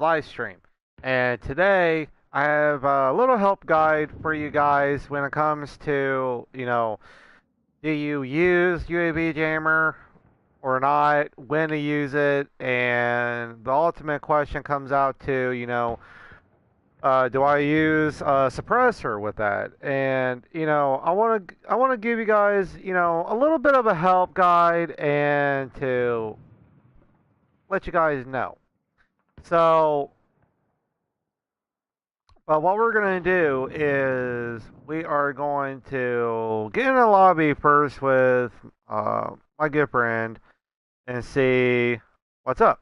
live stream. And today I have a little help guide for you guys when it comes to, do you use UAV jammer or not, when to use it, and the ultimate question comes out to, do I use a suppressor with that? And I want to give you guys, a little bit of a help guide and to let you guys know. So, what we're gonna do is we are going to get in the lobby first with my good friend and see what's up.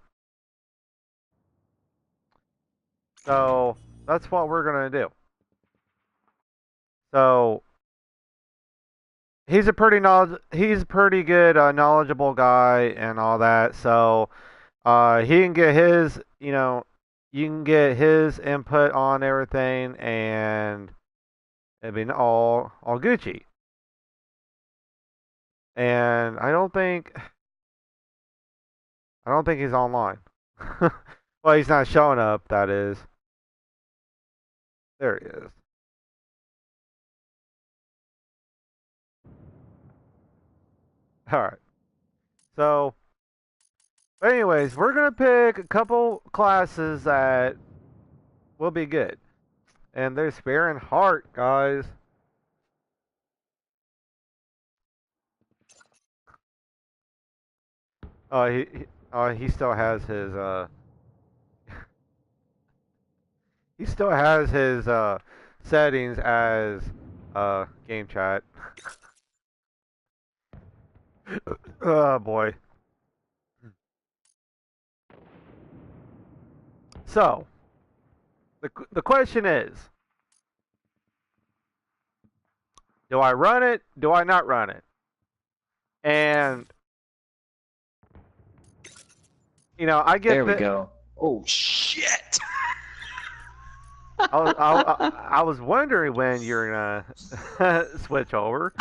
So that's what we're gonna do. So he's a pretty good knowledgeable guy and all that. So he can get his you can get his input on everything, and it'd be all Gucci. And I don't think he's online. Well, he's not showing up. That is, there he is. All right. So, anyways, we're gonna pick a couple classes that will be good, and there's Spear and Heart, guys. He still has his he still has his settings as game chat. Oh boy. So the question is, do I run it? Do I not run it? And I get There we the. go. Oh shit! I was wondering when you're gonna switch over.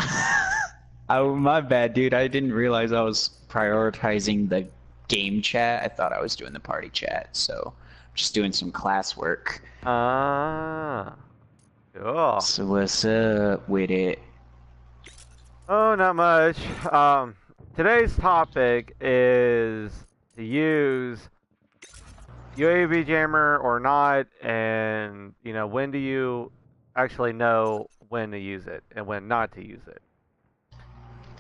Oh, my bad, dude. I didn't realize I was prioritizing the game chat. I thought I was doing the party chat, so I'm just doing some classwork. Ah, cool. So what's up with it? Oh, not much. Today's topic is to use UAV jammer or not, and when do you actually know when to use it and when not to use it.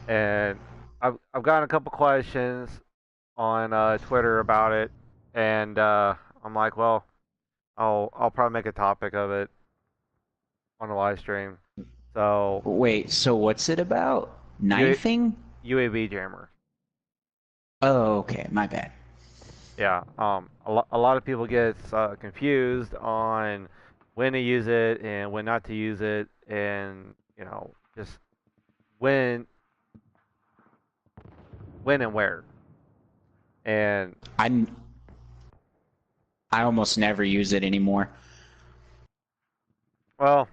And I've gotten a couple questions on Twitter about it, and I'm like, well, I'll probably make a topic of it on the live stream. So Wait, so what's it about? U- Knifing? UAV jammer. Oh, okay, my bad. Yeah. A lot of people get confused on when to use it and when not to use it, and just when and where. And I I almost never use it anymore. well,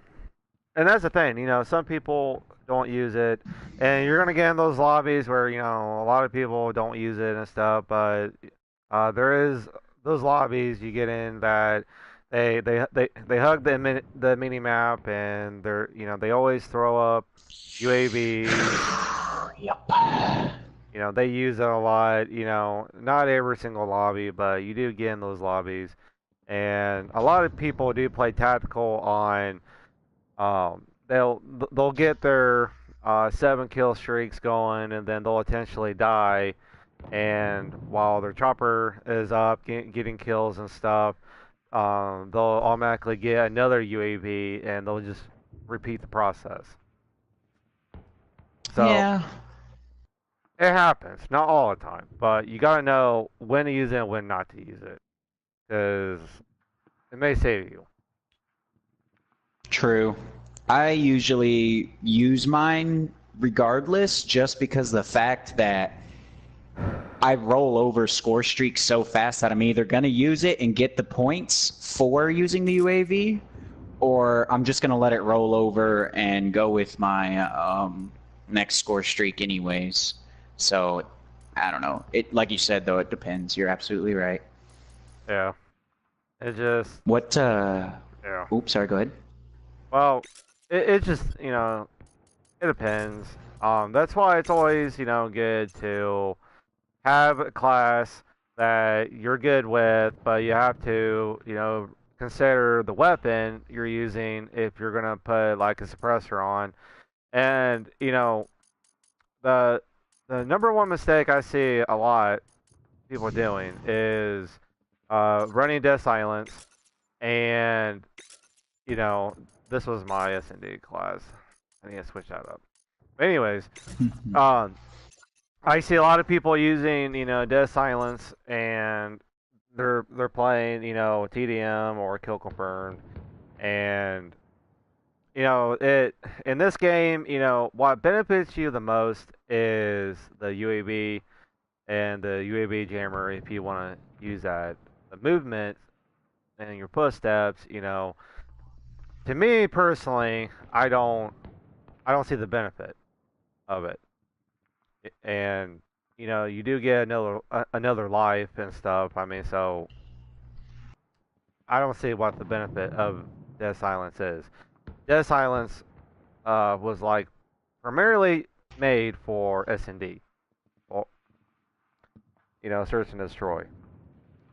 and that's the thing. Some people don't use it, and you're gonna get in those lobbies where a lot of people don't use it and stuff. But there is those lobbies you get in that they hug the mini map, and they always throw up UAVs. Yep. They use it a lot. Not every single lobby, but you do get in those lobbies, and a lot of people do play tactical on. They'll get their 7 kill streaks going, and then they'll intentionally die. And while their chopper is up, getting kills and stuff, they'll automatically get another UAV, and they'll just repeat the process. So Yeah, it happens, not all the time, but you gotta know when to use it and when not to use it, because it may save you. true. I usually use mine regardless, just because the fact that I roll over score streaks so fast that I'm either going to use it and get the points for using the UAV, or I'm just going to let it roll over and go with my next score streak anyways. So, I don't know. It, like you said, though, it depends. You're absolutely right. Yeah. It just, What, yeah. oops, sorry, go ahead. Well, it just, it depends. That's why it's always, good to have a class that you're good with, but you have to, consider the weapon you're using if you're gonna put like a suppressor on. And, the the number one mistake I see a lot people doing is running death silence, and you know this was my S&D class. I need to switch that up. But anyways, um, I see a lot of people using death silence, and they're playing TDM or kill confirmed, and it in this game, what benefits you the most is the UAV and the UAV jammer if you want to use that. The movement and your footsteps, to me personally, I don't see the benefit of it. And you do get another life and stuff. I mean, so I don't see what the benefit of Dead Silence is. Dead Silence was like primarily made for S&D, well, search and destroy.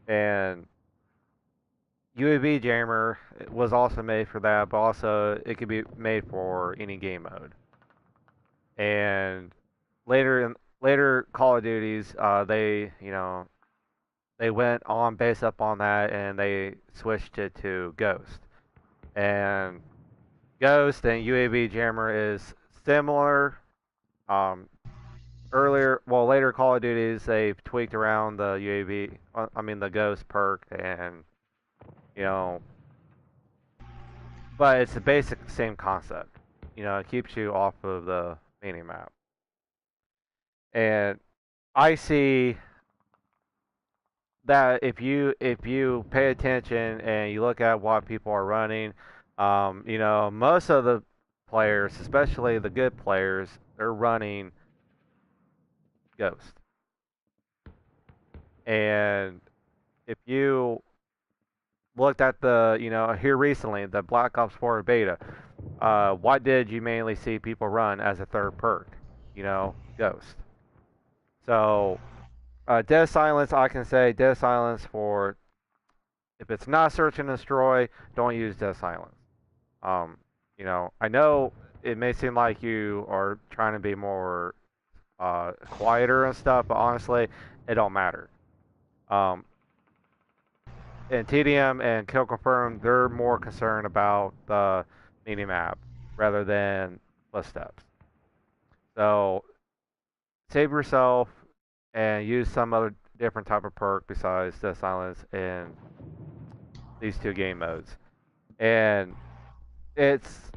And UAV jammer was also made for that, but also it could be made for any game mode. And later Call of Duties, they went on based up on that, and they switched it to Ghost. And Ghost and UAV jammer is similar. Um, later Call of Duties, they've tweaked around the UAV, I mean the Ghost perk, and you know, but it's the basic same concept. It keeps you off of the mini map. And I see that if you pay attention and you look at what people are running, most of the players, especially the good players, they're running Ghost. And if you looked at the, here recently, the Black Ops 4 beta, what did you mainly see people run as a third perk? Ghost. So, Dead Silence, I can say Dead Silence for if it's not search and destroy, don't use Dead Silence. I know it may seem like you are trying to be more quieter and stuff, but honestly, it don't matter. Um, in TDM and Kill Confirm, they're more concerned about the mini map rather than footsteps. So save yourself and use some other different type of perk besides Death Silence in these two game modes. And it's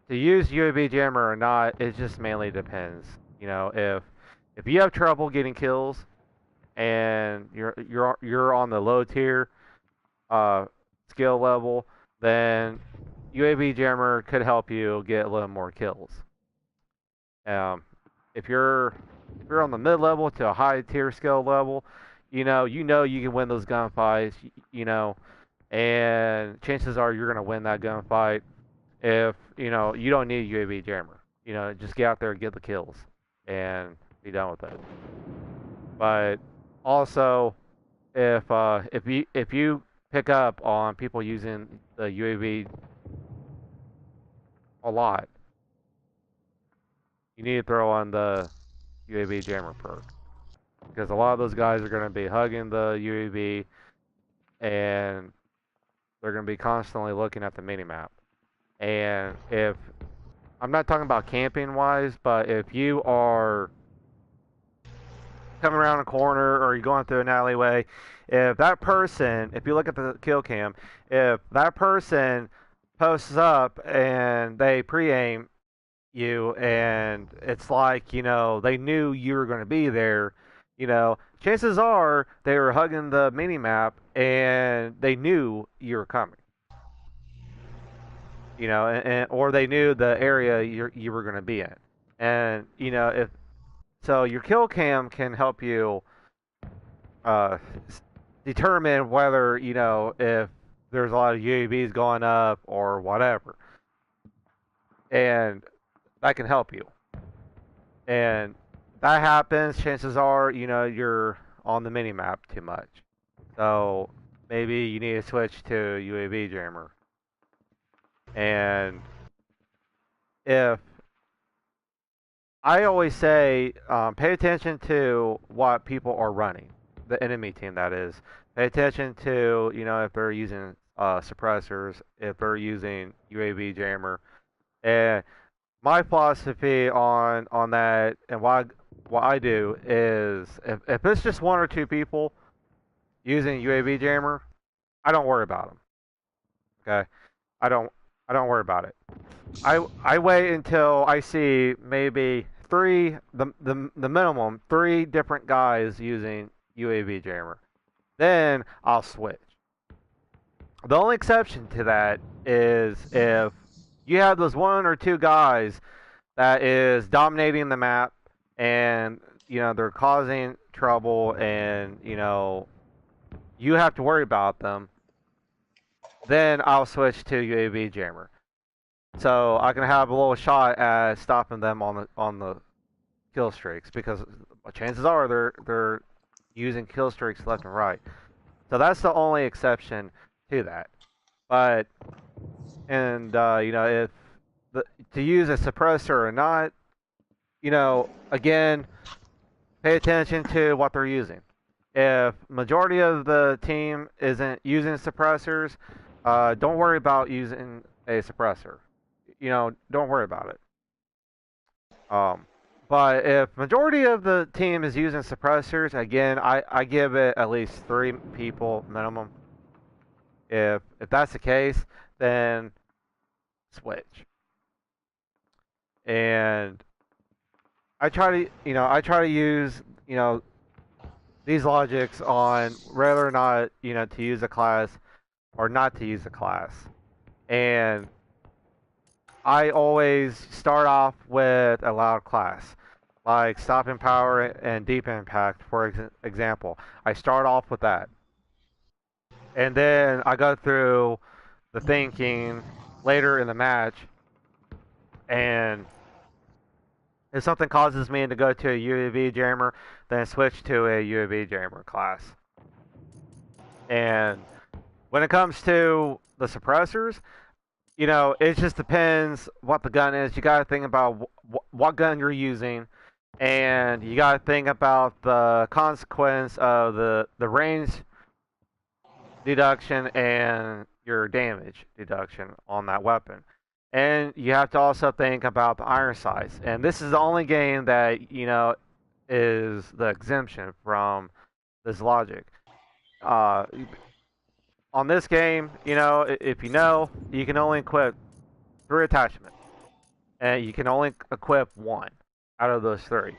to use UAV jammer or not, it just mainly depends. If you have trouble getting kills and you're on the low tier uh, skill level, then UAV jammer could help you get a little more kills. Um, if you're on the mid level to a high tier skill level, you can win those gunfights. And chances are you're gonna win that gunfight if you don't need UAV jammer. Just get out there and get the kills and be done with it. But also, if you pick up on people using the UAV a lot, you need to throw on the UAV jammer perk because a lot of those guys are going to be hugging the UAV, and they're going to be constantly looking at the minimap. And if I'm not talking about camping wise, but if you are coming around a corner or you're going through an alleyway, if you look at the kill cam, if that person posts up and they pre-aim you, and it's like, they knew you were going to be there, chances are they were hugging the mini map and they knew you were coming. Or they knew the area you were going to be in. And, if so, your kill cam can help you uh, determine whether, if there's a lot of UAVs going up or whatever. And that can help you. And that happens, chances are, you're on the mini map too much. So maybe you need to switch to UAV jammer. And if I always say, pay attention to what people are running, the enemy team that is. Pay attention to, if they're using suppressors, if they're using UAV jammer. And my philosophy on that and what I do is if it's just one or two people using UAV jammer, I don't worry about them. Okay, I don't I don't worry about it. I wait until I see maybe three the minimum three different guys using UAV jammer. Then I'll switch. The only exception to that is if you have those one or two guys that is dominating the map and they're causing trouble and you have to worry about them, then I'll switch to UAV jammer. So I can have a little shot at stopping them on the kill streaks because chances are they're using kill streaks left and right. So that's the only exception to that. But and if to use a suppressor or not, again, pay attention to what they're using. If majority of the team isn't using suppressors, don't worry about using a suppressor. Don't worry about it. Um, but if majority of the team is using suppressors, again, I give it at least three people minimum. If that's the case, then switch. And I try to use these logics on whether or not to use a class or not to use a class. And I always start off with a loud class, like stopping power and deep impact, for example. I start off with that, and then I go through the thinking later in the match, and if something causes me to go to a UAV jammer, then switch to a UAV jammer class. And when it comes to the suppressors, it just depends what the gun is. You got to think about what gun you're using, and you got to think about the consequence of the range deduction and your damage deduction on that weapon. And you have to also think about the iron sights. And this is the only game that is the exemption from this logic. Uh, on this game, if you can only equip three attachments, and you can only equip one out of those three.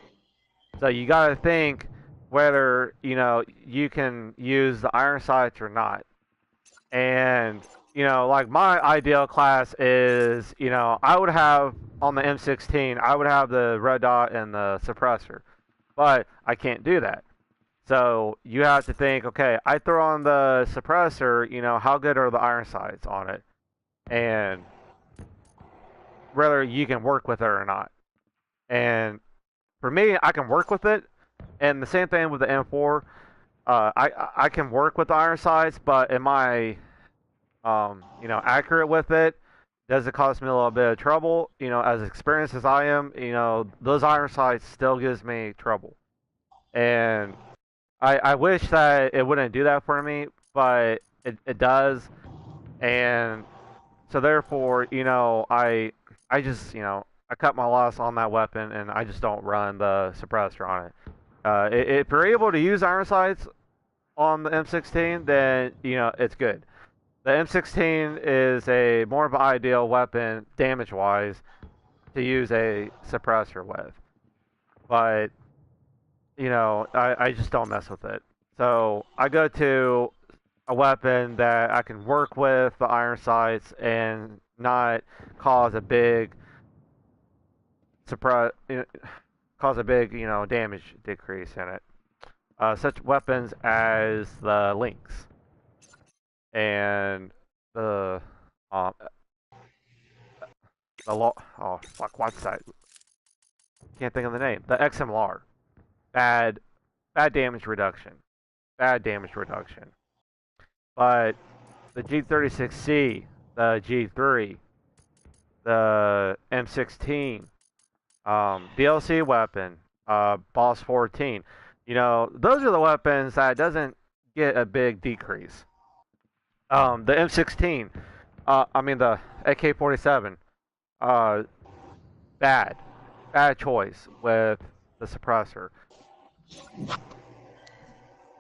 So you got to think whether you can use the iron sights or not. And like my ideal class is I would have on the M16, I would have the red dot and the suppressor, but I can't do that. So you have to think, okay, I throw on the suppressor, how good are the iron sights on it, and whether you can work with it or not. And for me, I can work with it, and the same thing with the M4. I can work with the iron sights, but am I accurate with it? Does it cause me a little bit of trouble? As experienced as I am, those iron sights still gives me trouble, and I wish that it wouldn't do that for me, but it does, and so therefore, I just I cut my loss on that weapon, and I just don't run the suppressor on it. If you're able to use iron sights on the M16, then it's good. The M16 is a more of an ideal weapon damage-wise to use a suppressor with, but I just don't mess with it. So I go to a weapon that I can work with the iron sights and not cause a big surprise, cause a big damage decrease in it. such weapons as the links and the um oh fuck, what's that? Can't think of the name. The XMLR. Bad bad damage reduction. Bad damage reduction. But the G36C, the G3, the M16, DLC weapon, Boss 14. Those are the weapons that doesn't get a big decrease. The M16, I mean the AK-47, uh, bad, bad choice with the suppressor.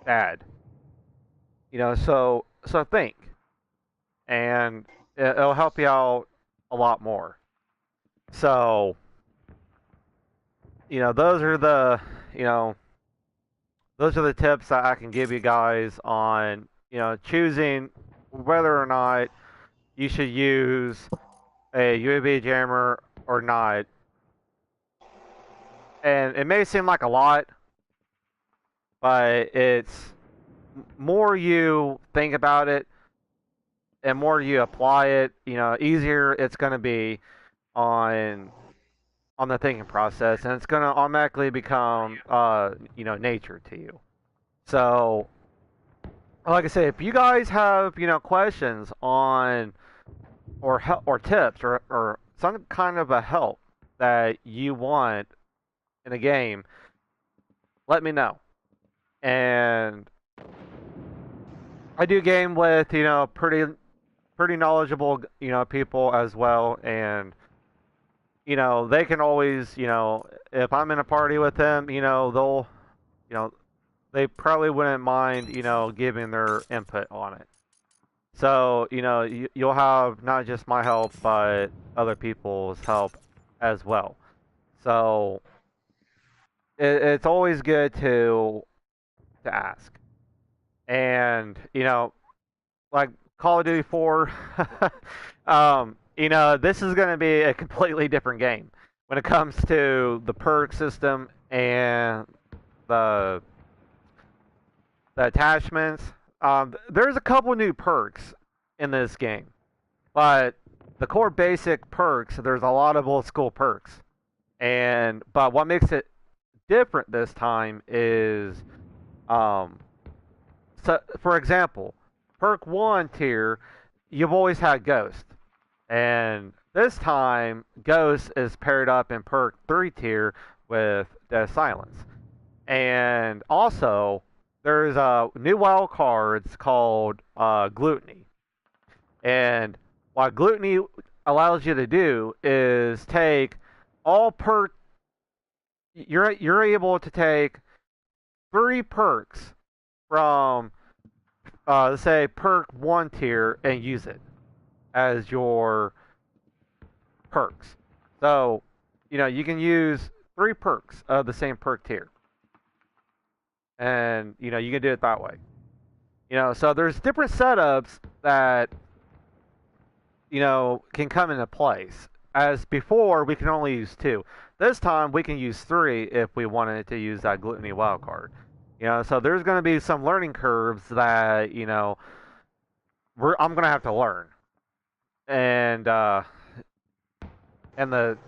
Bad. So think, and it'll help you out a lot more. So, those are the, you know, those are the tips that I can give you guys on, choosing whether or not you should use a UAV jammer or not. And it may seem like a lot, but it's more you think about it and more you apply it, easier it's going to be on the thinking process, and it's going to automatically become, nature to you. So, like I say, if you guys have, questions on or tips or some kind of a help that you want in a game, let me know. And I do game with, pretty knowledgeable, people as well, and they can always, if I'm in a party with them, they'll, you know, they probably wouldn't mind, giving their input on it. So, you'll have not just my help, but other people's help as well. So, it's always good to ask. And, like Call of Duty 4, this is going to be a completely different game when it comes to the perk system and the the attachments. There's a couple new perks in this game, but the core basic perks, there's a lot of old school perks. But what makes it different this time is, um, so for example, perk 1 tier, you've always had Ghost. And this time, Ghost is paired up in perk 3 tier with Death Silence. And also, there's new wild cards called Gluttony. And what Gluttony allows you to do is take all perk. You're able to take 3 perks from, let's say, perk 1 tier and use it as your perks. So, you can use 3 perks of the same perk tier. And, you can do it that way. So there's different setups that, can come into place. As before, we can only use 2. This time, we can use 3 if we wanted to use that Gluttony wildcard. So there's going to be some learning curves that, I'm going to have to learn. And the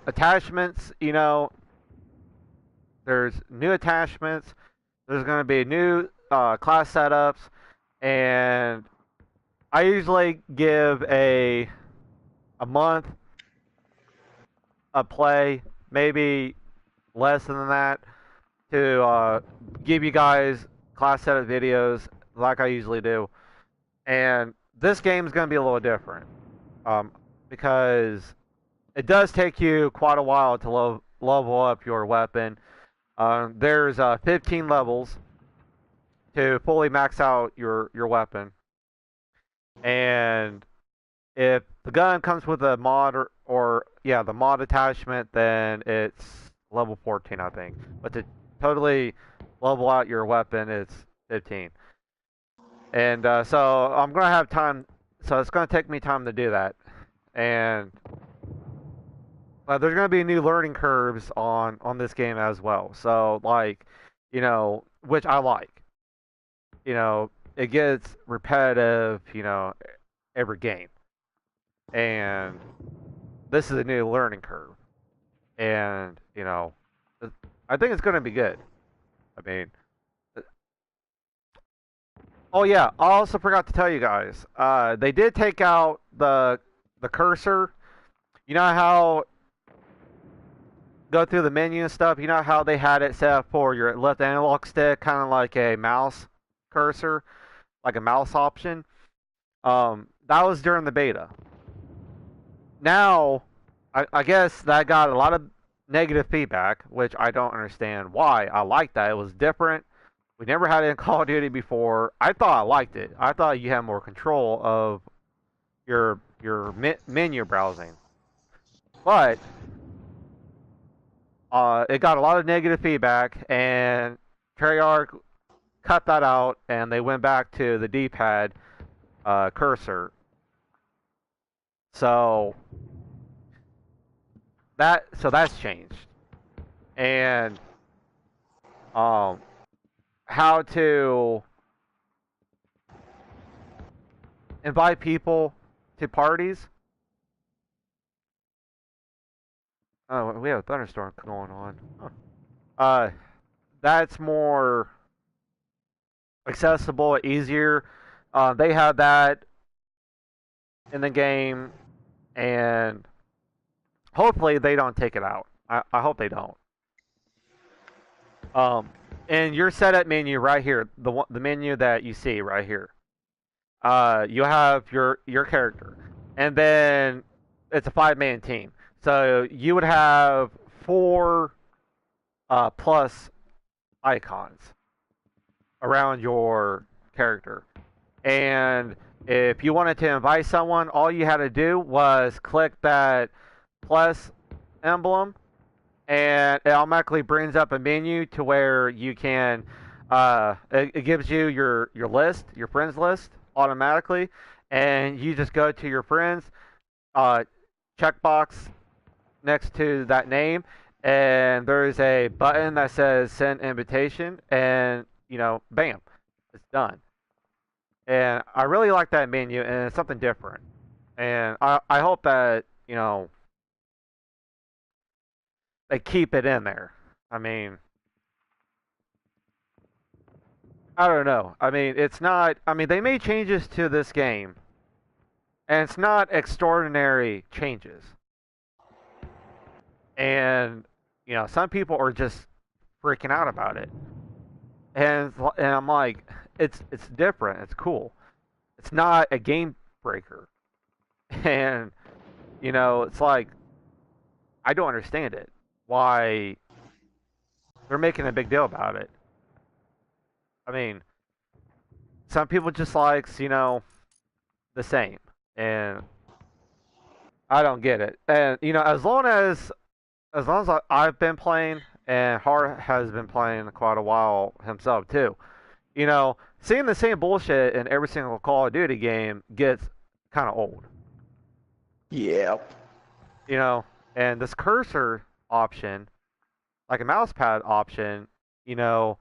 attachments, there's new attachments. There's going to be new class setups, and I usually give a month of play, maybe less than that, to give you guys class setup videos like I usually do. And this game is going to be a little different, because it does take you quite a while to level up your weapon. There's 15 levels to fully max out your weapon. And if the gun comes with a mod the mod attachment, then it's level 14, I think. But to totally level out your weapon, it's 15. And so I'm going to have time, so it's going to take me time to do that. And there's going to be new learning curves on this game as well. So, like, which I like. it gets repetitive, every game. And this is a new learning curve. And, I think it's going to be good. I mean, oh yeah, I also forgot to tell you guys. They did take out the cursor. You know how go through the menu and stuff. You know how they had it set up for your left analog stick, kind of like a mouse cursor, like a mouse option. That was during the beta. Now, I guess that got a lot of negative feedback, which I don't understand why. I like that. It was different. We never had it in Call of Duty before. I thought I liked it. I thought you had more control of your menu browsing. But it got a lot of negative feedback, and Treyarch cut that out, and they went back to the D-pad cursor. So that's changed, and how to invite people to parties. Oh, we have a thunderstorm going on. Huh. That's more accessible, easier. They have that in the game, and hopefully they don't take it out. I hope they don't. And your setup menu right here, the menu that you see right here. You have your character, and then it's a 5-man team. So you would have 4 plus icons around your character. And if you wanted to invite someone, all you had to do was click that plus emblem, and it automatically brings up a menu to where you can. It gives you your list, your friends list, automatically, and you just go to your friends, checkbox next to that name, and there's a button that says send invitation, and bam, it's done. And I really like that menu, and it's something different. And I hope that they keep it in there. I mean, I don't know. I mean, it's not. I mean, they made changes to this game, and it's not extraordinary changes. And some people are just freaking out about it, and I'm like, it's different. It's cool. It's not a game breaker, and it's like I don't understand it. Why they're making a big deal about it? I mean, some people just likes the same, and I don't get it. And as long as I've been playing, and Hart has been playing quite a while himself too. Seeing the same bullshit in every single Call of Duty game gets kind of old. Yeah. You know, and this cursor option, like a mouse pad option, you know,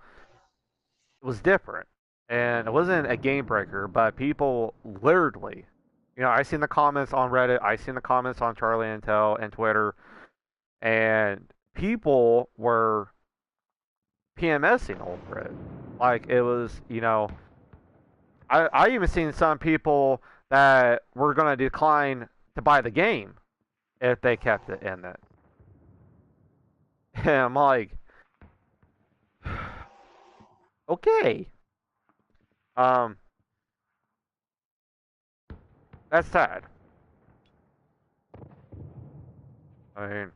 was different, and it wasn't a game breaker, but people literally, I seen the comments on Reddit, I seen the comments on Charlie Intel and Twitter, and people were PMSing over it. Like it was, I even seen some people that were going to decline to buy the game if they kept it in it. And I'm like, okay, um, that's sad. I mean,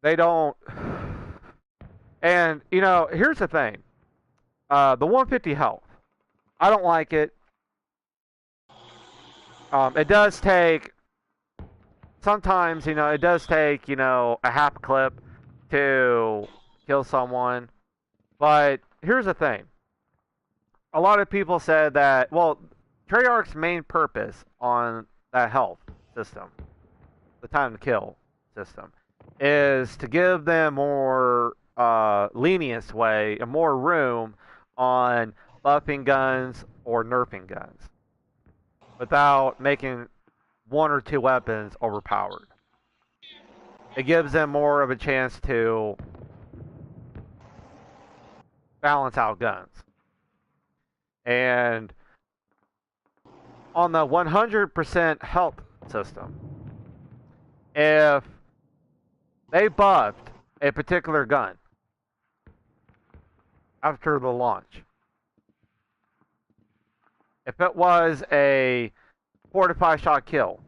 they don't. And here's the thing: the 150 health. I don't like it. It does take sometimes. It does take a half clip to kill someone. But here's the thing: a lot of people said that Treyarch's main purpose on that health system, the time to kill system, is to give them more lenient way and more room on buffing guns or nerfing guns without making one or two weapons overpowered. It gives them more of a chance to balance out guns. And on the 100% health system, if they buffed a particular gun after the launch, if it was a 4 to 5 shot kill,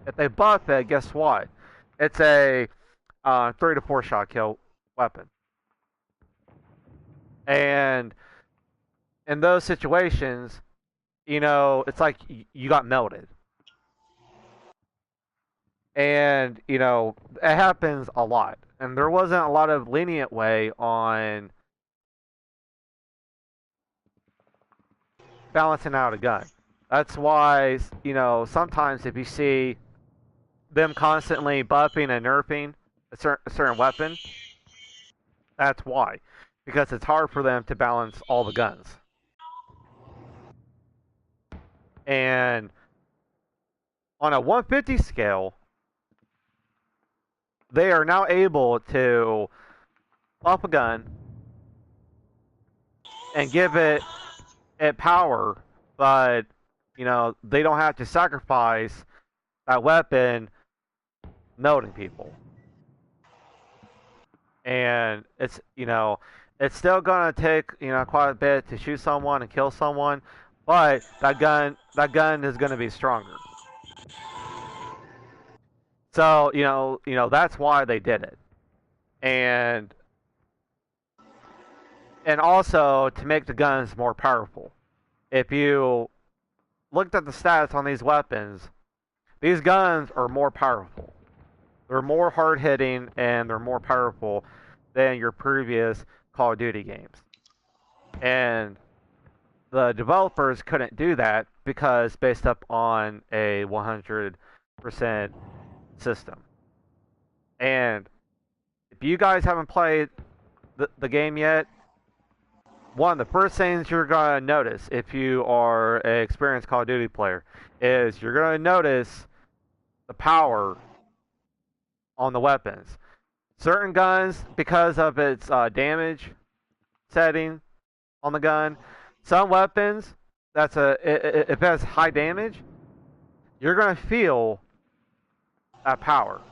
if they buff it, guess what? It's a 3 to 4 shot kill weapon. And in those situations, it's like you got melted. And, it happens a lot. And there wasn't a lot of lenient way on balancing out a gun. That's why, sometimes if you see them constantly buffing and nerfing a certain weapon, that's why. Because it's hard for them to balance all the guns. And on a 150 scale, they are now able to buff a gun and give it power, but they don't have to sacrifice that weapon melting people. And it's still gonna take quite a bit to shoot someone and kill someone, but that gun is gonna be stronger. So that's why they did it, and also to make the guns more powerful. If you looked at the stats on these weapons, these guns are more powerful. They're more hard hitting and they're more powerful than your previous Call of Duty games. And the developers couldn't do that because based up on a 100% system. And if you guys haven't played the game yet, one of the first things you're going to notice if you are an experienced Call of Duty player is you're going to notice the power on the weapons. Certain guns, because of its damage setting on the gun, some weapons, if it has high damage, you're going to feel that power.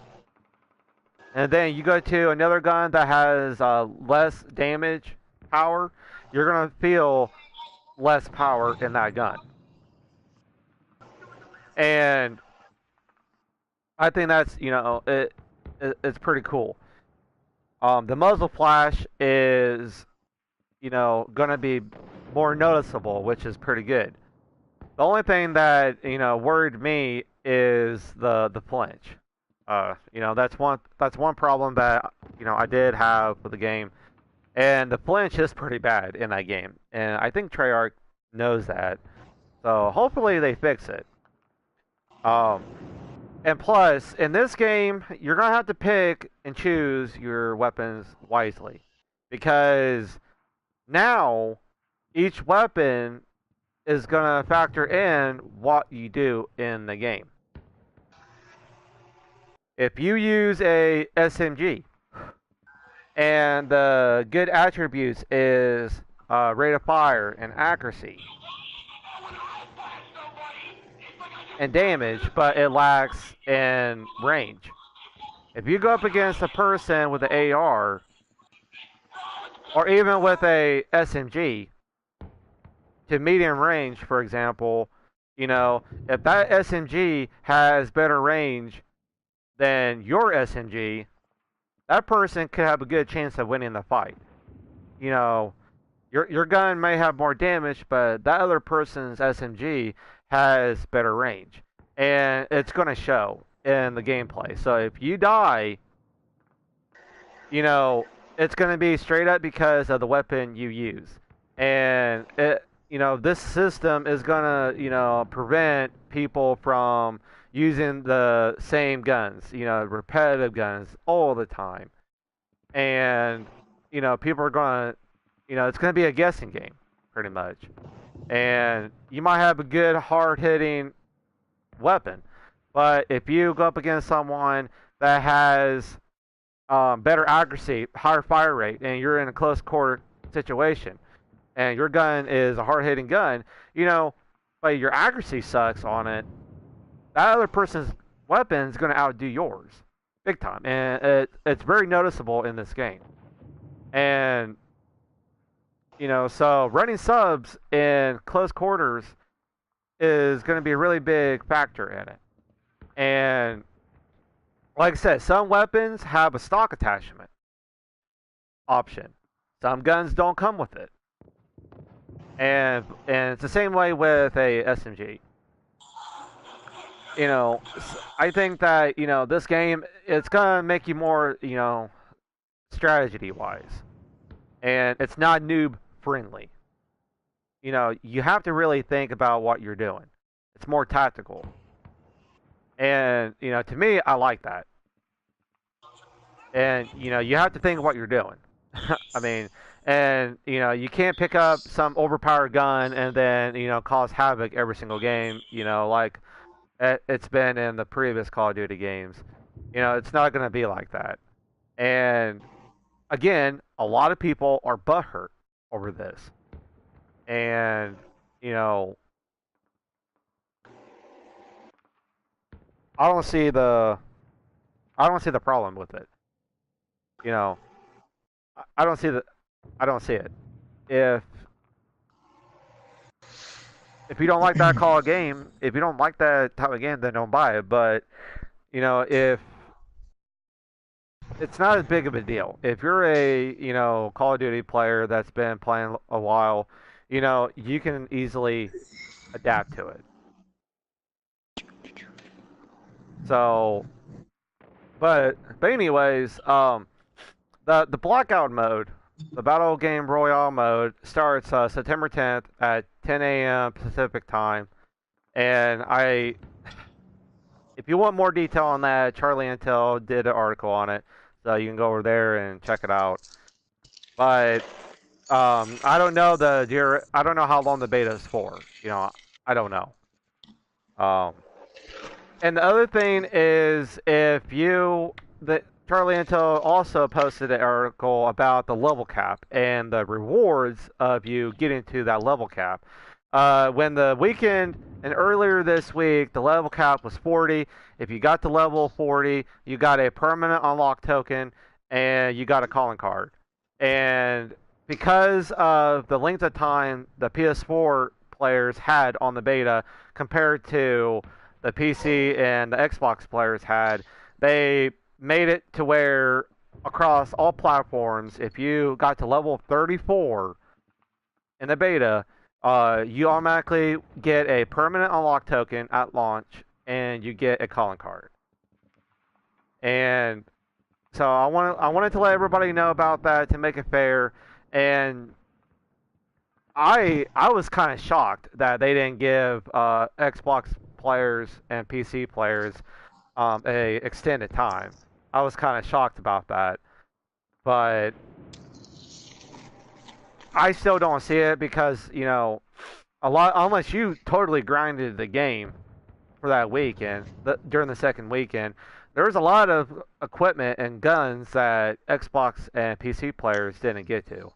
And then you go to another gun that has less damage power, you're going to feel less power in that gun. And I think that's, it's pretty cool. The muzzle flash is, going to be more noticeable, which is pretty good. The only thing that, worried me is the flinch. That's one problem that, I did have with the game. And the flinch is pretty bad in that game. And I think Treyarch knows that. So hopefully they fix it. And plus, in this game, you're going to have to pick and choose your weapons wisely. Because now, each weapon is going to factor in what you do in the game. If you use a SMG, and the good attributes is rate of fire and accuracy and damage, but it lacks in range. If you go up against a person with an AR, or even with a SMG, to medium range, for example, if that SMG has better range than your SMG, that person could have a good chance of winning the fight. Your gun may have more damage, but that other person's SMG has better range. And it's going to show in the gameplay. So if you die, it's going to be straight up because of the weapon you use. And this system is going to, prevent people from using the same guns, repetitive guns all the time. And people are gonna, it's gonna be a guessing game, pretty much. And you might have a good hard hitting weapon, but if you go up against someone that has better accuracy, higher fire rate, and you're in a close quarter situation, and your gun is a hard hitting gun, you know, but your accuracy sucks on it, that other person's weapon is going to outdo yours big time. And it's very noticeable in this game. And, so running subs in close quarters is going to be a really big factor in it. And like I said, some weapons have a stock attachment option. Some guns don't come with it. And it's the same way with a SMG. I think that this game it's gonna make you more strategy wise, and it's not noob friendly. You have to really think about what you're doing. It's more tactical, and to me, I like that. And you have to think of what you're doing. I mean, and you can't pick up some overpowered gun and then cause havoc every single game. Like it's been in the previous Call of Duty games. It's not going to be like that. And again, a lot of people are butthurt over this, and you know, I don't see the I don't see the problem with it. You know, I don't see the I don't see it. If if you don't like that call of game, if you don't like that type of game, then don't buy it. But if it's not as big of a deal. If you're a, Call of Duty player that's been playing a while, you can easily adapt to it. So, but anyways, the blackout mode, the battle game royale mode starts September 10th at 10 a.m. Pacific time, and if you want more detail on that, Charlie Intel did an article on it, so you can go over there and check it out. But I don't know I don't know how long the beta is for. I don't know. Um, and the other thing is, if you the Charlie Intel also posted an article about the level cap and the rewards of you getting to that level cap. When the weekend and earlier this week, the level cap was 40. If you got to level 40, you got a permanent unlock token and you got a calling card. And because of the length of time the PS4 players had on the beta compared to the PC and the Xbox players had, they made it to where across all platforms, if you got to level 34 in the beta, you automatically get a permanent unlock token at launch, and you get a calling card. And so I wanted to let everybody know about that to make it fair. And I was kind of shocked that they didn't give Xbox players and PC players a extended time. I was kind of shocked about that, but I still don't see it because a lot unless you totally grinded the game for that weekend during the second weekend. There was a lot of equipment and guns that Xbox and PC players didn't get to,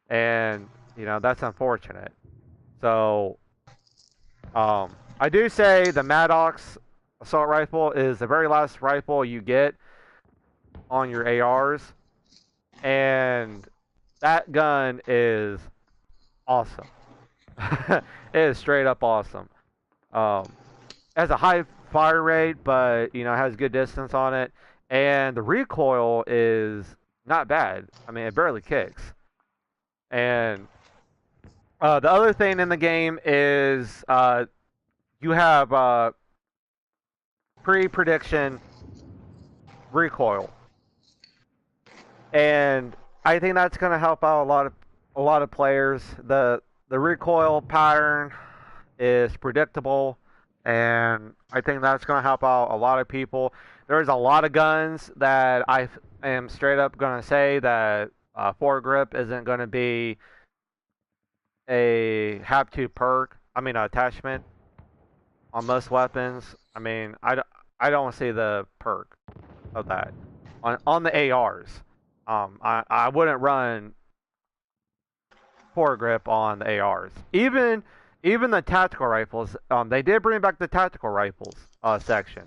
and that's unfortunate. So I do say the Maddox assault rifle is the very last rifle you get on your ARs, and that gun is awesome. It is straight up awesome. Um, has a high fire rate, but has good distance on it, and the recoil is not bad. I mean, it barely kicks. And the other thing in the game is you have pre-prediction recoil, and I think that's going to help out a lot of players. The recoil pattern is predictable, and I think that's going to help out a lot of people. There's a lot of guns that I am straight up going to say that Foregrip isn't going to be a have to perk. I mean, attachment on most weapons. I mean, I don't see the perk of that on the ARs. I wouldn't run foregrip on the ARs. Even the tactical rifles. They did bring back the tactical rifles section,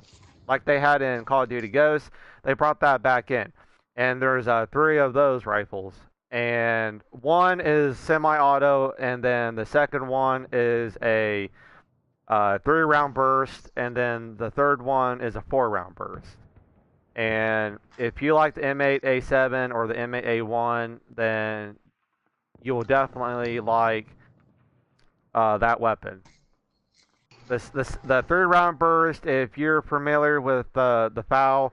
like they had in Call of Duty Ghosts. They brought that back in, and there's 3 of those rifles, and one is semi-auto, and then the second one is a 3-round burst, and then the third one is a 4-round burst. And if you like the M8A7 or the M8A1, then you will definitely like that weapon. The 3-round burst, if you're familiar with the FAL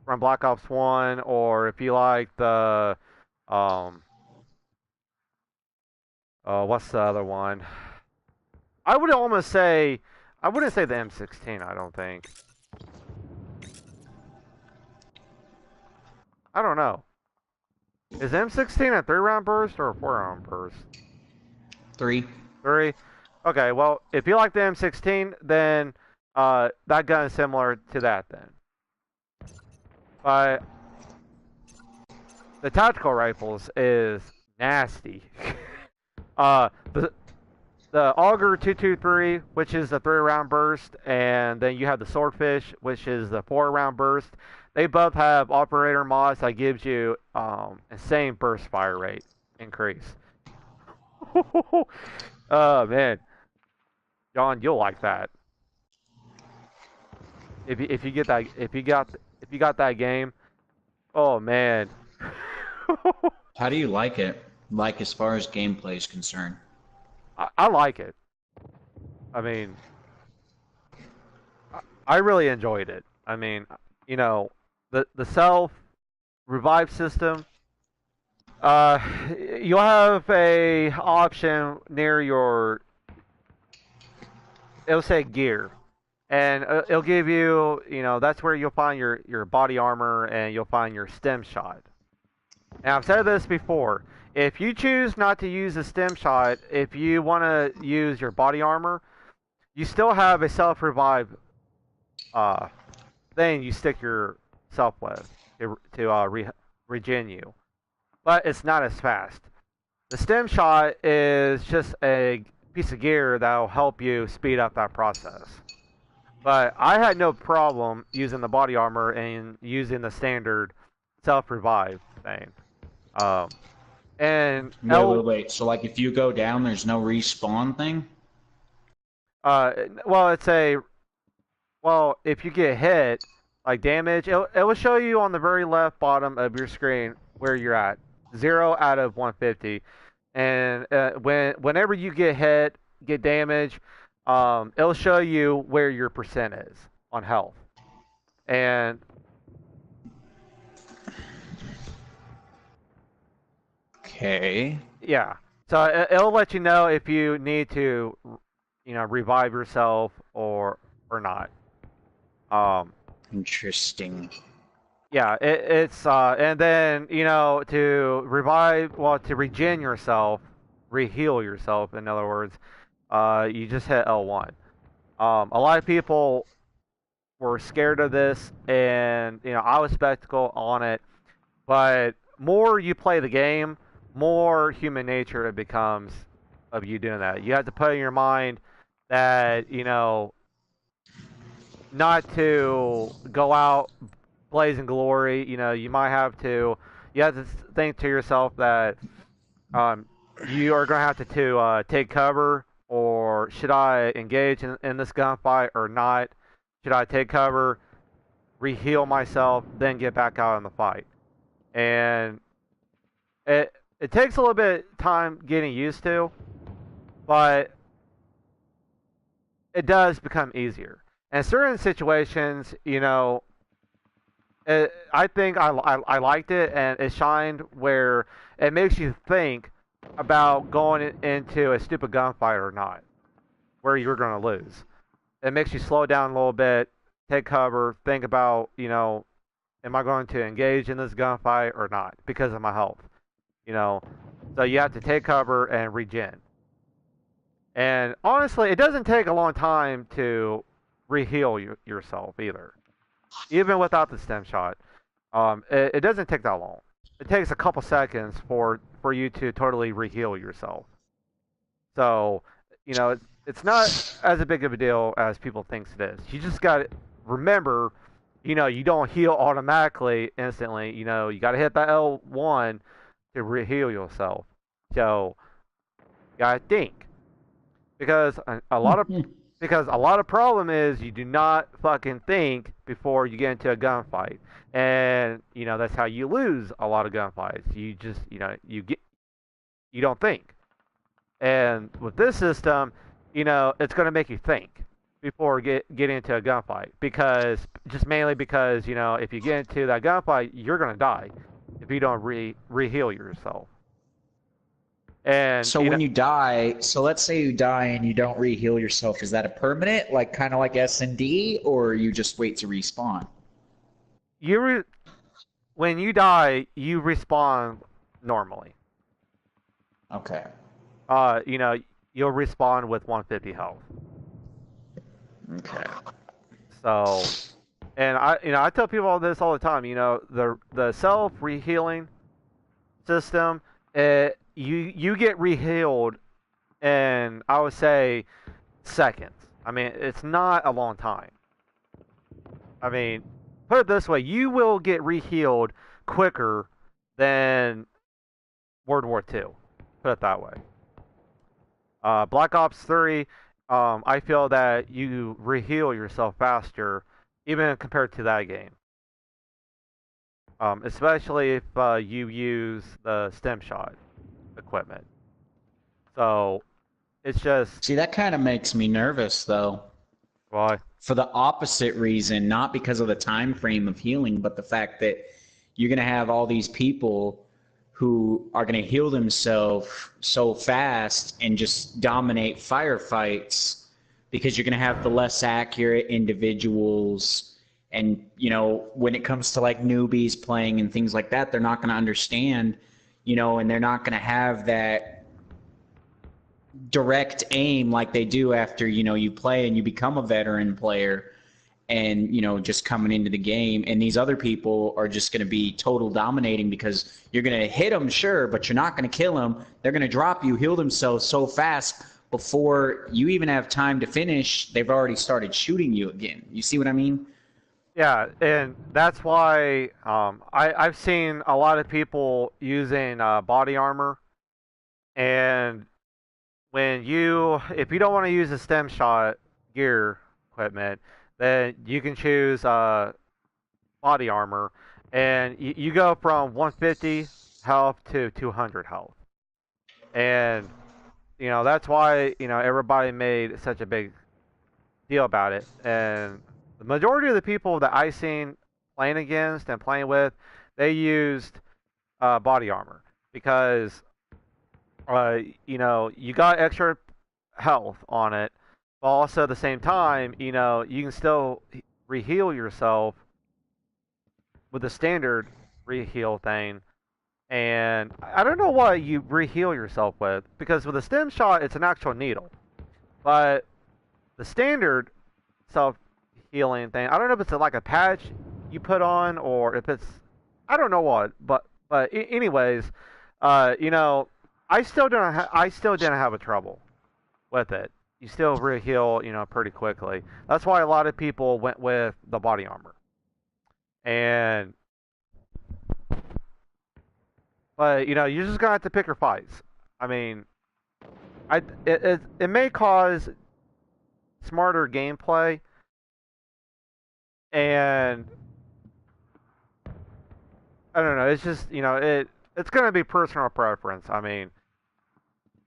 from Black Ops 1, or if you like the what's the other one? I would almost say I wouldn't say the M16. I don't think. I don't know. Is M16 a 3-round burst or a 4-round burst? 3. 3. Okay. Well, if you like the M16, then that gun is similar to that. Then, but the tactical rifles is nasty. uh, the the Auger 223, which is the 3-round burst, and then you have the Swordfish, which is the 4-round burst. They both have operator mods that gives you insane burst fire rate increase. Oh man, John, you'll like that if you get that if you got that game. Oh man. How do you like it? Like as far as gameplay is concerned? I like it. I mean, I really enjoyed it. I mean, you know, the self revive system. Uh, you'll have a option near your. It'll say gear, and it'll give you. You know, that's where you'll find your body armor, and you'll find your stem shot. Now I've said this before. If you choose not to use the stem shot, if you want to use your body armor, you still have a self revive uh, thing you stick yourself with to regen you, but it's not as fast. The stem shot is just a piece of gear that'll help you speed up that process. But I had no problem using the body armor and using the standard self revive thing. Um, and Wait. So like if you go down, there's no respawn thing? well, it's a well, if you get hit, like damage, it will show you on the very left bottom of your screen where you're at. 0 out of 150. And whenever you get hit, get damage, it'll show you where your percent is on health. And Okay. yeah, so it'll let you know if you need to, revive yourself or not. Um, Interesting. Yeah, it's and then to revive, well, to regen yourself, reheal yourself. In other words, you just hit L1. A lot of people were scared of this, and I was skeptical on it. But more you play the game, more human nature it becomes of you doing that. You have to put in your mind that not to go out blazing glory. You might have to. You have to think to yourself that you are going to have to take cover, or should I engage in this gunfight or not? Should I take cover, reheal myself, then get back out in the fight? And it takes a little bit of time getting used to, but it does become easier. In certain situations, I think I liked it, and it shined where it makes you think about going into a stupid gunfight or not, where you're going to lose. It makes you slow down a little bit, take cover, think about, am I going to engage in this gunfight or not because of my health? You know, so you have to take cover and regen. And honestly, it doesn't take a long time to re-heal yourself either, even without the stem shot. It doesn't take that long. It takes a couple seconds for you to totally re-heal yourself. So, it's not as a big of a deal as people think it is. You just got to remember, you don't heal automatically instantly. You got to hit that L1 to re-heal yourself. So, you got to think because a lot of problem is you do not fucking think before you get into a gunfight, and that's how you lose a lot of gunfights. You just you don't think. And with this system, it's going to make you think before getting into a gunfight because just mainly because if you get into that gunfight, you're going to die if you don't re-heal yourself. And So when you die, so let's say you die and you don't re-heal yourself, is that a permanent, like kind of like S&D, or you just wait to respawn? you when you die, you respawn normally. Okay. You know, you'll respawn with 150 health. Okay. So, and I tell people all this all the time. The self rehealing system, you get rehealed in, I would say, seconds. I mean, it's not a long time. I mean, put it this way: you will get rehealed quicker than World War II. Put it that way. Black Ops 3, I feel that you reheal yourself faster, even compared to that game. Especially if you use the stem shot equipment. So it's just, See, that kind of makes me nervous, though. well, For the opposite reason, not because of the time frame of healing, but the fact that you're going to have all these people who are going to heal themselves so fast and just dominate firefights because you're going to have the less accurate individuals. And, when it comes to like newbies playing and things like that, they're not going to understand, and they're not going to have that direct aim like they do after you play and you become a veteran player and just coming into the game, and these other people are just going to be total dominating because you're going to hit them, sure, but you're not going to kill them. They're going to drop you, heal themselves so fast before you even have time to finish, they've already started shooting you again. You see what I mean? yeah, and that's why I've seen a lot of people using body armor. And if you don't want to use a stem shot gear equipment, then you can choose body armor, and you go from 150 health to 200 health. And that's why everybody made such a big deal about it. And the majority of the people that I seen playing against and playing with, they used body armor because you got extra health on it, but also at the same time, you can still reheal yourself with the standard reheal thing. And I don't know what you reheal yourself with because with a stem shot, it's an actual needle. But the standard self healing thing, I don't know if it's like a patch you put on or if it's, I don't know what. But anyways, I still didn't have a trouble with it. You still reheal, pretty quickly. That's why a lot of people went with the body armor. And But you're just gonna have to pick your fights. I mean, it may cause smarter gameplay, and I don't know. It's just it's gonna be personal preference. I mean,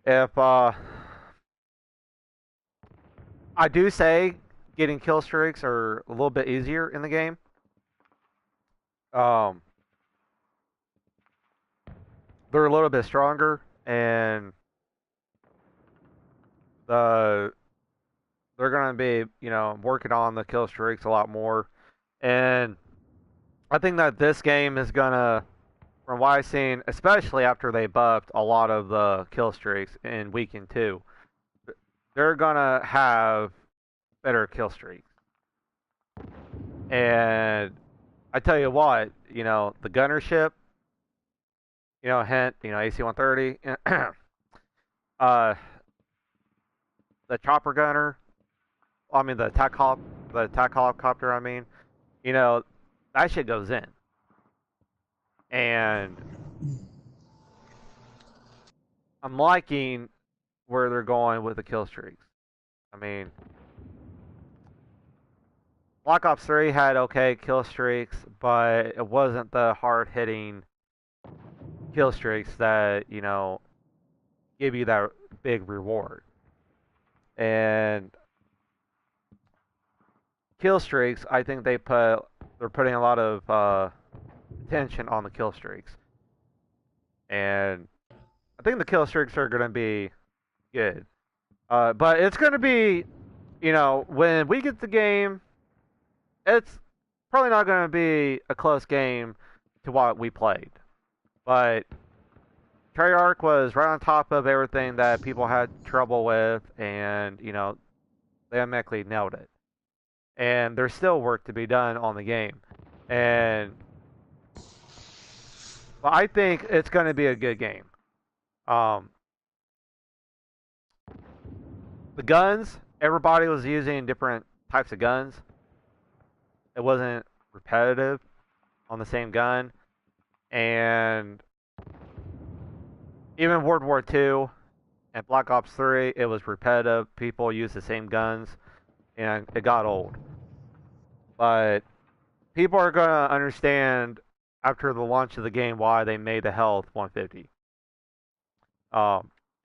if I do say getting kill streaks are a little bit easier in the game. Um, they're a little bit stronger, and the they're gonna be working on the kill streaks a lot more, and I think that this game is gonna from what I've seen, especially after they buffed a lot of the kill streaks in Weekend 2, they're gonna have better kill streaks. And I tell you what, the gunnership, hint, AC-130, uh, the chopper gunner, I mean the attack helicopter, that shit goes in. And I'm liking where they're going with the kill streaks. I mean, Black Ops 3 had okay kill streaks, but it wasn't the hard hitting kill streaks that, give you that big reward. And kill streaks, I think they're putting a lot of attention on the kill streaks. And I think the kill streaks are going to be good. But it's going to be, when we get the game, it's probably not going to be a close game to what we played. But Treyarch was right on top of everything that people had trouble with, and, they automatically nailed it. And there's still work to be done on the game. And but I think it's going to be a good game. The guns, everybody was using different types of guns. It wasn't repetitive on the same gun. And even World War II and Black Ops 3, it was repetitive. People used the same guns, and it got old. But people are going to understand after the launch of the game why they made the health 150.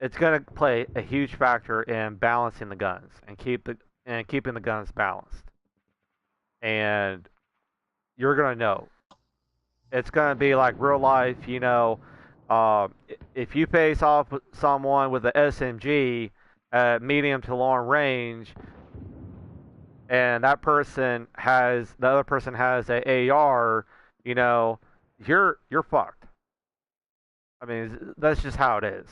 It's going to play a huge factor in balancing the guns and keeping the guns balanced. And you're going to know. It's going to be like real life, if you face off with someone with an SMG at medium to long range, and the other person has a AR, you're fucked. I mean, that's just how it is.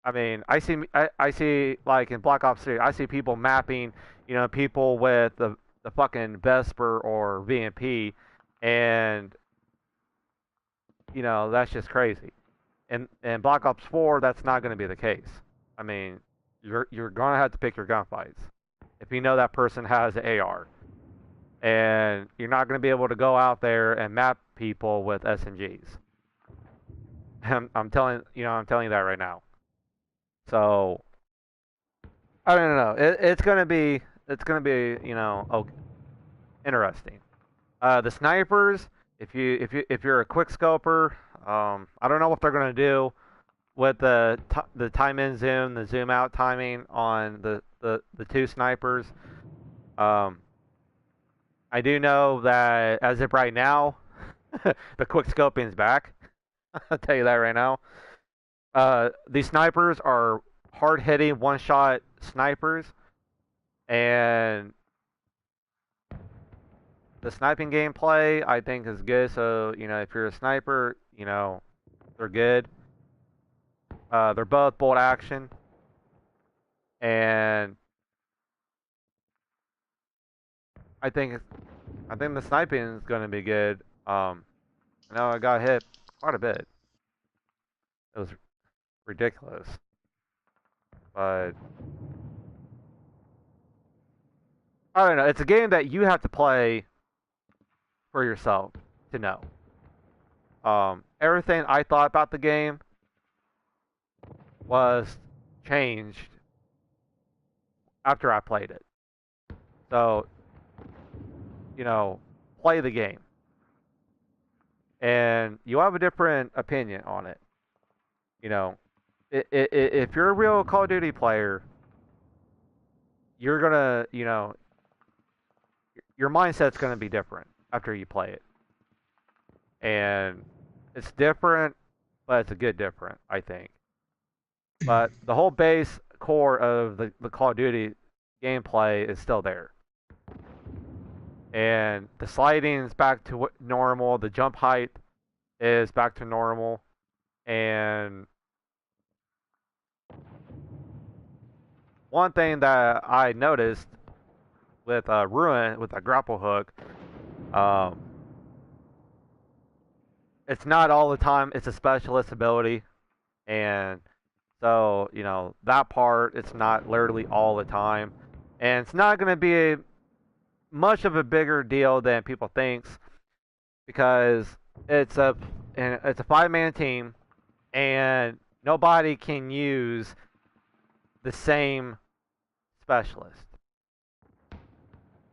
I mean, I see like in Black Ops 3, I see people mapping, people with the fucking Vesper or VMP, and that's just crazy. In Black Ops 4, that's not going to be the case. I mean, you're going to have to pick your gunfights if you know that person has an AR, and you're not going to be able to go out there and map people with SMGs. I'm telling you that right now. So I don't know. It's gonna be interesting. The snipers, if you're a quick scoper, I don't know what they're gonna do with the time in zoom, the zoom out timing on the two snipers. Um, I do know that as of right now, the quick scoping is back. I'll tell you that right now. These snipers are hard hitting one shot snipers, and the sniping gameplay I think is good. So if you're a sniper, they're good. They're both bolt action, and I think the sniping is going to be good. I know I got hit quite a bit. It was ridiculous, but I don't know. It's a game that you have to play for yourself to know. Everything I thought about the game was changed after I played it. So, play the game. And you have a different opinion on it. If you're a real Call of Duty player, you're gonna, your mindset's gonna be different after you play it. And it's different, but it's a good different, I think. But the whole base core of the Call of Duty gameplay is still there. And the sliding is back to normal, the jump height is back to normal. And one thing that I noticed with Ruin with a grapple hook, um, it's not all the time. It's a specialist ability, and so that part it's not literally all the time, and it's not going to be much of a bigger deal than people thinks because it's a it's a 5-man team, and nobody can use the same specialist.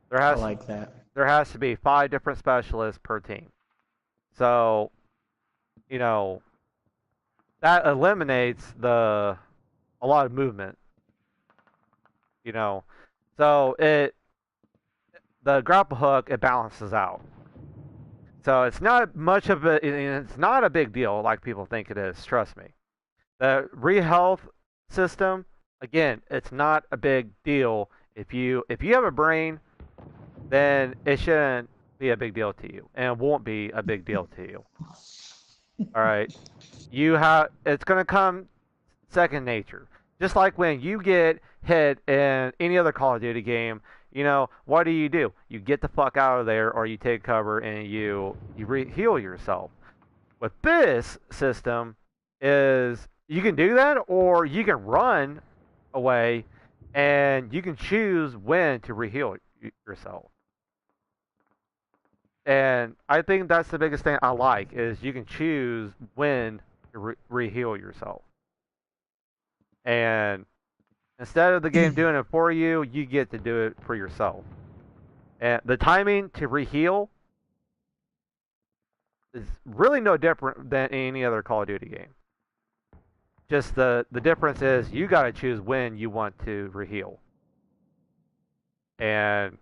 There I has like that. there has to be 5 different specialists per team. So, you know, that eliminates a lot of movement, you know. So the grapple hook it balances out. So it's not much of a it's not a big deal like people think it is, trust me. The re-health system, again, it's not a big deal. If you have a brain, then it shouldn't be a big deal to you, and it won't be a big deal to you. All right, it's gonna come second nature. Just like when you get hit in any other Call of Duty game, what do? You get the fuck out of there, or you take cover and you heal yourself. With this system, is you can do that, or you can run away, and you can choose when to reheal yourself. And I think that's the biggest thing I like is you can choose when to reheal yourself. And instead of the game doing it for you, you get to do it for yourself. And the timing to reheal is really no different than any other Call of Duty game. Just the difference is you got to choose when you want to reheal. And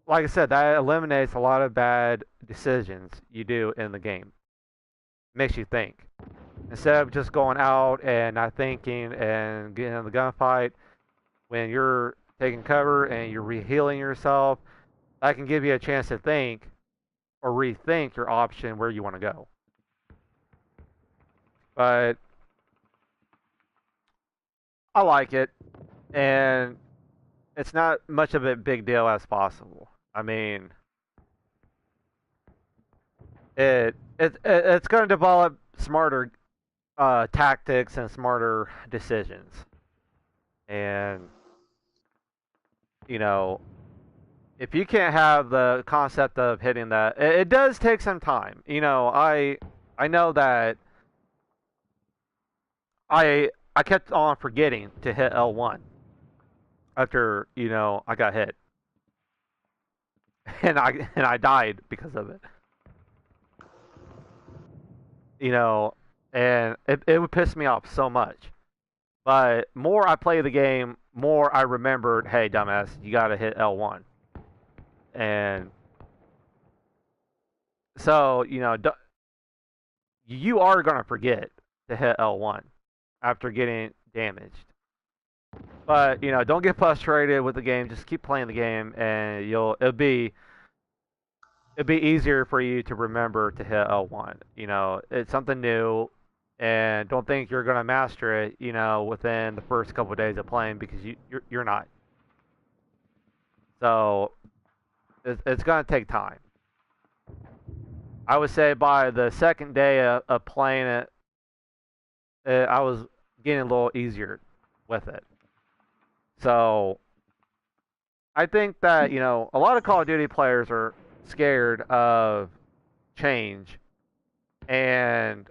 like I said, that eliminates a lot of bad decisions you do in the game. Makes you think. Instead of just going out and not thinking and getting in the gunfight, when you're taking cover and you're rehealing yourself, that can give you a chance to think or rethink your option where you want to go. But I like it, and it's not much of a big deal as possible. I mean, it's going to develop smarter tactics and smarter decisions, and you know, if you can't have the concept of hitting that, it does take some time. I know that I kept on forgetting to hit L1 after I got hit, and I died because of it. You know, and it would piss me off so much. But more I play the game, more I remembered, hey, dumbass, you got to hit L1. And so, you are going to forget to hit L1 after getting damaged. But, don't get frustrated with the game. Just keep playing the game and it'll be easier for you to remember to hit L1. It's something new and don't think you're going to master it, within the first couple of days of playing because you're not. So, it's going to take time. I would say by the second day of playing it, I was getting a little easier with it. So I think that a lot of Call of Duty players are scared of change, and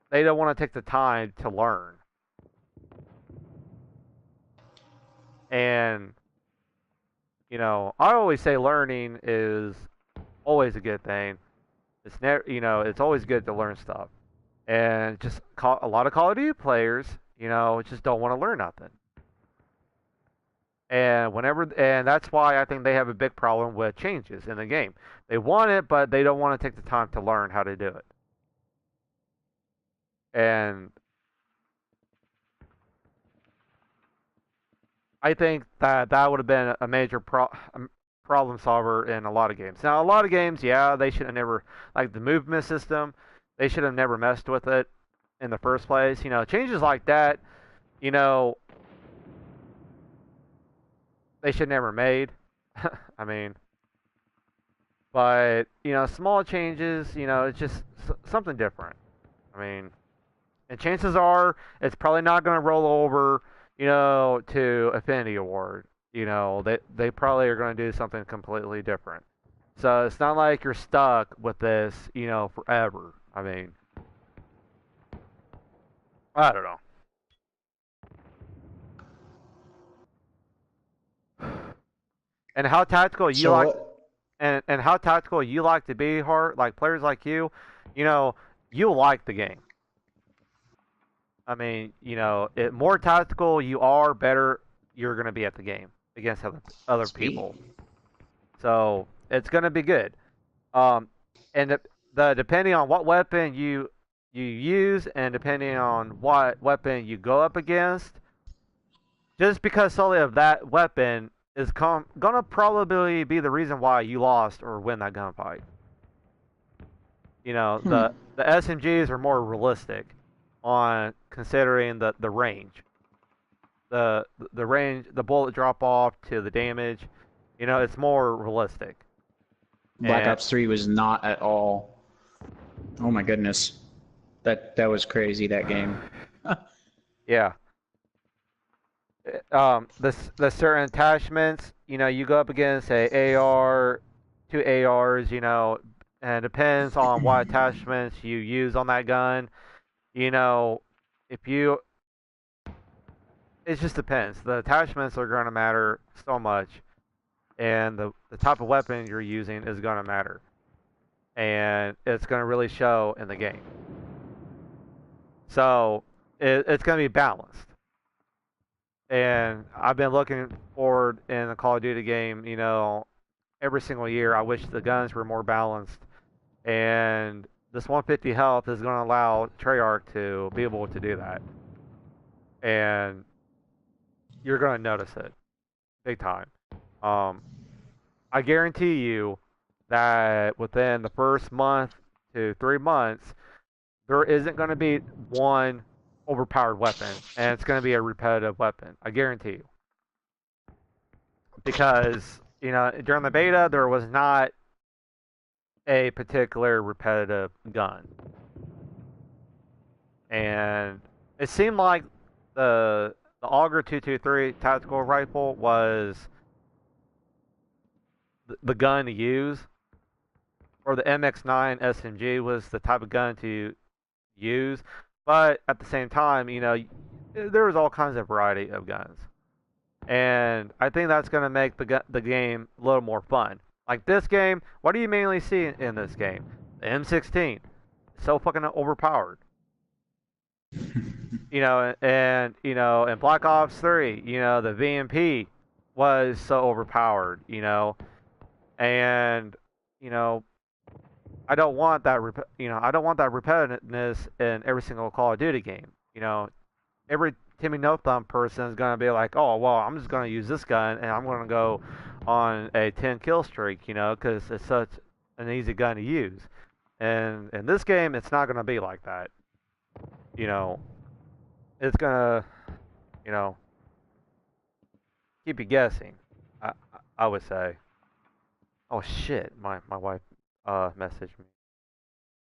they don't want to take the time to learn. And I always say learning is always a good thing. It's never, it's always good to learn stuff. And a lot of Call of Duty players, just don't want to learn nothing. And that's why I think they have a big problem with changes in the game. They want it, but they don't want to take the time to learn how to do it. And I think that would have been a major problem solver in a lot of games. Now, a lot of games, yeah, they should have never, like the movement system, they should have never messed with it in the first place. Changes like that, you know, they should never made. I mean, but small changes, it's just something different. I mean, and chances are it's probably not going to roll over, to Affinity Award. They probably are going to do something completely different. So it's not like you're stuck with this, forever. I mean, I don't know. And how tactical you So like, what? and how tactical you like to be, Hart. Like players like you know, you like the game. I mean, more tactical you are, better you're going to be at the game against other Sweet. people. So it's going to be good. Um, and the depending on what weapon you use, and depending on what weapon you go up against, just because solely of that weapon is gonna probably be the reason why you lost or win that gunfight. Hmm. The SMGs are more realistic on considering the range, the range, the bullet drop off to the damage. It's more realistic. Black And Ops 3 was not at all. Oh my goodness. That was crazy, that game. yeah, the certain attachments, you go up against a AR, two ARs, and it depends on what attachments you use on that gun. You know, if you, it just depends. The attachments are going to matter so much, and the type of weapon you're using is going to matter, and it's going to really show in the game. So it's going to be balanced. And I've been looking forward in the Call of Duty game, every single year. I wish the guns were more balanced, and this 150 health is going to allow Treyarch to be able to do that, and you're going to notice it big time. Um, I guarantee you that within the first month to 3 months, there isn't going to be one overpowered weapon, and it's going to be a repetitive weapon. I guarantee you, because during the beta there was not a particular repetitive gun, and it seemed like the Auger 223 tactical rifle was the gun to use, or the MX9 SMG was the type of gun to use. But at the same time, there was all kinds of variety of guns, and I think that's going to make the game a little more fun. Like this game, what do you mainly see in this game? The M16, so fucking overpowered. And Black Ops 3, the VMP was so overpowered. And you know, I don't want that. I don't want that repetitiveness in every single Call of Duty game. Every Timmy No Thumb person is gonna be like, oh well, I'm just gonna use this gun and I'm gonna go on a 10 kill streak. Because it's such an easy gun to use. And in this game, it's not gonna be like that. You know, it's gonna, you know, keep you guessing. I would say. Oh shit, my wife messaged me.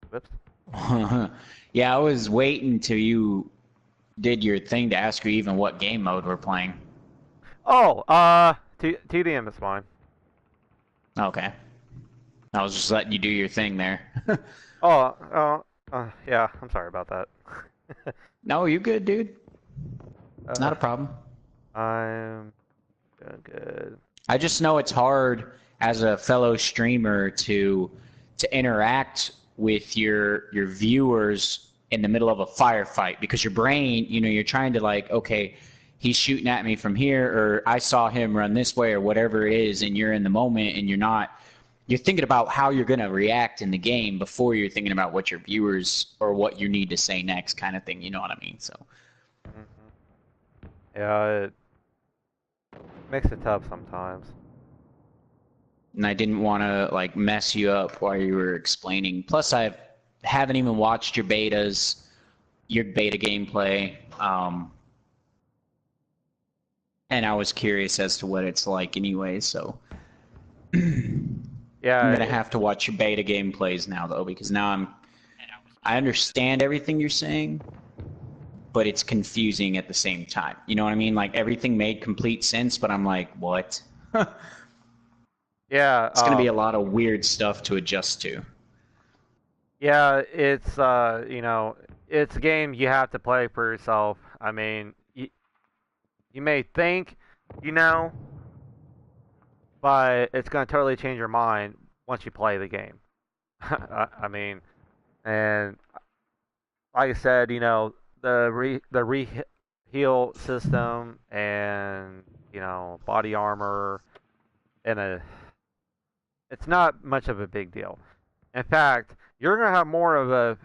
Whoops. Yeah, I was waiting till you did your thing to ask you even what game mode we're playing. Oh, TDM is fine. Okay. I was just letting you do your thing there. Oh, yeah. I'm sorry about that. No, you good, dude. Not uh, a problem. I'm doing good. I just know it's hard as a fellow streamer to interact with your viewers in the middle of a firefight because your brain, you're trying to like, okay, he's shooting at me from here, or I saw him run this way, or whatever it is, and you're in the moment and you're thinking about how you're going to react in the game before you're thinking about what your viewers or what you need to say next kind of thing, you know what I mean? So Yeah, it makes it tough sometimes. and I didn't want to like mess you up while you were explaining. Plus, I haven't even watched your betas, your beta gameplay, and I was curious as to what it's like anyway. So I'm Yeah, gonna have to watch your beta gameplays now though, because now I understand everything you're saying, but it's confusing at the same time. You know what I mean? Like everything made complete sense, but I'm like, what? yeah, It's gonna be a lot of weird stuff to adjust to. yeah. It's you know, it's a game you have to play for yourself. I mean, you may think you know, but it's gonna totally change your mind once you play the game. I mean, and like I said, you know, the heal system and you know body armor and it's not much of a big deal. In fact, you're gonna have more of a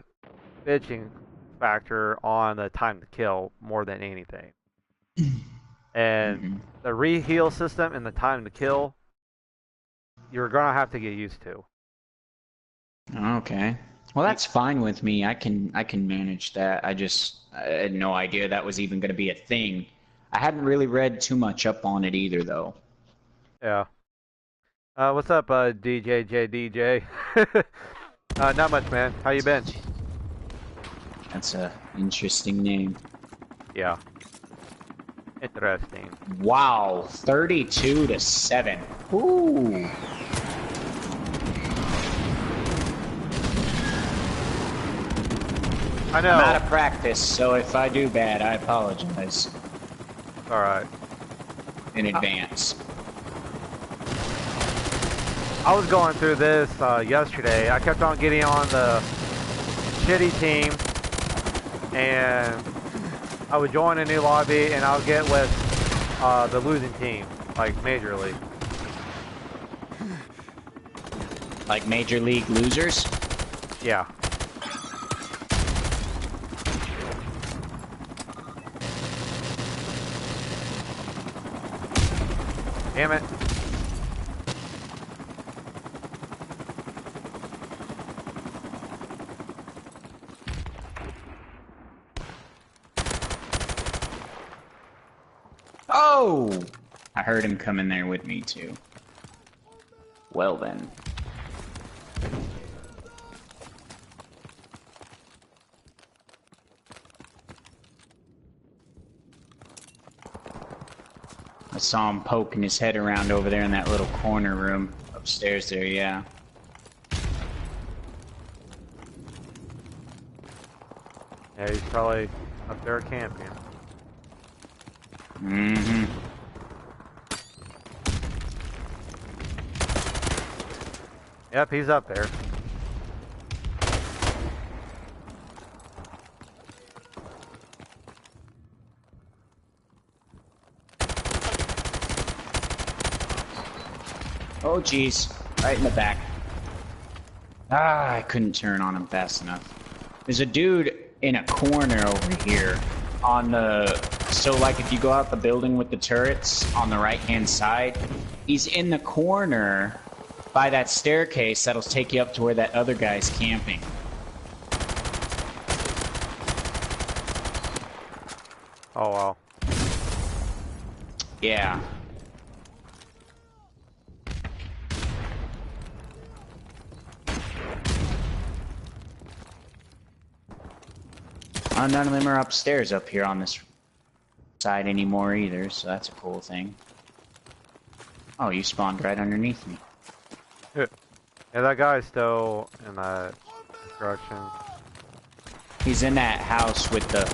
bitching factor on the time to kill more than anything. And Hmm. the re-heal system and the time to kill, you're gonna have to get used to. Okay. Well, that's fine with me. I can manage that. I had no idea that was even going to be a thing. I hadn't really read too much up on it either, though. Yeah. What's up, DJ? Not much, man. How you been? That's a interesting name. Yeah. Interesting. Wow, 32 to 7. Ooh. I I'm out know. of practice, so if I do bad, I apologize All right. in advance. I was going through this yesterday. I kept on getting on the shitty team, and I would join a new lobby, and I would get with the losing team, like majorly. Like Major League Losers? Yeah. Damn it. Oh! I heard him come in there with me, too. Well then. I saw him poking his head around over there in that little corner room upstairs there, yeah. Yeah, he's probably up there camping. Mm-hmm. Yep, he's up there. Oh, jeez. Right in the back. Ah, I couldn't turn on him fast enough. There's a dude in a corner over here on the... So, like, if you go out the building with the turrets on the right-hand side, he's in the corner by that staircase that'll take you up to where that other guy's camping. Oh, well. Yeah. None of them are upstairs up here on this side anymore either, so that's a cool thing. Oh, you spawned right underneath me. Yeah, that guy's still in that construction. He's in that house with the...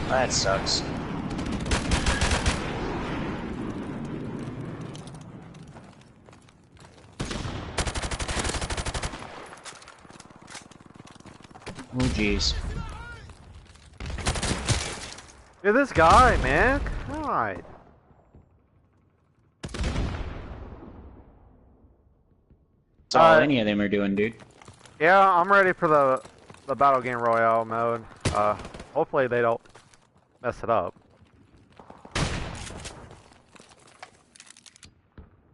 That sucks. Oh, jeez. Dude, this guy, man. God. That's all any of them are doing, dude. Yeah, I'm ready for the Battle Game Royale mode. Hopefully they don't mess it up.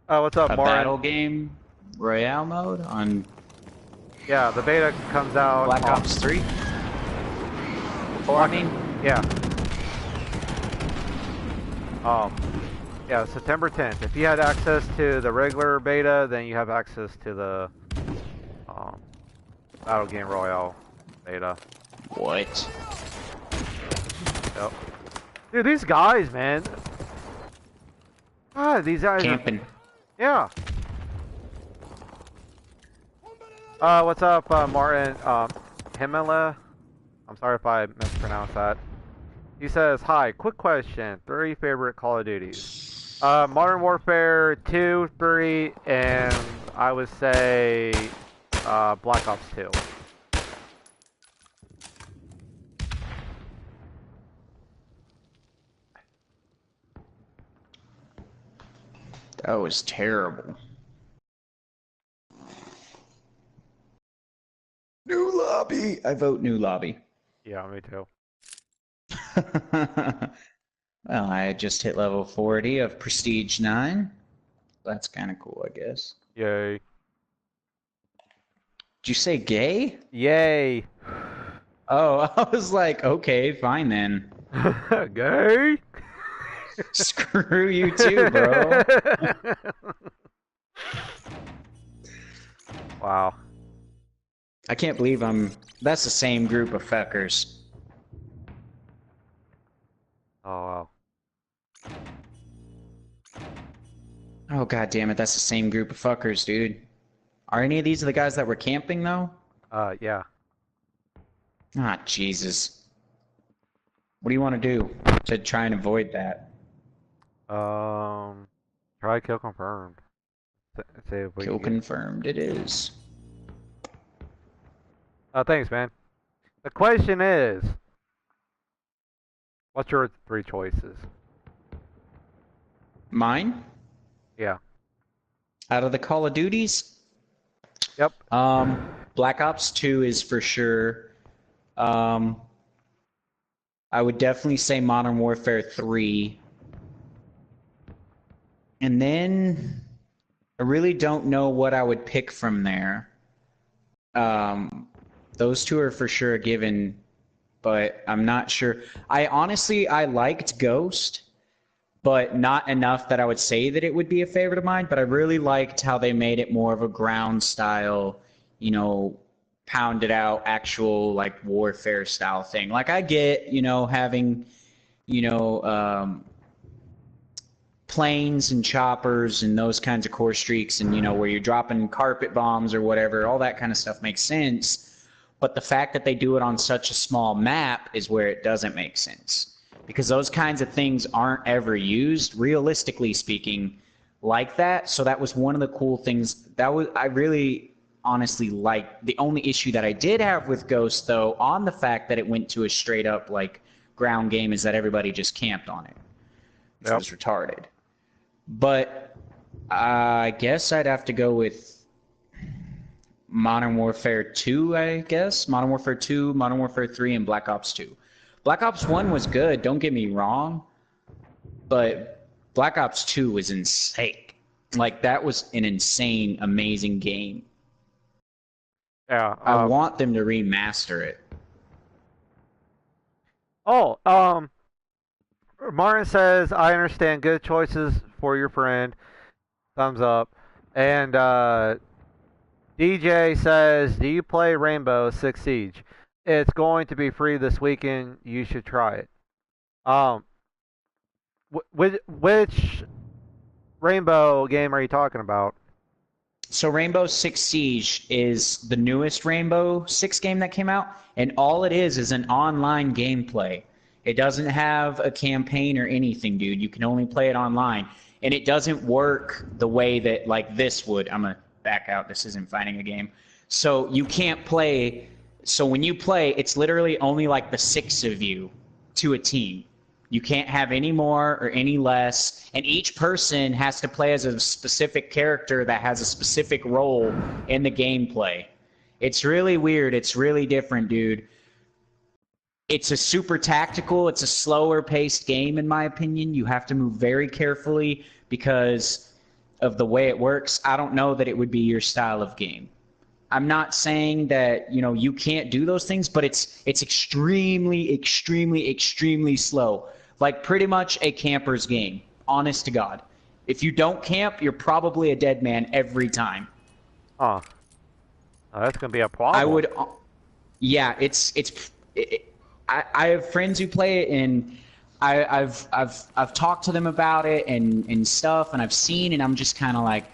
What's up, A Martin? battle game royale mode on Yeah, the beta comes out Black on Ops 3? Or I mean, yeah. Um, yeah, September 10th. If you had access to the regular beta, then you have access to the um, Battle Game Royale beta. what? Yep. Dude, these guys, man. God, these guys are... Camping. Yeah. What's up, Martin? Himela? I'm sorry if I mispronounced that. He says, hi, quick question. 3 favorite Call of Duties. Modern Warfare 2, 3, and I would say Black Ops 2. That was terrible. New lobby. I vote new lobby. Yeah, me too. Well, I just hit level 40 of Prestige 9. That's kind of cool, I guess. Yay. Did you say gay? Yay. Oh, I was like, okay, fine then. Gay? Screw you too, bro. Wow. I can't believe that's the same group of fuckers. Oh, wow. Oh, god damn it, that's the same group of fuckers, dude. Are any of these the guys that were camping, though? Yeah. Ah, Jesus. What do you want to do to try and avoid that? Try kill confirmed. See if we Kill can get... confirmed it is. Thanks, man. The question is, what's your 3 choices? Mine? Yeah. Out of the Call of Duties? Yep. Black Ops 2 is for sure. I would definitely say Modern Warfare 3. And then I really don't know what I would pick from there. Those 2 are for sure a given, but I'm not sure. I liked Ghost, but not enough that I would say that it would be a favorite of mine. But I really liked how they made it more of a ground style, you know, pounded out actual like warfare style thing. Like I get, having, you know, planes and choppers and those kinds of core streaks and, where you're dropping carpet bombs or whatever, all that kind of stuff makes sense. But the fact that they do it on such a small map is where it doesn't make sense. Because those kinds of things aren't ever used, realistically speaking, like that. So that was one of the cool things. I really honestly liked. The only issue that I did have with Ghost, though, on the fact that it went to a straight up like ground game, is that everybody just camped on it, which was retarded. But I guess I'd have to go with Modern Warfare 2, I guess. Modern Warfare 2, Modern Warfare 3, and Black Ops 2. Black Ops 1 was good, don't get me wrong, but Black Ops 2 was insane. Like, that was an insane, amazing game. Yeah. I want them to remaster it. Oh, Martin says, I understand, good choices for your friend. Thumbs up. And DJ says, do you play Rainbow Six Siege? It's going to be free this weekend. You should try it. Which Rainbow game are you talking about? So Rainbow Six Siege is the newest Rainbow Six game that came out, and all it is an online gameplay. It doesn't have a campaign or anything, dude. You can only play it online, and it doesn't work the way that like this would. I'm gonna back out. This isn't fighting a game. So you can't play. So when you play, it's literally only like the 6 of you to a team. You can't have any more or any less, and each person has to play as a specific character that has a specific role in the gameplay. It's really weird. It's really different, dude. It's a super tactical, it's a slower paced game in my opinion. You have to move very carefully because of the way it works, I don't know that it would be your style of game. I'm not saying that, you know, you can't do those things, but it's extremely, extremely, extremely slow. Like pretty much a camper's game, honest to God. If you don't camp, you're probably a dead man every time. Huh. Oh, that's gonna be a I problem. would, yeah, I have friends who play it, and I've talked to them about it and stuff, and I've seen, and I'm just kind of like,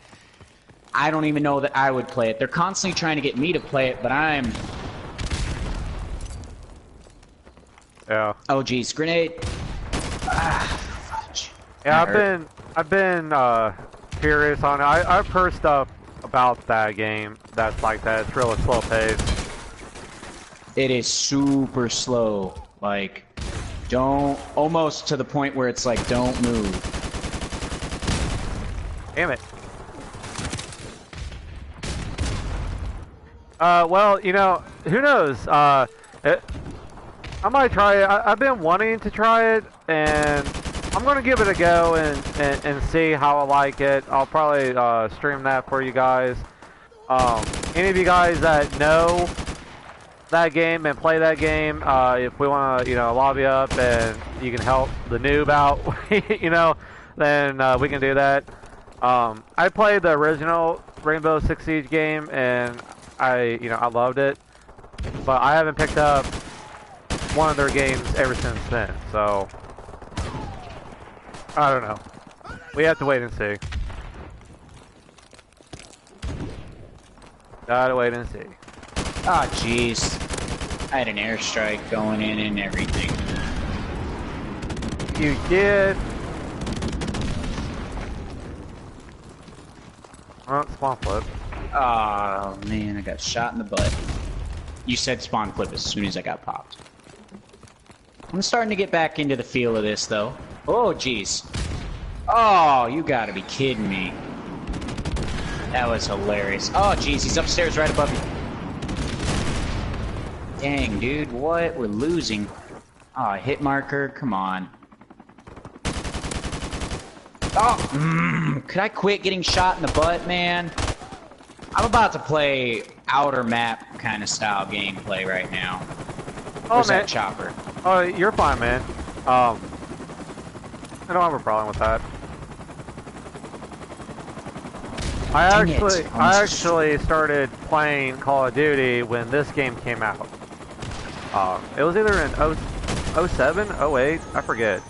I don't even know that I would play it. They're constantly trying to get me to play it, but I'm. Yeah. Oh geez, grenade. Yeah, That hurt. I've been curious on it. I've heard stuff about that game that's like that. It's really slow paced. It is super slow. Like, don't, almost to the point where it's like, don't move. Damn it. Well, you know, who knows? I might try it. I've been wanting to try it, and I'm gonna give it a go and see how I like it. I'll probably stream that for you guys. Any of you guys that know that game and play that game, if we want to, you know, lobby up and you can help the noob out, you know, then we can do that. I played the original Rainbow Six Siege game and you know, I loved it, but I haven't picked up one of their games ever since then. So I don't know. We have to wait and see. Gotta wait and see. Ah, jeez. I had an airstrike going in and everything. You did. Oh, spawn flip. Oh man, I got shot in the butt. You said spawn flip as soon as I got popped. I'm starting to get back into the feel of this though. Oh jeez. Oh, you gotta be kidding me. That was hilarious. Oh jeez, he's upstairs right above you. Dang, dude, what? We're losing. Oh, hit marker, come on. Oh, could I quit getting shot in the butt, man? I'm about to play outer map kind of style gameplay right now. Oh, Where's man. that chopper? Oh, you're fine, man. I don't have a problem with that. Dang it. I actually started playing Call of Duty when this game came out. It was either in 07, 08, I forget.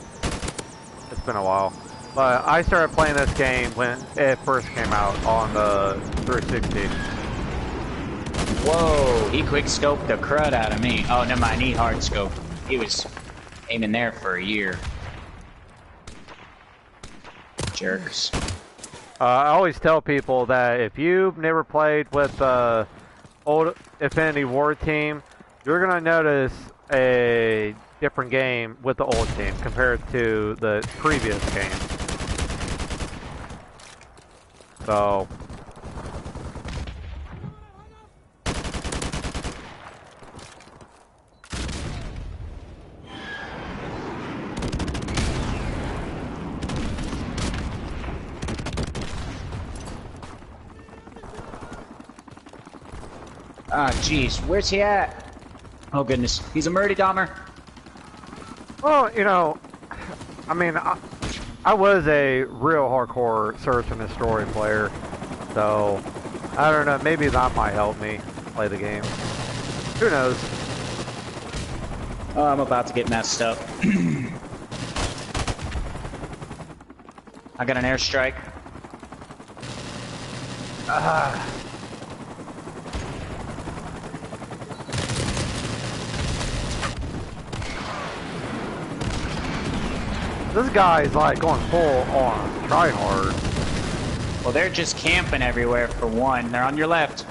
It's been a while. But I started playing this game when it first came out on the 360. Whoa, he quick scoped the crud out of me. Oh, never mind, he hard scoped. He was aiming there for a year. Jerks. I always tell people that if you've never played with the old Infinity Ward team, you're gonna notice a different game with the old team compared to the previous game. So, Ah, jeez, where's he at? Oh goodness, he's a murdy Dahmer. well, you know, I mean, I was a real hardcore search and destroy player, so I don't know. Maybe that might help me play the game. Who knows? Oh, I'm about to get messed up. I got an airstrike. Ah. This guy's like going full on try hard. Well, they're just camping everywhere for one. They're on your left.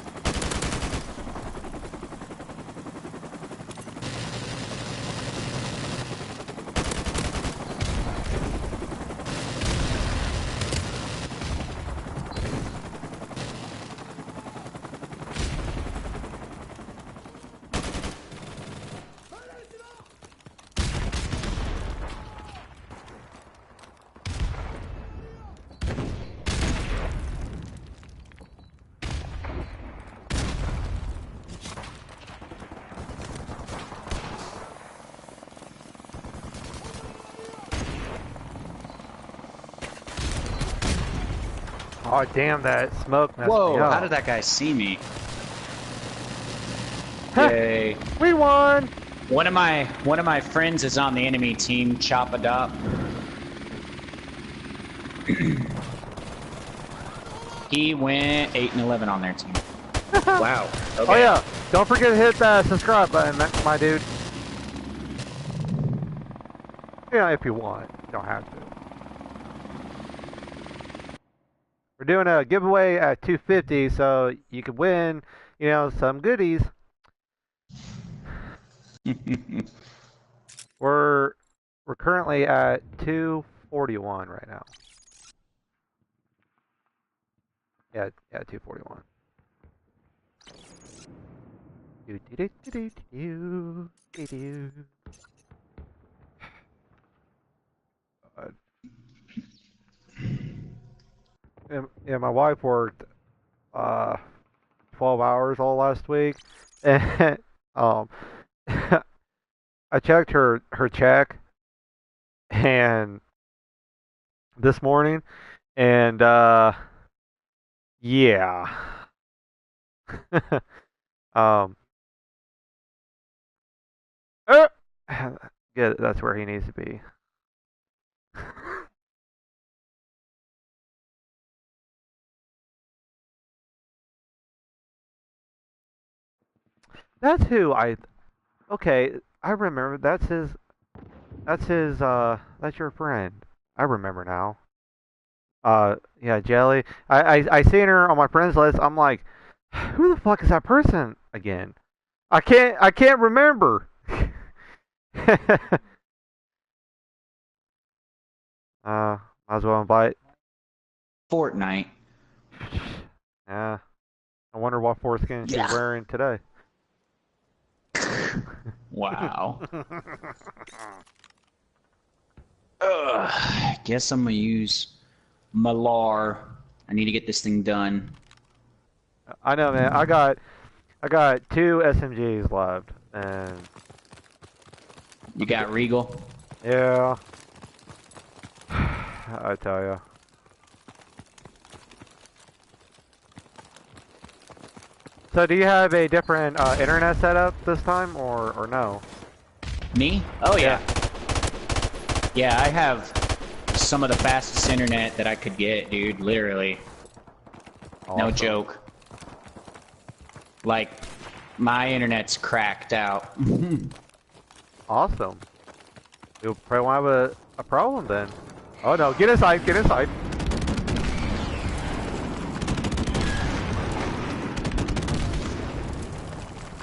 Oh damn, that smoke messed me Whoa, up. how did that guy see me? Huh, Yay. we won! One of my friends is on the enemy team, Chop Adopt. He went 8 and 11 on their team. Wow. Okay. Oh yeah, don't forget to hit that subscribe button, my dude. Yeah, if you want, you don't have to. We're doing a giveaway at 250, so you can win, you know, some goodies. We're currently at 241 right now. Yeah, 241. Do do do do do do do. God. Yeah, my wife worked 12 hours all last week, and um, I checked her check and this morning, and yeah, um, uh, yeah, that's where he needs to be. That's who I. Okay, I remember. That's his. That's his. That's your friend. I remember now. Yeah, Jelly. I seen her on my friends list. I'm like, who the fuck is that person again? I can't remember. Might as well invite. Fortnite. Yeah. I wonder what foreskin she's Yeah. wearing today. Wow. Guess I'm gonna use Malar. I need to get this thing done. I know, man. I got 2 SMGs left, and You got Regal? yeah, I tell you. So, do you have a different internet setup this time, or no? Me? Oh yeah. Yeah, I have some of the fastest internet that I could get, dude. Literally. Awesome. No joke. Like, my internet's cracked out. Awesome. You'll probably won't have a problem then. Oh no, get inside, get inside.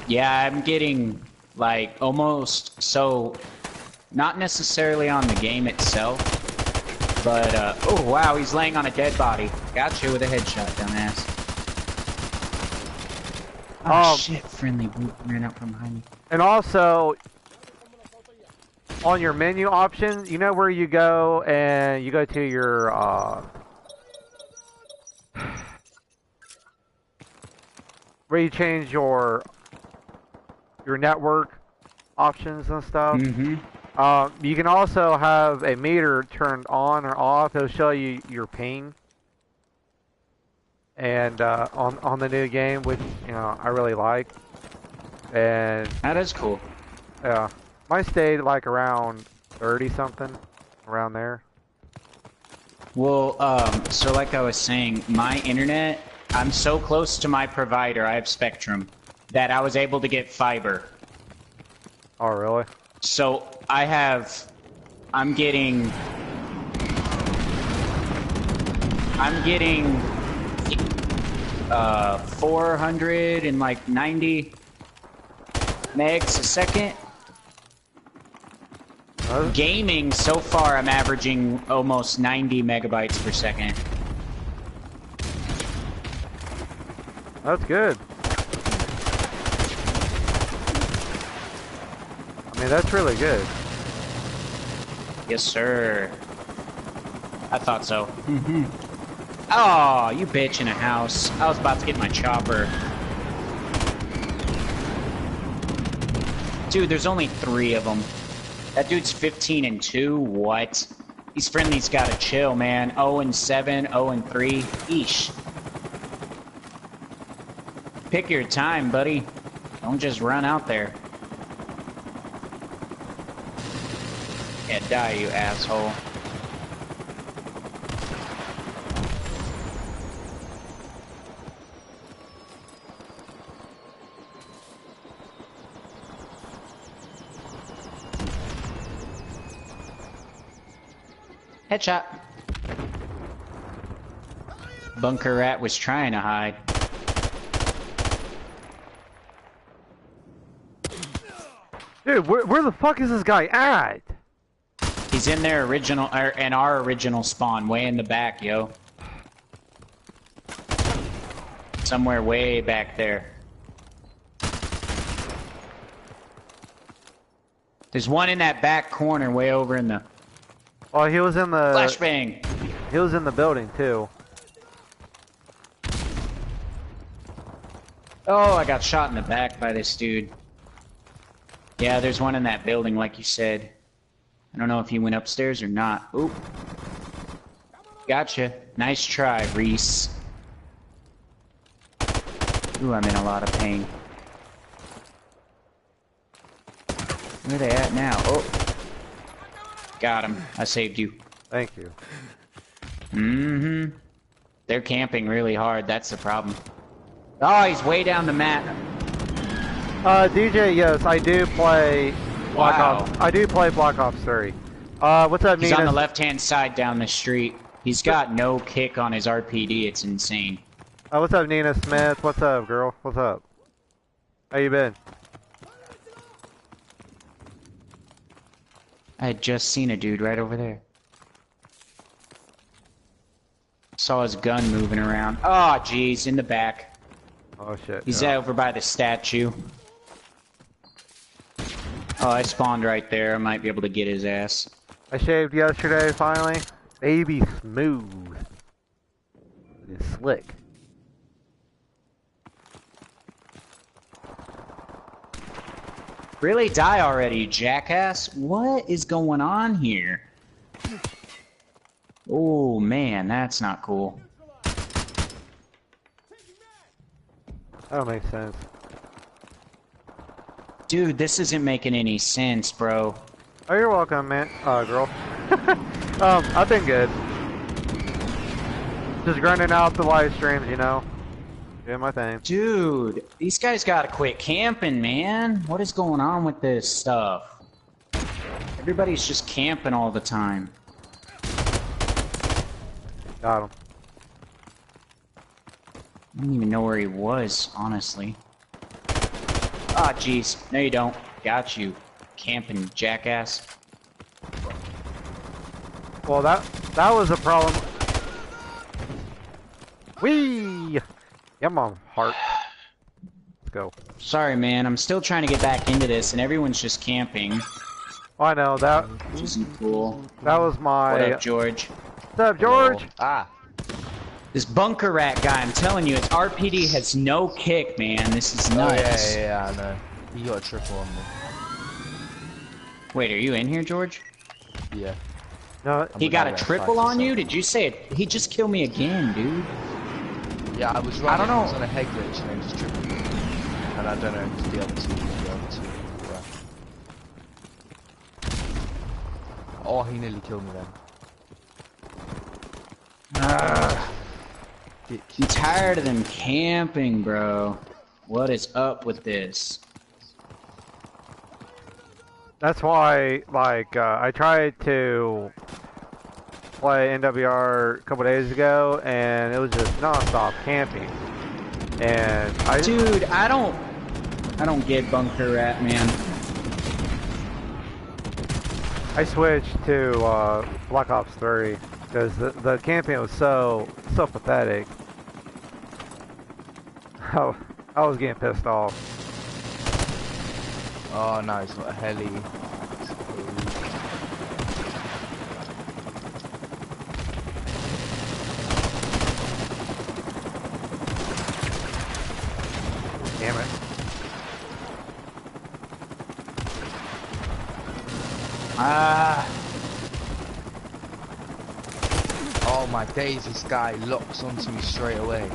Yeah, I'm getting, like, almost, so, not necessarily on the game itself, but, oh wow, he's laying on a dead body. Gotcha with a headshot, dumbass. Oh shit, friendly boot ran out from behind me. And also, on your menu options, you know where you go and you go to your where you change your network options and stuff. Mm-hmm. You can also have a meter turned on or off. It'll show you your ping. And on the new game, which I really like. And That is cool. yeah, mine stayed like around 30 something, around there. Well, so like I was saying, my internet, I'm so close to my provider, I have Spectrum, that I was able to get fiber. Oh, really? So I'm getting 490 megs a second. Gaming, so far I'm averaging almost 90 megabytes per second. That's good. I mean, that's really good. Yes, sir. I thought so. Oh, you bitch in a house. I was about to get my chopper. Dude, there's only 3 of them. That dude's 15 and 2. What? These friendlies gotta chill, man. 0-7, 0-3. Eesh. Pick your time, buddy. Don't just run out there. Yeah, die, you asshole. Headshot. Bunker rat was trying to hide. Dude, where the fuck is this guy at? He's in their original, in our original spawn, way in the back, yo. Somewhere way back there. There's one in that back corner, way over in the... Oh, he was in the... Flashbang! He was in the building, too. Oh, I got shot in the back by this dude. Yeah, there's one in that building, like you said. I don't know if he went upstairs or not. Oop. Gotcha. Nice try, Reese. Ooh, I'm in a lot of pain. Where are they at now? Oh. Got him. I saved you. Thank you. Mm-hmm. They're camping really hard. That's the problem. Oh, he's way down the map. DJ, yes, I do play Black Wow. Ops. I do play Black Ops 3. What's up, He's Nina? on the left-hand side down the street. He's got no kick on his RPD. It's insane. What's up, Nina Smith? What's up, girl? What's up? How you been? I had just seen a dude right over there. Saw his gun moving around. Oh, jeez, in the back. Oh shit. He's no. over by the statue. Oh, I spawned right there. I might be able to get his ass. I shaved yesterday, finally. Baby smooth. It's slick. Really? Die already, you jackass? What is going on here? Oh, man, that's not cool. That don't make sense. Dude, this isn't making any sense, bro. Oh, you're welcome, man. Girl. I've been good. Just grinding out the live streams, you know. Doing my thing. Dude, these guys gotta quit camping, man. What is going on with this stuff? Everybody's just camping all the time. Got him. I don't even know where he was, honestly. Ah, jeez. No, you don't. Got you. Camping, jackass. Well, that was a problem. Whee! Come on, heart. Let's go. Sorry, man. I'm still trying to get back into this, and everyone's just camping. Oh, I know that. Which isn't cool. That was my. What up, George? What's up, George? Hello. Ah. This bunker rat guy, I'm telling you, its RPD has no kick, man. This is nuts. Yeah, I know. He got a triple on me. Wait, are you in here, George? Yeah. No, He got a gonna triple fight on you? yourself. Did you say it? He just killed me again, dude. Yeah, I was I running. don't know. I was on a head glitch and then just tripled me. And I don't know if the other two. Oh, he nearly killed me then. I'm tired of them camping, bro. What is up with this? that's why, like, I tried to play NWR a couple days ago, and it was just non-stop camping. And I Dude, I don't get bunker rat, man. I switched to Black Ops 3 because the camping was so pathetic. I was getting pissed off. Oh no, it's not a heli. Damn it. my days, this guy locks onto me straight away.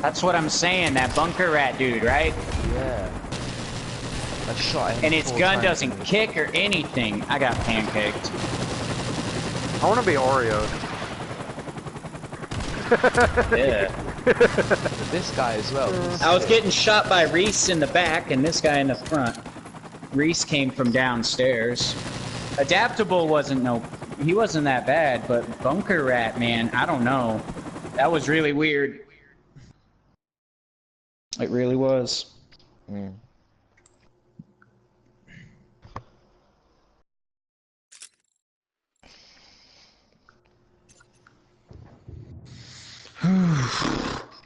That's what I'm saying, that bunker rat dude, right? Yeah. I shot him. And his 4 gun times doesn't in the- kick or anything. I got pancaked. I want to be Oreo. Yeah. But this guy as well. I was getting shot by Reese in the back and this guy in the front. Reese came from downstairs. Adaptable he wasn't that bad, but Bunker Rat, man, I don't know. That was really weird. It really was. Mm.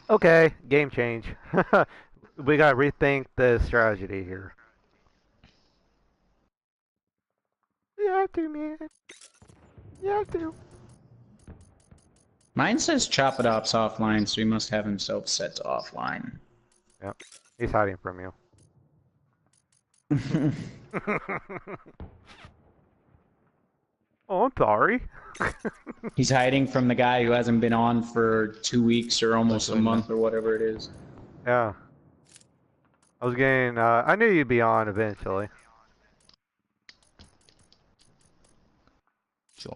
Okay, game change. We gotta rethink the strategy here. You have to, man. You have to. Mine says chop it ops offline, so he must have himself set to offline. Yep. He's hiding from you. Oh, I'm sorry. He's hiding from the guy who hasn't been on for 2 weeks or almost a month or whatever it is. Yeah. I was getting, I knew you'd be on eventually.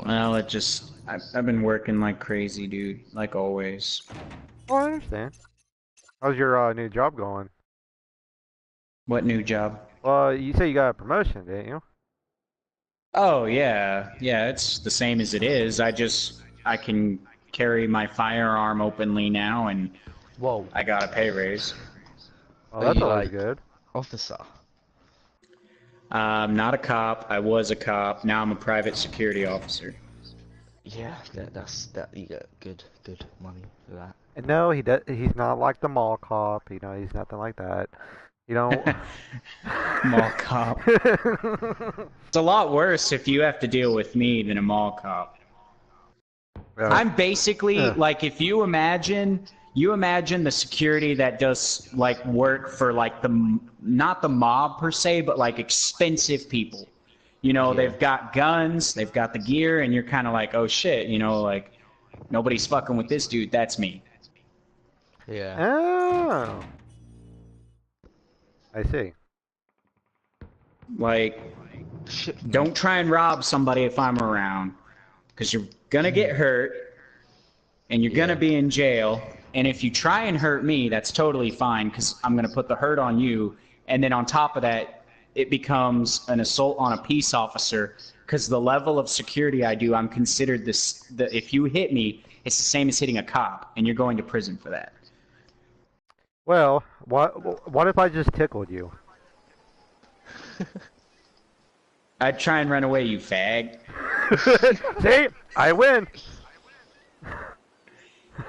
Well, I've been working like crazy, dude, like always. Oh, I understand. How's your new job going? What new job? Well, you said you got a promotion, didn't you? Oh, yeah. Yeah, it's the same as it is. I can carry my firearm openly now, and Whoa. I got a pay raise. Oh, that's you always like- good. Officer. Not a cop. I was a cop. Now I'm a private security officer. Yeah, you get good money for that. And no, he's not like the mall cop. You know, he's nothing like that. You know. Mall cop. It's a lot worse if you have to deal with me than a mall cop. I'm basically like, if you imagine the security that does like work for like not the mob per se, but like expensive people. You know, they've got guns, they've got the gear, and you're kind of like, oh shit, you know, like nobody's fucking with this dude. That's me. Yeah. Oh. I see. Like, don't try and rob somebody if I'm around, because you're gonna get hurt, and you're gonna be in jail. And if you try and hurt me, that's totally fine, because I'm gonna put the hurt on you. And then on top of that, it becomes an assault on a peace officer, because the level of security I do, I'm considered if you hit me, it's the same as hitting a cop, and you're going to prison for that. Well, what if I just tickled you? I'd try and run away, you fag. See? I win!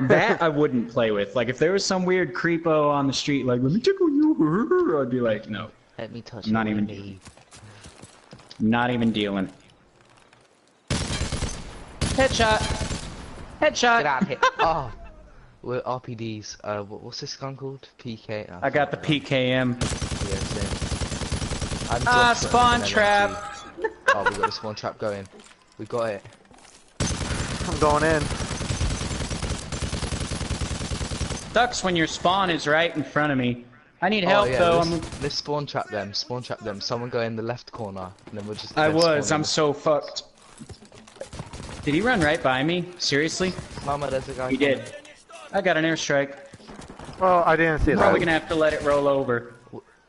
That I wouldn't play with. Like, if there was some weird creepo on the street, like, let me tickle you, I'd be like, no. Let me touch Not your even knee. Not even dealing. Headshot! Headshot! Get out of here. Oh. We're RPDs. What's this gun called? PK. Oh, I got the PKM. Yeah, same. Spawn trap! Oh, we got the spawn trap going. We got it. I'm going in. Sucks when your spawn is right in front of me. I need help though. Let's spawn trap them. Spawn trap them. Someone go in the left corner, and then we'll just. I'm so fucked. Did he run right by me? Seriously? Mama, there's a guy. He did. I got an airstrike. Well, I didn't see that. Probably gonna have to let it roll over.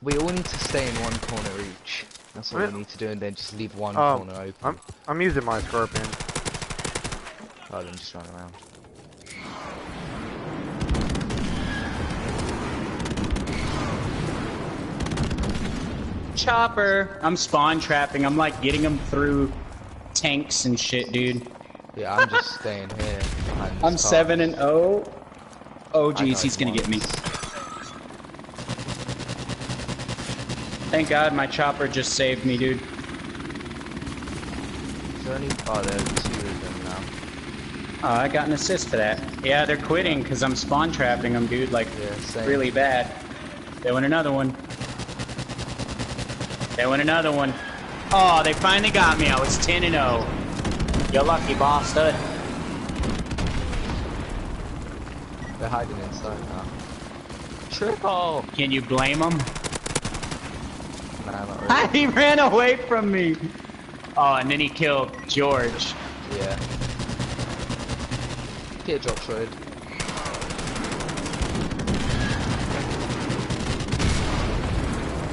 We all need to stay in one corner each. That's what we need to do, and then just leave one corner open. I'm using my scorpion. Oh, then just run around. Chopper! I'm spawn trapping. I'm like getting them through tanks and shit, dude. Yeah, I'm just staying here. I'm 7-0. Oh jeez, he's gonna get me. Thank God my chopper just saved me, dude. There's only there's 2 of them now. Oh, I got an assist for that. Yeah, they're quitting because I'm spawn trapping them, dude. Like, really bad. They win another one. They win another one. Oh, they finally got me. I was 10-0. You're lucky, bastard. They're hiding inside now. Triple! Can you blame him? Nah, not really. He ran away from me. Oh, and then he killed George. Yeah. Get drop shotted.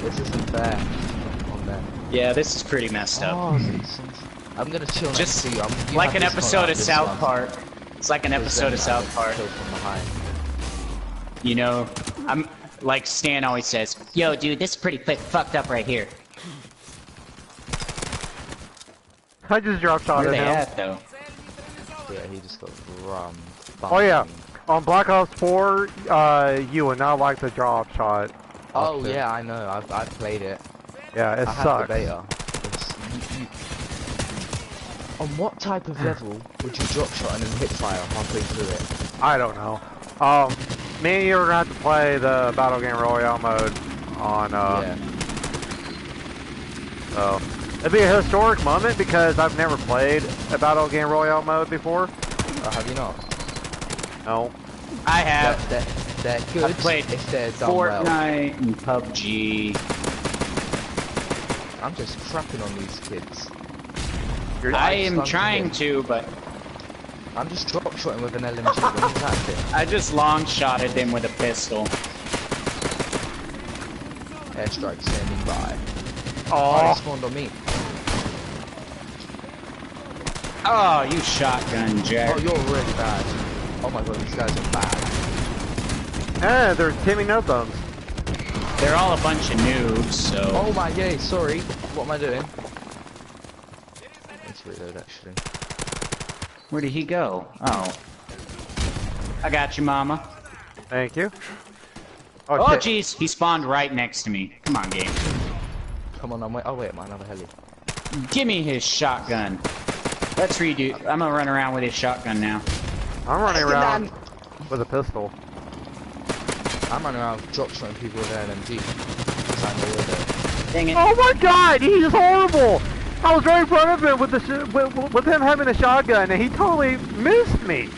This isn't fair. On there. Yeah, this is pretty messed up. Oh, I'm gonna chill Just next to you. You like have an this episode one, of this South one. Park. It's like an Because episode then of I South would Park. kill from behind. You know, I'm like Stan always says, "Yo, dude, this is pretty fucked up right here." I just drop shot Where at they him. at though? Yeah, he just got rammed. Oh yeah, on Black Ops 4, you would not like the drop shot. Oh option. yeah, I know. I've played it. Yeah, it I have sucks. the beta. On what type of level would you drop shot and then hit fire halfway through it? I don't know. Me and you are gonna have to play the Battle Game Royale mode on. Yeah. So it'd be a historic moment because I've never played a Battle Game Royale mode before. Oh, have you not? No. I have They're good. I've played if they're done well. Fortnite and PUBG. I'm just crapping on these kids. I am trying to, but I'm just drop shotting with an LMG. What is that thing? I just long shotted them with a pistol. Airstrike standing by. Oh, Oh, they spawned on me. Oh, you shotgun, Jack. Oh, you're really bad. Oh my god, these guys are bad. they're Timmy No Thumbs. They're all a bunch of noobs, so. Oh my yay, sorry. What am I doing? Let's reload actually. Where did he go? Oh. I got you, mama. Thank you. Oh, shit. jeez. He spawned right next to me. Come on, game. Come on, oh wait, my another heli. Give me his shotgun. Let's redo. I'm gonna run around with his shotgun now. I'm running around with a pistol. I'm running around drop shotting people with an LMG. Because I know where they're. Dang it. Oh my god, he's horrible! I was right in front of him with the with him having a shotgun, and he totally missed me.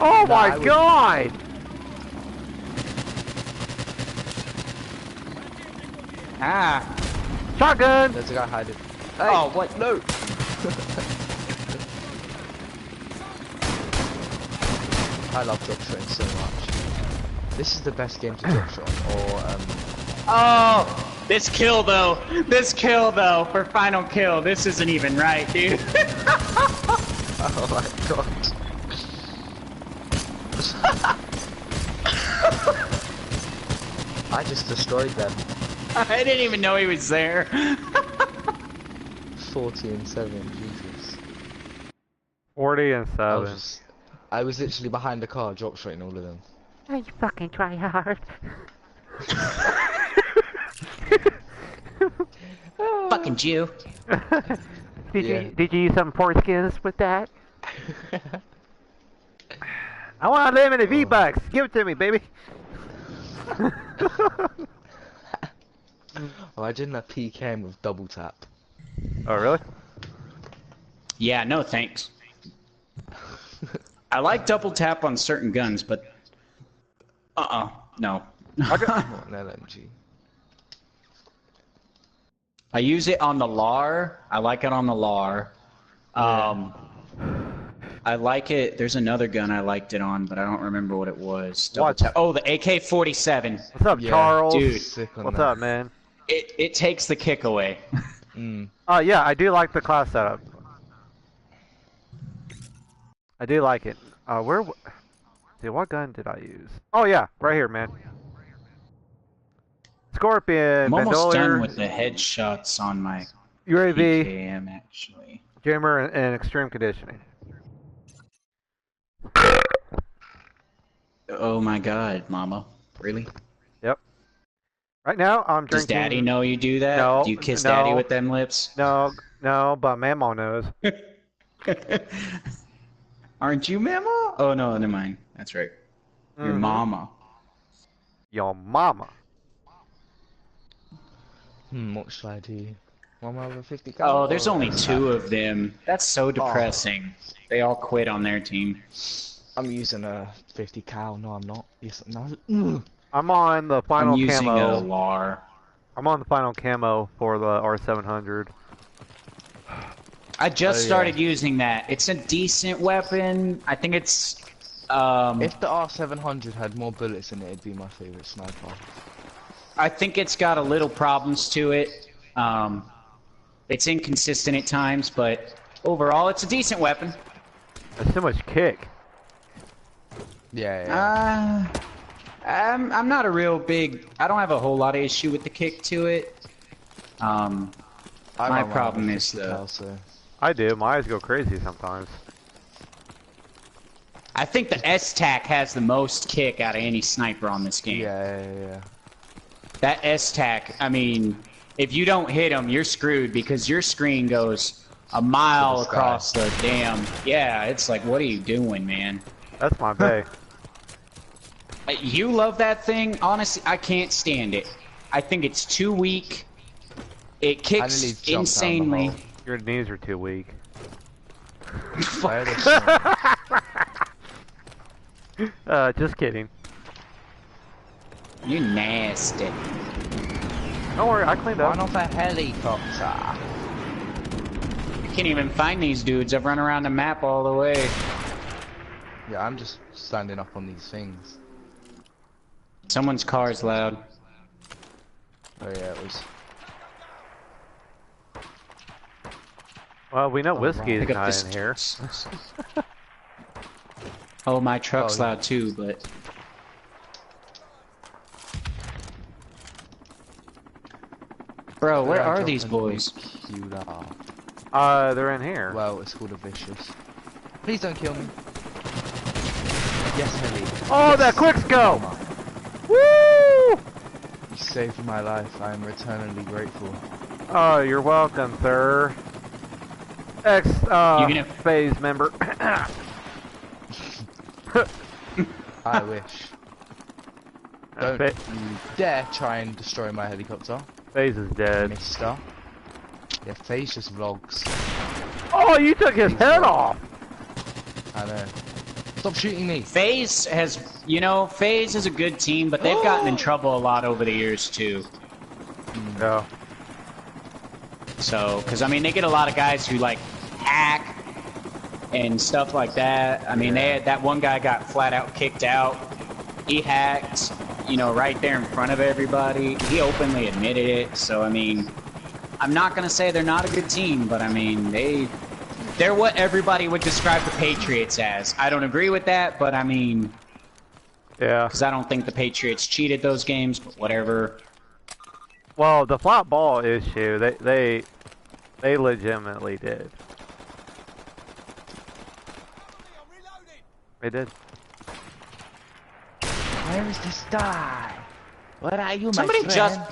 Oh Nah, my god! Ah. Shotgun! There's a guy hiding. Hey, Oh, what? no! I love drop shotting so much. This is the best game to drop shot on, or Oh! This kill, though. This kill, though. For final kill. This isn't even right, dude. oh my god. I just destroyed them. I didn't even know he was there. 40 and 7, Jesus. 40 and 7. I was literally behind the car, drop shotting all of them. Oh, you fucking try hard. Fucking Jew. Did you use some foreskins with that? I want to live in a V-Bucks. Give it to me, baby. Imagine that PKM with double tap. Oh, really? Yeah, no thanks. I like double tap on certain guns, but... no. What an LMG. I use it on the LAR. I like it on the LAR. I like it. There's another gun I liked it on, but I don't remember what it was. Double tap. Oh, the AK-47. What's up, Yeah, Charles? dude. What's up, man? It takes the kick away. Yeah, I do like the class setup. I do like it. Dude, what gun did I use? Oh yeah, right here, man. Scorpion, I'm almost Bandolier, done with the headshots on my UAV, PKM, actually. Jammer, and extreme conditioning. Oh my god, mama. Really? Yep. Right now, I'm drinking... Does Daddy know you do that? No, Do you kiss no. Daddy with them lips? No, but Mamo knows. Aren't you Mama? Oh no, never mind. That's right. Your mama. Your mama. What should I do? 1 over 50 Oh, there's only 2 of them. That's so depressing. They all quit on their team. I'm using a 50 cal. No, I'm not. Yes, no. Ugh. I'm on the I'm final using a camo. LAR. I'm on the final camo for the R700. I just Oh, yeah. started using that. It's a decent weapon. I think it's If the R700 had more bullets in it, it'd be my favorite sniper. I think it's got a little problems to it. It's inconsistent at times, but overall, it's a decent weapon. That's too much kick. Yeah. I'm not a real big. I don't have a whole lot of issue with the kick to it. My problem is the. I do. My eyes go crazy sometimes. I think the S-Tac has the most kick out of any sniper on this game. Yeah. That S-Tac, I mean, if you don't hit him, you're screwed because your screen goes a mile across the damn... Yeah, it's like, what are you doing, man? That's my bay. You love that thing? Honestly, I can't stand it. I think it's too weak. It kicks insanely. Your knees are too weak. Just kidding. You nasty. Don't worry, I cleaned up. Run off a helicopter. I can't even find these dudes. I've run around the map all the way. Yeah, I'm just standing up on these things. Someone's car is loud. Oh yeah, it was. Well, we know whiskey is Pick up not this- in here. Oh, my truck's Oh, yeah. loud too, but... Bro, where are these boys? They're in here. Well, it's called a vicious. Please don't kill me. Yes, Heli. Oh, Yes. that quick scope! Come on. Woo! You saved my life. I am eternally grateful. Oh, you're welcome, sir. Phase member. I wish. Don't you dare try and destroy my helicopter, Phase is dead. mister. Yeah, Phase just vlogs. Oh, you took his head off! I know. Stop shooting me! FaZe has, you know, FaZe is a good team, but they've gotten in trouble a lot over the years too. No. So, because I mean, they get a lot of guys who like hack and stuff like that. I mean, they had that one guy got flat out kicked out. He hacked, you know, right there in front of everybody. He openly admitted it. So, I mean, I'm not gonna say they're not a good team, but I mean, they're what everybody would describe the Patriots as. I don't agree with that, but I mean, Yeah. because I don't think the Patriots cheated those games, but whatever. Well, the flat ball issue, they legitimately did. They did. Where is this guy? Where are you, Somebody my friend?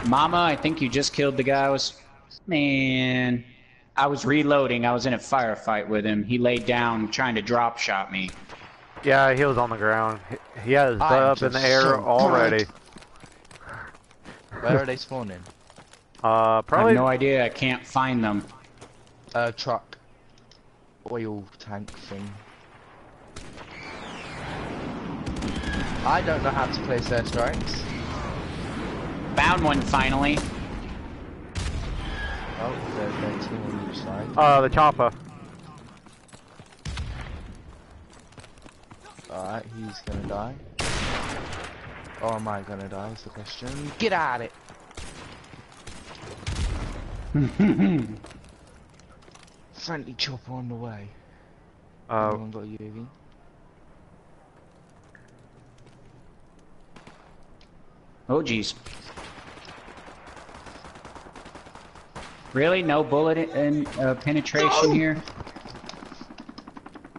Mama, I think you just killed the guy. Man, I was reloading. I was in a firefight with him. He laid down trying to drop shot me. Yeah, he was on the ground. He had his butt up in the air so already. Where are they spawning? I have Probably. no idea. I can't find them. Truck. Oil tank thing. I don't know how to place airstrikes. Found one finally. Oh, they're two on each side. The chopper. Alright, he's gonna die. Or am I gonna die is the question. Get at it! Friendly chopper on the way. Anyone got a UAV? Oh, jeez. Really? No bullet in penetration here?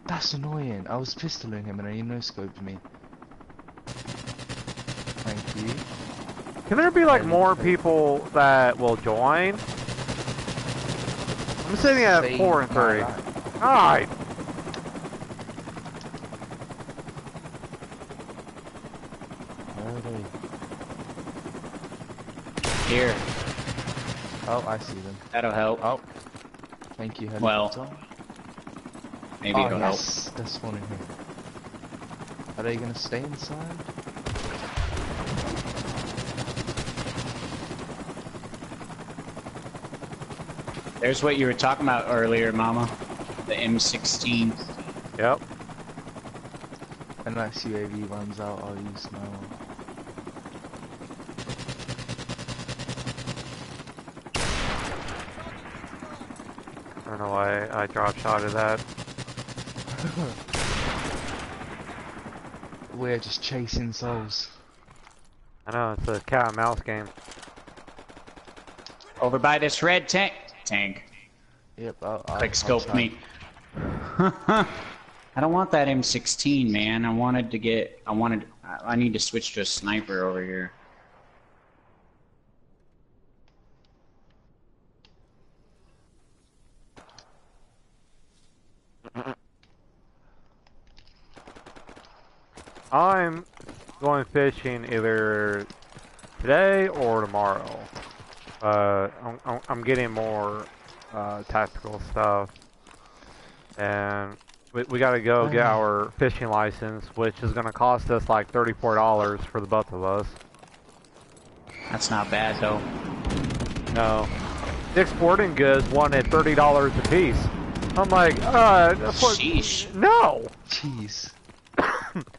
That's annoying. I was pistoling him and he no-scoped me. Thank you. Can there be like more people that will join? I'm sitting at 4 and 3. Alright. Where are they? Here. Oh, I see them. That'll help. Oh. Thank you, Well, helicopter. maybe Oh, it'll yes. They're spawning here. Are they gonna stay inside? There's what you were talking about earlier, Mama. The M16. Yep. Unless UAV runs out, I'll use my one. I don't know why I drop shotted that. We're just chasing souls. I know, it's a cat and mouse game. Over by this red tank. Yep, Quick scope me. I don't want that M16, man. I need to switch to a sniper over here. I'm going fishing either today or tomorrow. I'm getting more tactical stuff, and we gotta go get our fishing license, which is gonna cost us like $34 for the both of us. That's not bad though. No, Dick's Sporting Goods wanted $30 a piece. I'm like, Sheesh. no. Jeez.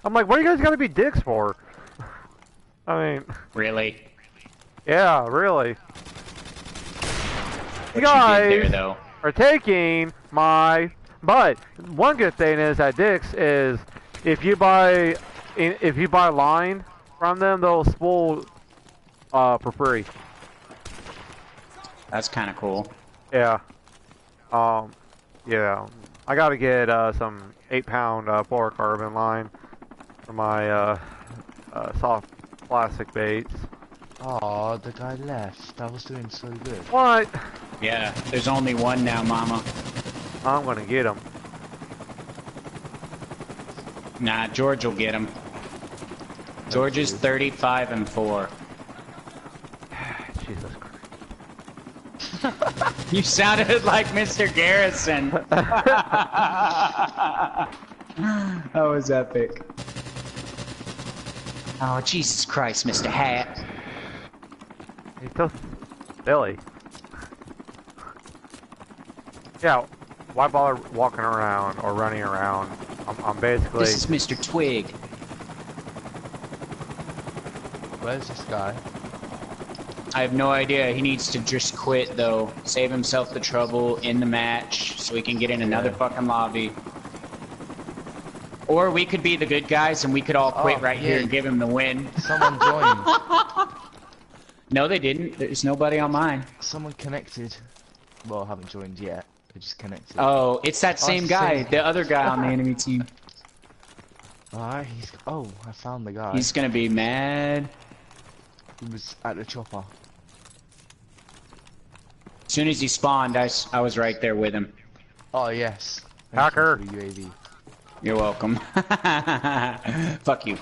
I'm like, what do you guys gotta be dicks for? I mean, Really? yeah, really. What You guys you did there, though. are taking my. But one good thing is at Dick's is if you buy line from them, they'll spool for free. That's kind of cool. Yeah. Yeah. I gotta get some 8-pound fluorocarbon line for my soft plastic baits. Oh, the guy left. I was doing so good. What? Yeah, there's only one now, Mama. I'm gonna get him. Nah, George will get him. George is 35 and 4. Jesus Christ. You sounded like Mr. Garrison. That was epic. Oh, Jesus Christ, Mr. Hat. He's so silly. Yeah, why bother walking around or running around? I'm basically. This is Mr. Twig. Where's this guy? I have no idea. He needs to just quit, though. Save himself the trouble in the match so he can get in another fucking lobby. Or we could be the good guys and we could all quit here and give him the win. Someone joined. No, they didn't. There's nobody on mine. Someone connected. Well, haven't joined yet. They just connected. Oh, it's that same guy. The other guy on the enemy team. Alright, oh, I found the guy. He's gonna be mad. He was at the chopper. As soon as he spawned, I was right there with him. Oh, yes. Hacker. Thank you for the UAV. You're welcome. Fuck you.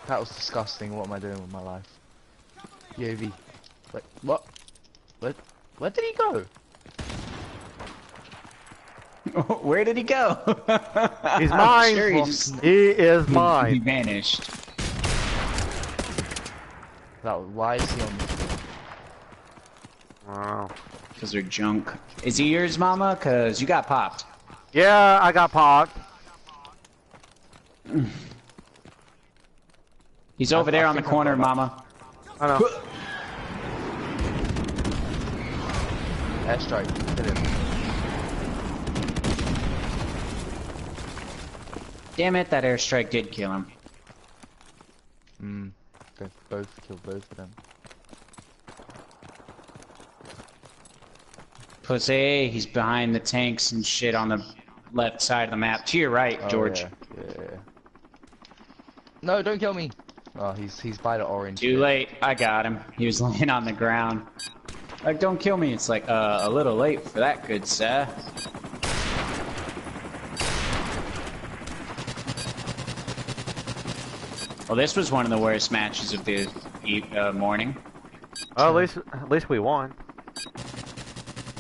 That was disgusting. What am I doing with my life? UAV. Wait, what? Where did he go? Where did he go? He's mine. Sure he is he mine. vanished. Why is he on the floor? Wow. Because they're junk. Is he yours, Mama? Because you got popped. Yeah, I got popped. He's over there on the corner, Mama. I know. Airstrike. Hit him. Damn it, that airstrike did kill him. They both killed both of them. Pussy, he's behind the tanks and shit on the left side of the map. To your right, George. Yeah. No, don't kill me. Oh, he's by the orange. Too late. I got him. He was laying on the ground. Like, don't kill me. It's like, a little late for that, good sir. Well, this was one of the worst matches of the morning. Well, at least we won.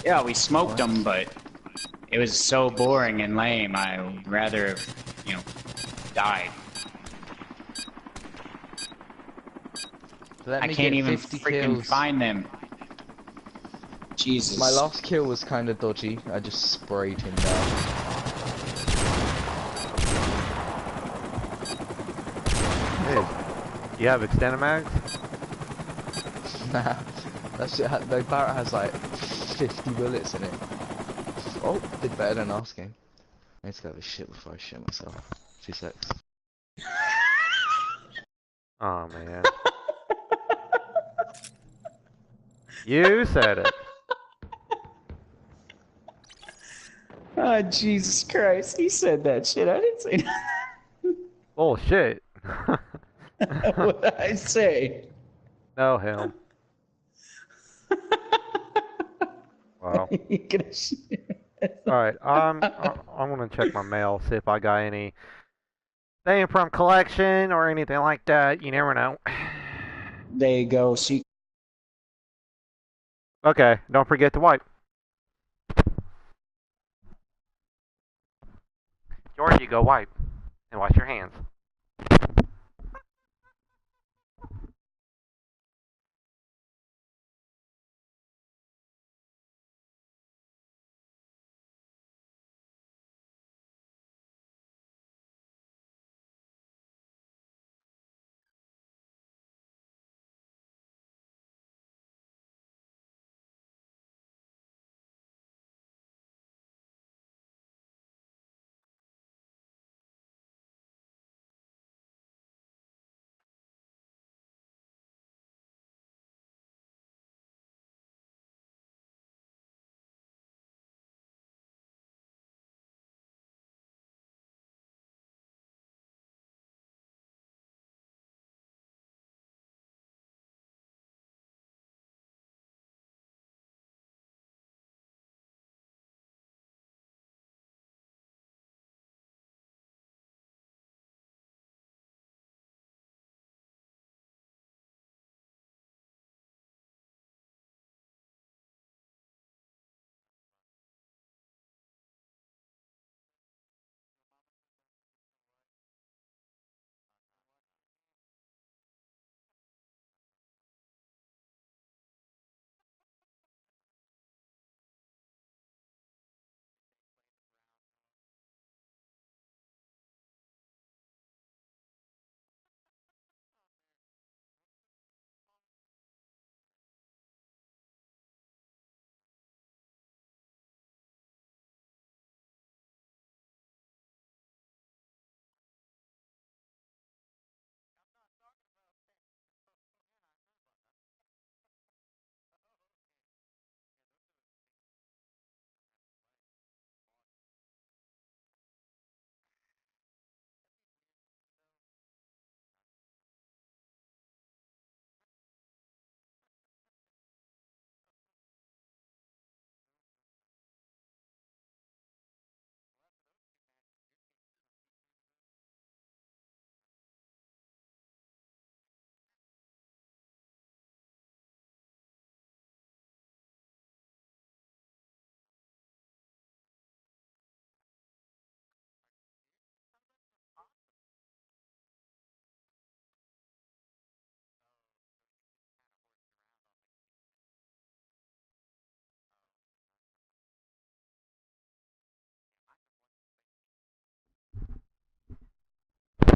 Yeah, we smoked them, but It was so boring and lame. I would rather have, you know, died. Let I me can't get even 50 freaking kills. find them. Jesus. My last kill was kind of dodgy. I just sprayed him down. Hey, you have extended mags? Nah, the Barrett has like 50 bullets in it. Oh, did better than last game. I need to go have a shit before I shit myself. 2 secs. Oh man. You said it. Oh, Jesus Christ. He said that shit. I didn't say that. Oh shit. What did I say? No, him. Wow. You gonna shit. Alright, I'm gonna check my mail, see if I got any thing from collection or anything like that. You never know. There you go. See, Okay, don't forget to wipe. Georgie, go wipe and wash your hands.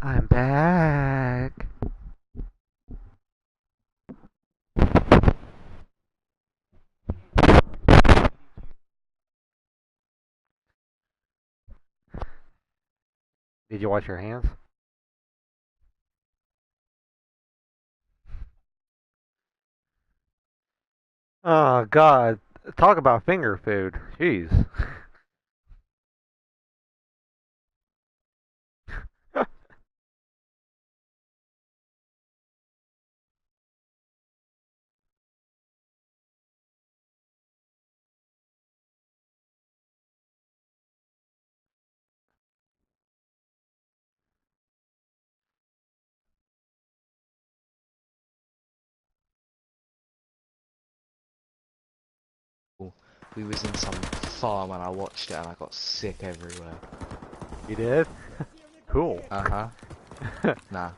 I'm back. Did you wash your hands? Oh God, talk about finger food. Jeez. Cool. We was in some farm and I watched it and I got sick everywhere. You did? Cool. Uh-huh. Nah.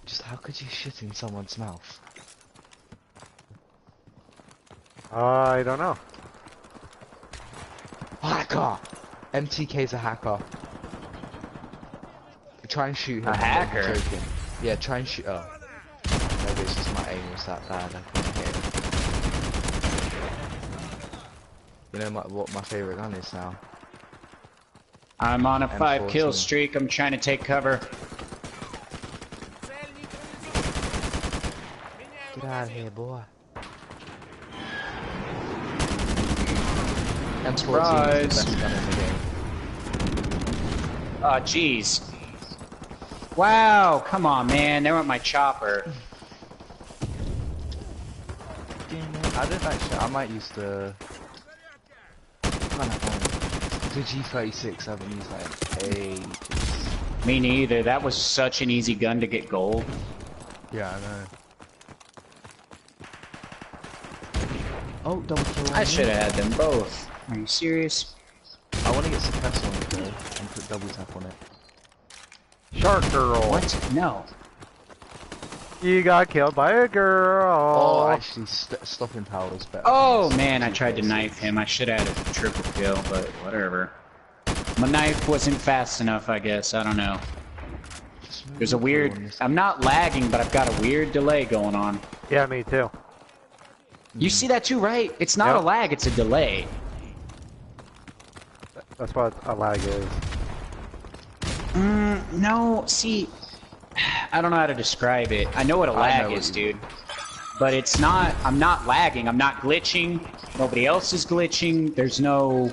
Just how could you shit in someone's mouth? I don't know. Hacker! MTK's a hacker. Try and shoot him. A hacker? I'm joking. Yeah, try and shoot. Oh. Maybe it's just my aim was that bad. I couldn't hit him. You know what my favorite gun is now? I'm on a 5 kill M14. streak. I'm trying to take cover. Get out of here, boy. M14 is Surprise. the best gun in the game. Oh, jeez. Wow, come on, man. There went my chopper. I didn't actually. I might use the. The G36. I haven't used that in ages. Me neither. That was such an easy gun to get gold. Yeah, I know. Oh, double kill. I should have had them both. Are you serious? I want to get suppressor on it though, and put double tap on it. Shark girl. What? No. You got killed by a girl. Oh, actually, stopping power is better. Oh man, I tried to knife him. I should have had a triple kill, but whatever. My knife wasn't fast enough, I guess. I don't know. There's a weird... I'm not lagging, but I've got a weird delay going on. Yeah, me too. You see that too, right? It's not a Yep. lag, it's a delay. That's what a lag is. No, see... I don't know how to describe it. I know what a lag is, dude. But it's not... I'm not lagging. I'm not glitching. Nobody else is glitching. There's no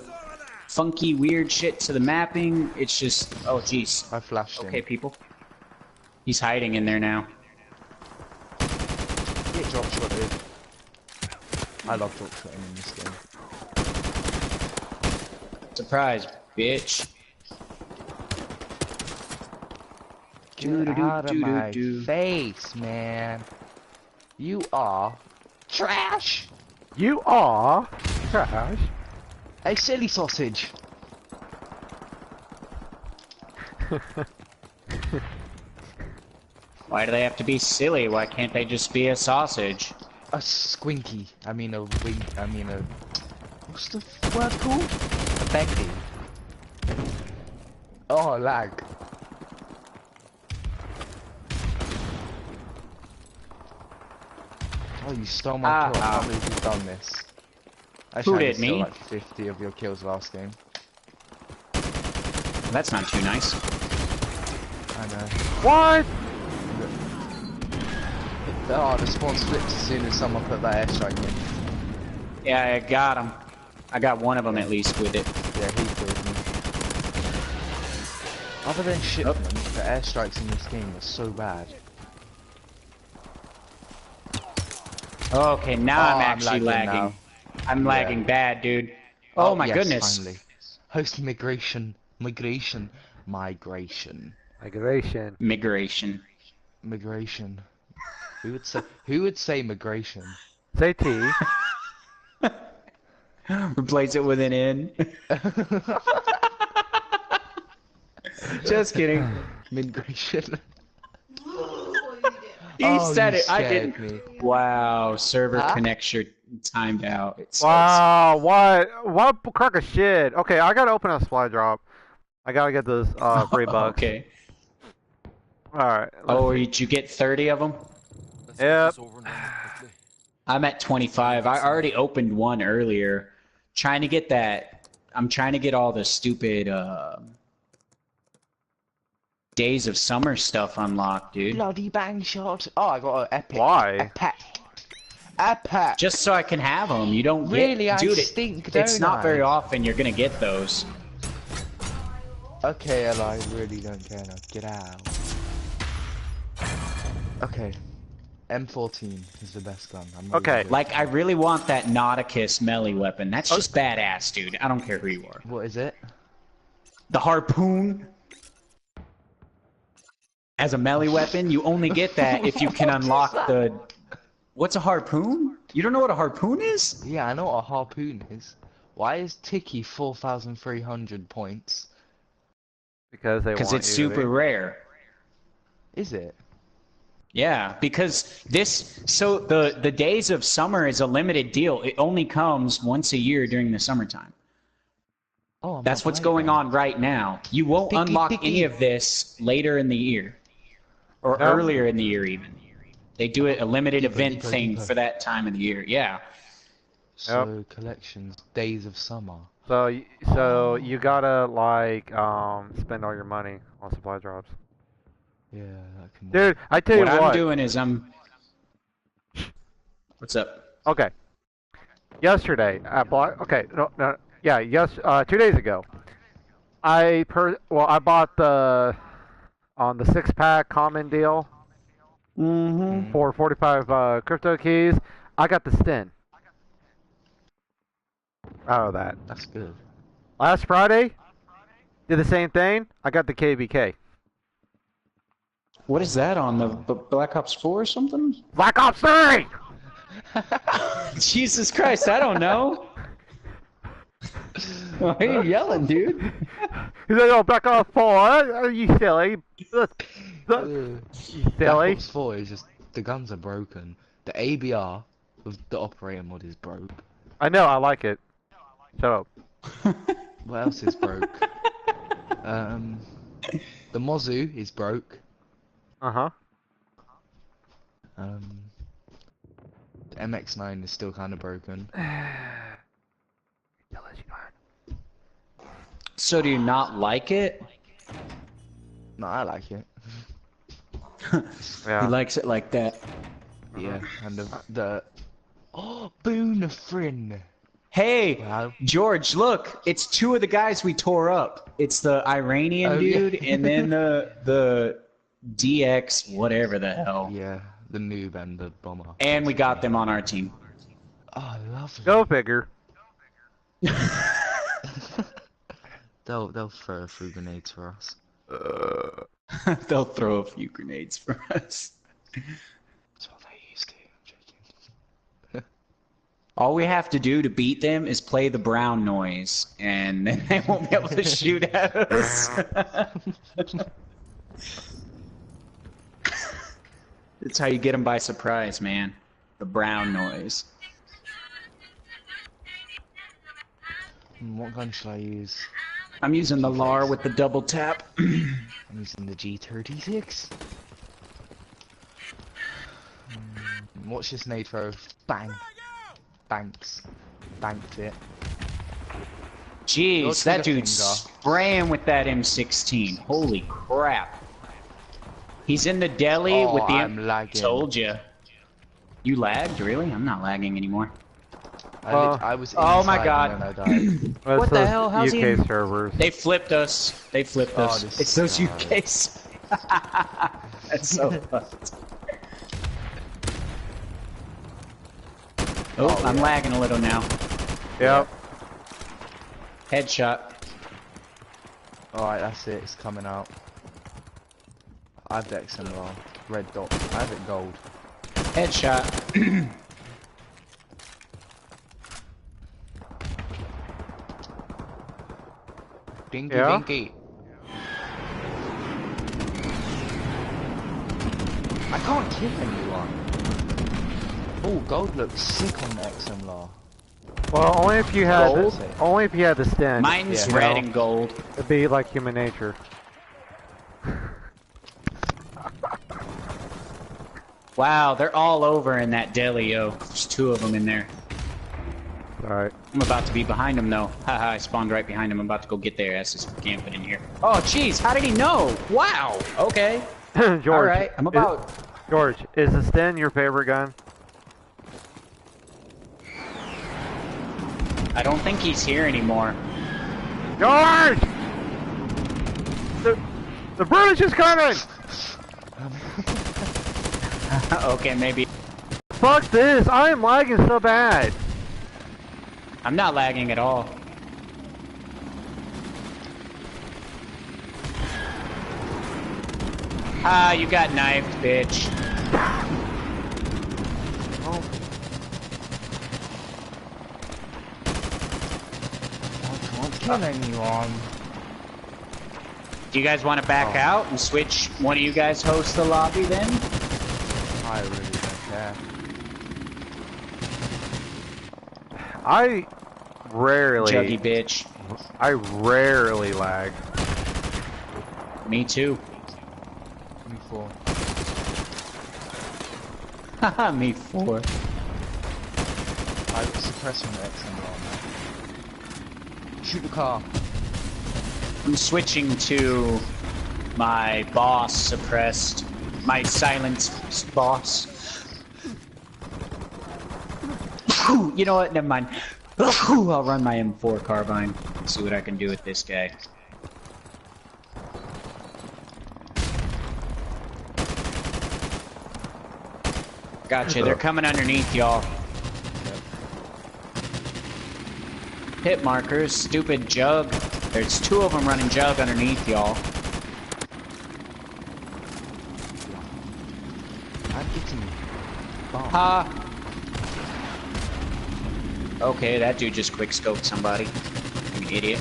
funky, weird shit to the mapping. It's just... Oh, jeez. I flashed him. Okay, people. He's hiding in there now. Get drop shotted. I love drop shotting in this game. Surprise, bitch. Get out of my face, man. You are trash. You are trash. A silly sausage. Why do they have to be silly? Why can't they just be a sausage? A squinky. I mean a wing. I mean a. What's the word called? A Becky. Oh, lag. Oh, you stole my kill. I can't believe you've done this. Who did, Stole me? like 50 of your kills last game. That's not too nice. I know. What? Oh, the spawn flipped as soon as someone put that airstrike in. Yeah, I got him. I got one of them at least with it. Yeah, he killed me. Other than shipment, the airstrikes in this game are so bad. Okay, now I'm actually lagging lagging. now. I'm lagging bad, dude. Oh, my yes, goodness. Finally. Host migration. Migration. Who would say migration? Say T. Replace it with an N. Just kidding. Migration. He said you it. I scared didn't. me. Wow, server Huh? connection timed out. It says. Wow, what crock of shit. Okay, I gotta open a supply drop. I gotta get this free bucks. Okay. Alright. Oh, did you get 30 of them? Yep. I'm at 25. I already opened one earlier. Trying to get that. I'm trying to get all the stupid Days of Summer stuff unlocked, dude. Bloody bang shot. Oh, I got an epic. Why? Epic. Just so I can have them. You don't Really, get, I dude. stink, It's don't not I? very often you're gonna get those. Okay, Ella, I really don't care now. Get out. Okay. M14 is the best gun. I'm really Okay. good. Like, I really want that Nauticus melee weapon. That's just badass, dude. I don't care who you are. What is it? The harpoon. As a melee weapon, you only get that if you can unlock the... What's a harpoon? You don't know what a harpoon is? Yeah, I know what a harpoon is. Why is Tiki 4,300 points? Because they Because want it's you to be. super rare. Is it? Yeah, because so the Days of Summer is a limited deal. It only comes once a year during the summertime. Oh, I might That's what's buy it going then. on right now. You won't Tiki, unlock Tiki. any of this later in the year. Or Nope. earlier in the year even. They do it a limited Deeper, event deeper, thing deeper. for that time of the year. Yeah. So collections, Days of Summer. So Oh. you gotta like spend all your money on supply drops. Yeah, that can Dude, work. I tell you What I'm what. doing is What's up? Okay. Yesterday at Block. Okay. No. Yeah. Yes. 2 days ago. I bought the on the 6-pack common deal Mm-hmm. Mm, for 45 crypto keys. I got the Stin out of that. that's good. Last Friday, did the same thing. I got the KBK. What is that on the Black Ops 4 or something? Black Ops 3! Jesus Christ, I don't know. Why are you yelling, dude? He's like, oh, Black Ops 4, are you silly? You Black silly. Ops 4 is just, the guns are broken. The ABR with the operator mod is broke. I know, I like it. Shut up. What else is broke? The Mozu is broke. Uh-huh. The MX9 is still kind of broken. So do you not like it? No, I like it. He Yeah. likes it like that. Yeah, and the oh, Boonefrin. Hey, Wow. George, look, it's two of the guys we tore up. It's the Iranian Oh, yeah. dude and then the DX, whatever the hell. Yeah, the noob and the bomber. And we got them on our team. Oh, lovely. Go figure. They'll throw a few grenades for us. They'll throw a few grenades for us. That's what they used to. I'm joking. All we have to do to beat them is play the brown noise, and then they won't be able to shoot at us. That's how you get them by surprise, man. The brown noise. What gun should I use? I'm using the LAR with the double tap. I'm using the G36. Watch this nade throw. Bang. Banks. Banked it. Jeez, Go that to the dude's finger. spraying with that M16. Holy crap. He's in the deli Oh, with the I'm lagging. Told ya. You lagged? Really? I'm not lagging anymore. I was oh inside my God. and then I died. That's What the those hell? How's he UK in- servers. They flipped us. They flipped Oh, us. this It's those guy. UKs. That's so fucked. Oh, I'm yeah. lagging a little now. Yep. Headshot. Alright, that's it. It's coming out. I have the XMR. Red dot. I have it gold. Headshot. Dinky Yeah? dinky. I can't kill anyone. Oh, gold looks sick on the XMR. Well, only if you had Gold? only if you had the Stin. Mine's you red know? and gold. It'd be like human nature. Wow, they're all over in that deli, yo. There's two of them in there. Alright. I'm about to be behind him, though. Haha, I spawned right behind him. I'm about to go get their asses for camping in here. Oh, jeez, how did he know? Wow, okay. George. All right, I'm about... George, is the Stin your favorite gun? I don't think he's here anymore. George! The British is coming! Okay, maybe. Fuck this! I am lagging so bad. I'm not lagging at all. Ah, you got knifed, bitch. kill anyone. Do you guys want to back out and switch one of you guys host the lobby then? I really don't care. I rarely. Juggy bitch. I rarely lag. Me too. Me four. Haha, me four. I'm suppressing the XMR now. Shoot the car. I'm switching to my boss suppressed. My silenced boss. You know what? Never mind. I'll run my M4 carbine. See what I can do with this guy. Gotcha. They're coming underneath, y'all. Hit markers. Stupid jug. There's two of them running jug underneath, y'all. I'm getting bombed. Ha! Okay, that dude just quick scoped somebody. You idiot.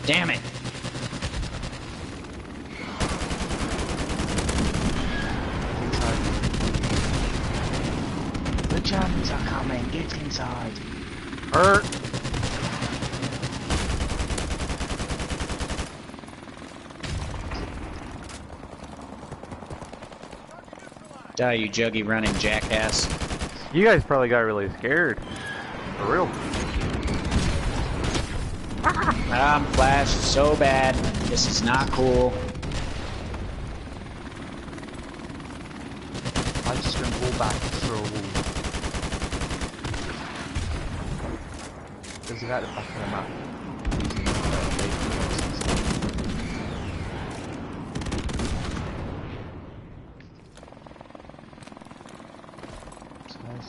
Damn it! The Germans are coming. Get inside. Hurt. Die, you juggy running jackass. You guys probably got really scared. For real. I'm flashed so bad. This is not cool. I just went all back through a wall. There's a guy at the back of the map.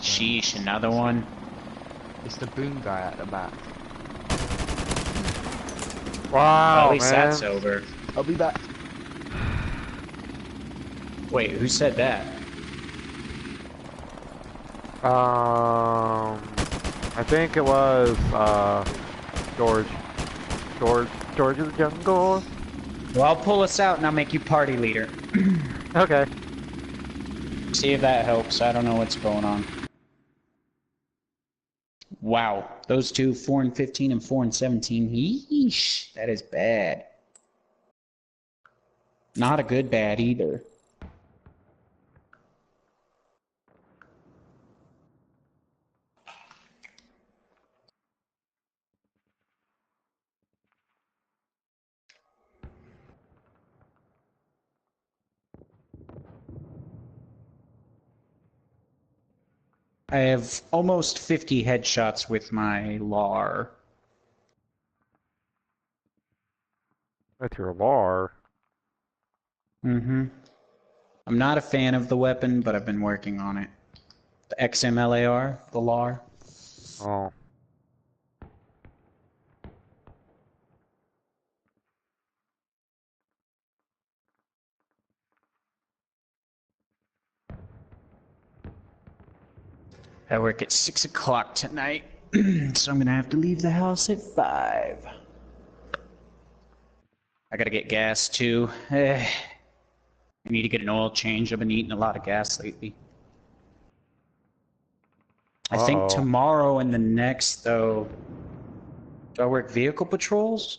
Sheesh, another one. It's the boom guy at the back. Wow, Well, at least man. that's over. I'll be back. Wait, who said that? I think it was George. George of the Jungle. Well, I'll pull us out and I'll make you party leader. Okay. See if that helps. I don't know what's going on. Wow, those two, 4 and 15 and 4 and 17. Yeesh, that is bad. Not a good bad either. I have almost 50 headshots with my LAR. That's your lar. Mm-hmm. I'm not a fan of the weapon, but I've been working on it. The XMLAR, the LAR. Oh. I work at 6 o'clock tonight, so I'm gonna have to leave the house at 5. I gotta get gas too. I need to get an oil change. I've been eating a lot of gas lately. I think tomorrow and the next, though, do I work vehicle patrols?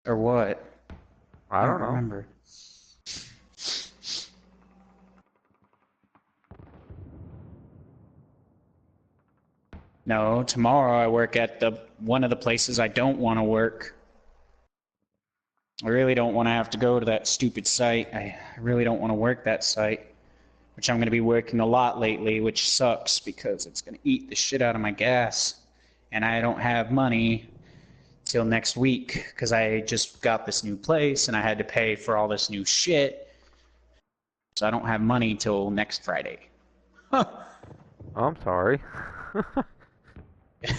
Or what? I don't know. remember. No, tomorrow I work at one of the places I don't want to work. I really don't want to have to go to that stupid site. I really don't want to work that site, which I'm going to be working a lot lately, which sucks because it's going to eat the shit out of my gas. And I don't have money till next week because I just got this new place and I had to pay for all this new shit. So I don't have money till next Friday. Huh. I'm sorry.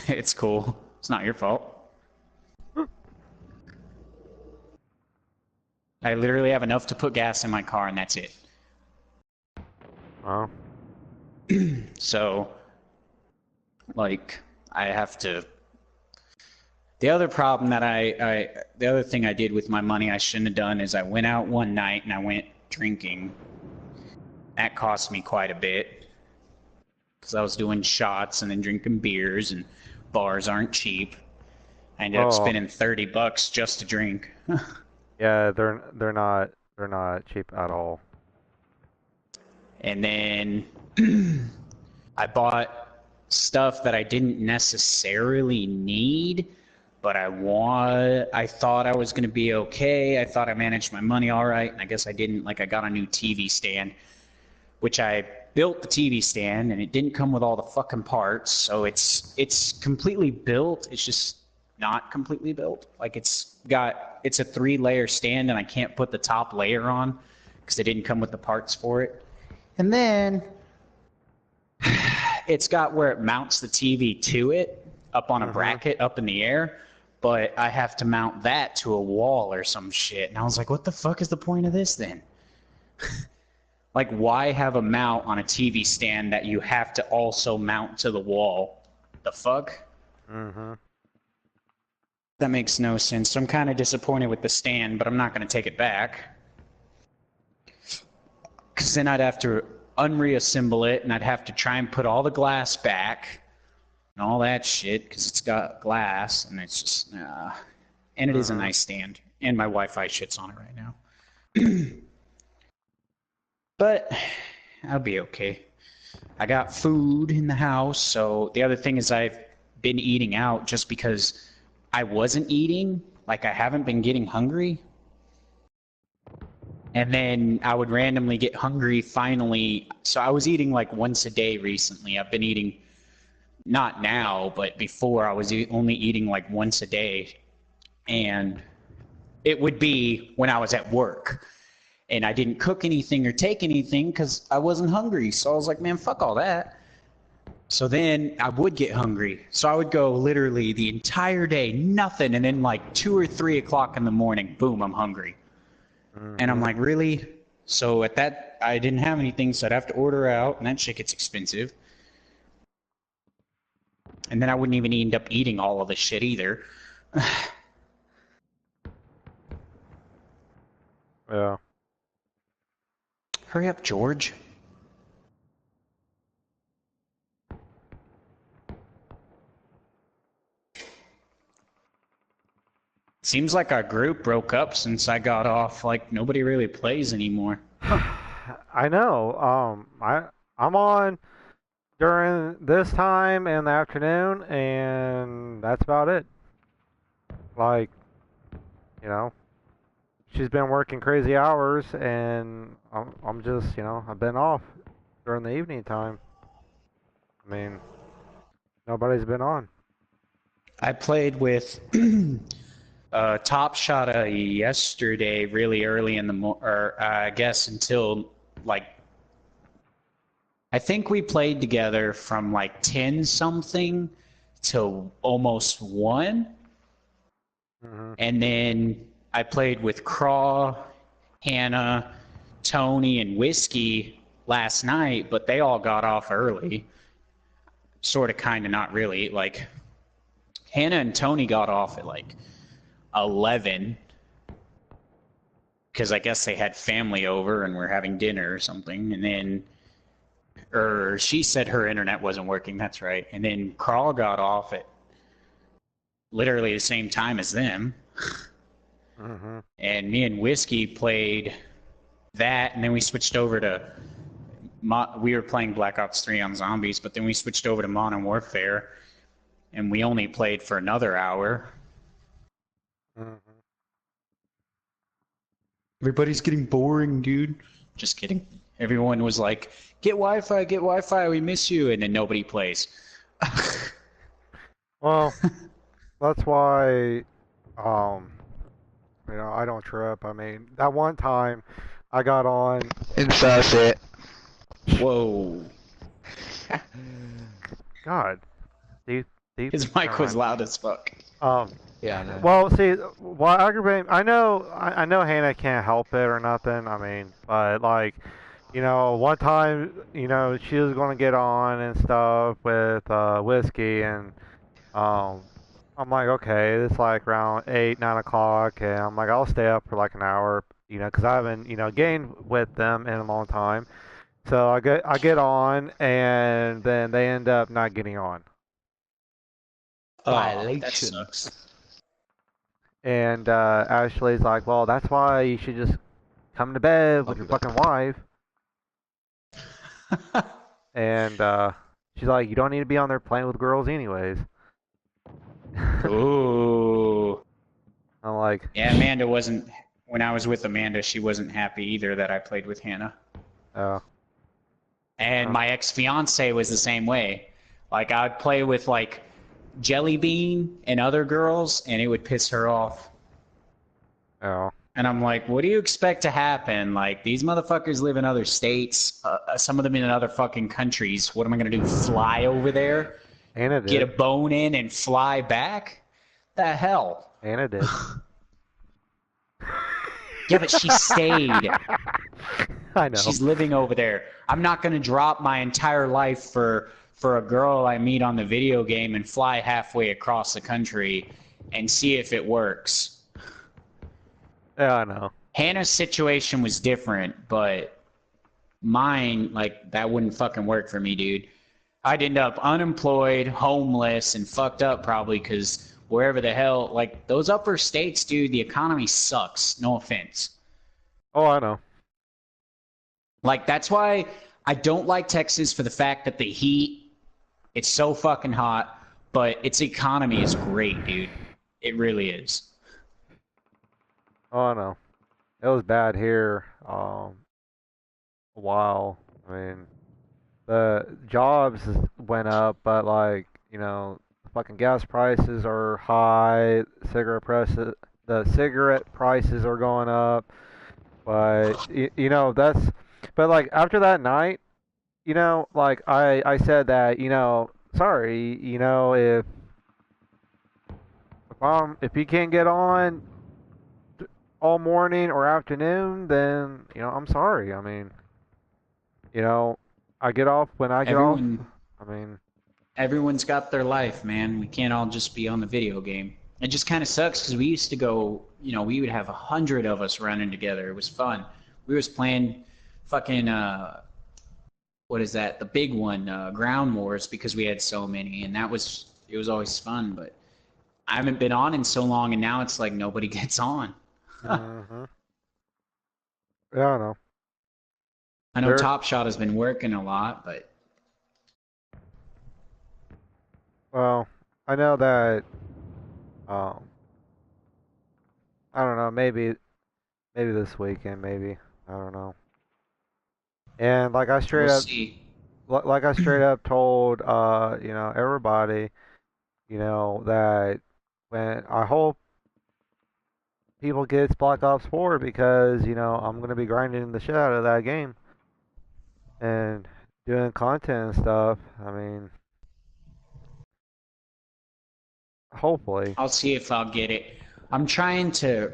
It's cool. It's not your fault. I literally have enough to put gas in my car and that's it. Oh. So Like, I have to. The other problem that the other thing I did with my money I shouldn't have done is I went out one night and I went drinking. That cost me quite a bit because I was doing shots and then drinking beers, and bars aren't cheap. I ended up spending $30 just to drink. Yeah, they're not cheap at all. And then I bought stuff that I didn't necessarily need, but I thought I was going to be okay. I thought I managed my money all right, and I guess I didn't. Like, I got a new TV stand, which I built the TV stand, and it didn't come with all the fucking parts, so it's completely built. It's just not completely built. Like, it's a 3-layer stand, and I can't put the top layer on because they didn't come with the parts for it. And then it's got where it mounts the TV to it, up on a bracket up in the air, but I have to mount that to a wall or some shit. And I was like, what the fuck is the point of this then? Like, why have a mount on a TV stand that you have to also mount to the wall? The fuck? That makes no sense. So I'm kind of disappointed with the stand, but I'm not going to take it back. Because then I'd have to unreassemble it, and I'd have to try and put all the glass back and all that shit, because it's got glass, and it's just, and it is a nice stand, and my Wi-Fi shit's on it right now. But I'll be okay. I got food in the house, so the other thing is I've been eating out just because I wasn't eating. Like, I haven't been getting hungry. And then I would randomly get hungry finally. So I was eating like once a day recently. I've been eating, not now, but before I was only eating like once a day. And it would be when I was at work. And I didn't cook anything or take anything because I wasn't hungry. So I was like, man, fuck all that. So then I would get hungry. So I would go literally the entire day, nothing. And then like 2 or 3 o'clock in the morning, boom, I'm hungry. And I'm like, really? So at that, I didn't have anything, so I'd have to order out, and that shit gets expensive. And then I wouldn't even end up eating all of the shit either. Yeah. Hurry up, George. Seems like our group broke up since I got off. Like, nobody really plays anymore. I know. I'm on during this time in the afternoon, and that's about it. Like, you know, she's been working crazy hours, and I'm just, I've been off during the evening time. I mean, nobody's been on. I played with Top Shot yesterday, really early in the I guess until like, I think we played together from like 10 something till almost 1. And then I played with Craw, Hannah, Tony, and Whiskey last night, but they all got off early. Sort of, kind of, not really. Like, Hannah and Tony got off at like 11 because I guess they had family over and were having dinner or something. And then, or she said her internet wasn't working. That's right. And then Carl got off at literally the same time as them. And me and Whiskey played that, and then we switched over to we were playing Black Ops 3 on zombies, but then we switched over to Modern Warfare, and we only played for another hour. Everybody's getting boring, dude. Just kidding. Everyone was like, get Wi-Fi, we miss you, and then nobody plays. Well, that's why, I don't trip. I mean, that one time I got on. Insert it. Whoa. God. Deep. His mic was loud as fuck. Yeah, I know. Well, see, aggravating. I know Hannah can't help it or nothing. I mean, but like, one time, she was going to get on and stuff with whiskey, and um, I'm like, okay, it's like around 8, 9 o'clock, and I'm like, I'll stay up for like an hour, because I haven't, gained with them in a long time. So I get on, and then they end up not getting on. Oh, that Violation. sucks. And Ashley's like, well, that's why you should just come to bed I'll with be your back. fucking wife. And she's like, you don't need to be on there playing with girls anyways. Ooh. I'm like, Yeah, Amanda wasn't. When I was with Amanda, she wasn't happy either that I played with Hannah. oh, And my ex-fiance was the same way. Like, I'd play with, like, Jelly Bean and other girls, and it would piss her off. oh, And I'm like, what do you expect to happen? Like, these motherfuckers live in other states, some of them in other fucking countries. What am I going to do? Fly over there, Anna get a did. bone in, and fly back? The hell? Anna did. Yeah, but she stayed. I know. She's living over there. I'm not going to drop my entire life for a girl I meet on the video game and fly halfway across the country and see if it works. Yeah, I know. Hannah's situation was different, but mine, like, that wouldn't fucking work for me, dude. I'd end up unemployed, homeless, and fucked up probably because wherever the hell, like, those upper states, dude, the economy sucks. No offense. Oh, I know. Like, that's why I don't like Texas for the fact that the heat, it's so fucking hot, but its economy is great, dude. It really is. Oh, I know. It was bad here. A while. I mean, the jobs went up, but like, fucking gas prices are high. The cigarette prices are going up. But but like after that night, like I said that, sorry, if you can't get on all morning or afternoon, then I'm sorry. I mean, I get off when I get off. Everyone, I mean, everyone's got their life, man. We can't all just be on the video game. It just kind of sucks because we used to go, we would have 100 of us running together. It was fun. We was playing fucking, what is that? The big one, Ground Wars, because we had so many, and it was always fun, but I haven't been on in so long, and now it's like nobody gets on. hmm yeah, I know. I know There, Top Shot has been working a lot, but well, I know that. Um, I don't know. Maybe this weekend. Maybe I don't know. And we'll see. like I straight up told, everybody, that when I hope people gets Black Ops 4 because, I'm gonna be grinding the shit out of that game and doing content and stuff. I mean, hopefully. I'll see if I'll get it. I'm trying to.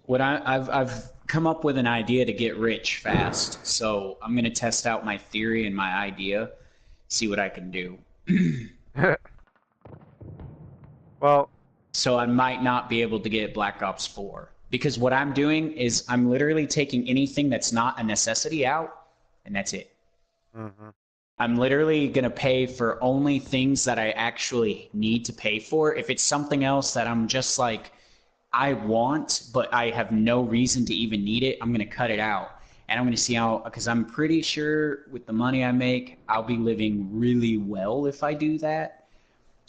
I've come up with an idea to get rich fast, so I'm gonna test out my theory and my idea, see what I can do. Well, So I might not be able to get Black Ops 4 because what I'm doing is I'm literally taking anything that's not a necessity out, and that's it. hmm I'm literally gonna pay for only things that I actually need to pay for. If it's something else that I'm just like I want, but I have no reason to even need it, I'm gonna cut it out. And I'm gonna see how, because I'm pretty sure with the money I make, I'll be living really well if I do that.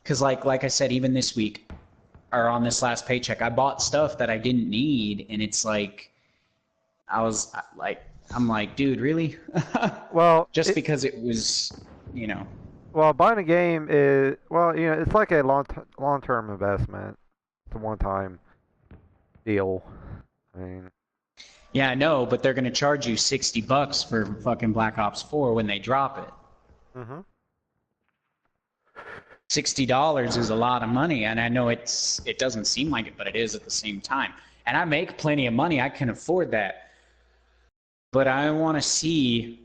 Because like I said, even this week or on this last paycheck, I bought stuff that I didn't need, and it's like I was like, I'm like, dude, really? well, Just because it was, you know. buying a game is it's like a long term investment. It's a one time deal. I mean, Yeah, I know, but they're gonna charge you $60 for fucking Black Ops 4 when they drop it. hmm $60 is a lot of money, and I know it doesn't seem like it, but it is at the same time. And I make plenty of money. I can afford that. but I want to see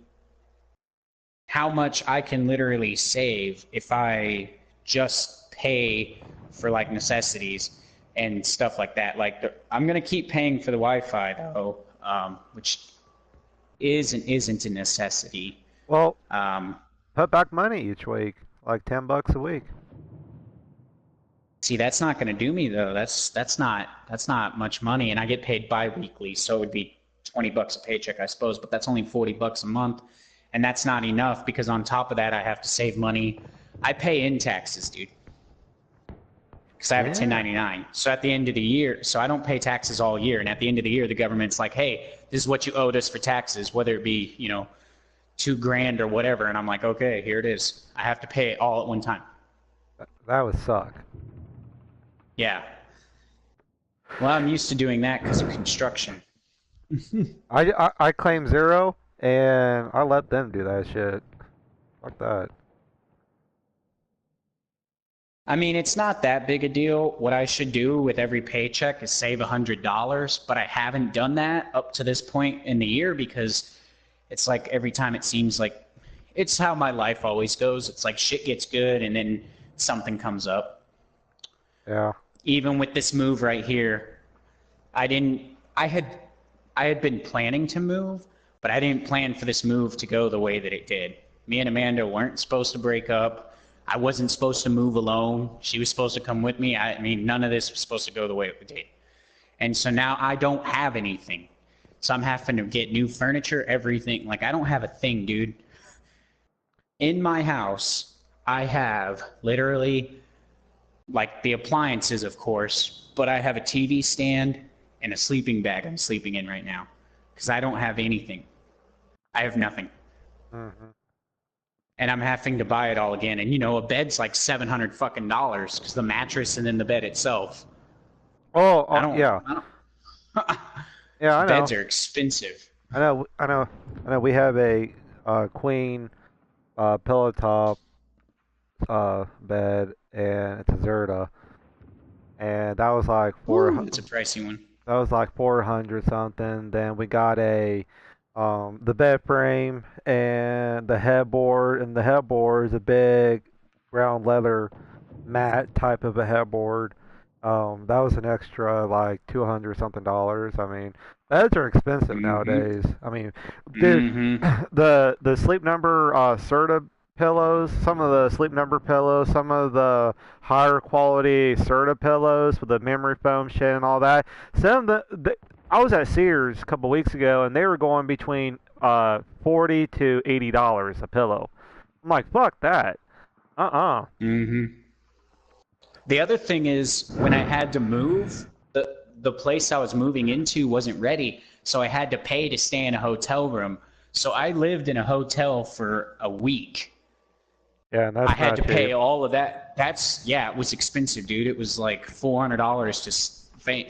how much I can literally save if I just pay for like necessities and stuff like that. Like I'm gonna keep paying for the Wi-Fi though, which is and isn't a necessity. Well, Um, put back money each week, like $10 a week. See, that's not going to do me though. That's not much money, and I get paid bi-weekly, so it would be $20 a paycheck, I suppose. But that's only $40 a month, and that's not enough because on top of that, I have to save money. I pay in taxes, dude, because I have a Yeah. 1099. So at the end of the year, so I don't pay taxes all year, and at the end of the year, the government's like, "Hey, this is what you owed us for taxes, whether it be 2 grand or whatever." And I'm like, "Okay, here it is. I have to pay it all at one time." That would suck. Yeah. Well, I'm used to doing that because of construction. I claim zero, and I let them do that shit. Fuck that. I mean, it's not that big a deal. What I should do with every paycheck is save $100, but I haven't done that up to this point in the year because it's like every time it seems like it's how my life always goes. It's like shit gets good and then something comes up. Yeah. Even with this move right here, I didn't I had I had been planning to move, but I didn't plan for this move to go the way that it did. Me and Amanda weren't supposed to break up. I wasn't supposed to move alone. She was supposed to come with me. I mean, none of this was supposed to go the way it did. And so now I don't have anything. So I'm having to get new furniture, everything. Like, I don't have a thing, dude. In my house, I have literally, like, the appliances, of course, but I have a TV stand and a sleeping bag I'm sleeping in right now because I don't have anything. I have nothing. Hmm. And I'm having to buy it all again. And a bed's like $700 fucking dollars because the mattress and then the bed itself. Oh, I oh, don't. yeah. I don't Yeah, I know. Beds are expensive. I know. I know. I know. We have a queen pillow top bed, and it's a Zerta, and that was like Ooh, it's a pricey one. 400 something. Then we got a the bed frame and the headboard, and the headboard is a big brown leather mat type of a headboard. That was an extra like 200 something dollars. I mean, beds are expensive Mm-hmm. nowadays. I mean, dude, Mm-hmm. the Sleep Number Serta pillows, some of the Sleep Number pillows, some of the higher quality Serta pillows with the memory foam shit and all that. Some of I was at Sears a couple weeks ago, and they were going between $40 to $80 a pillow. I'm like, fuck that. Uh-uh. Mm-hmm. The other thing is when I had to move, the place I was moving into wasn't ready, so I had to pay to stay in a hotel room. So I lived in a hotel for a week. Yeah, and I that's had not to cheap. pay all of that. Yeah, it was expensive, dude. It was like $400 to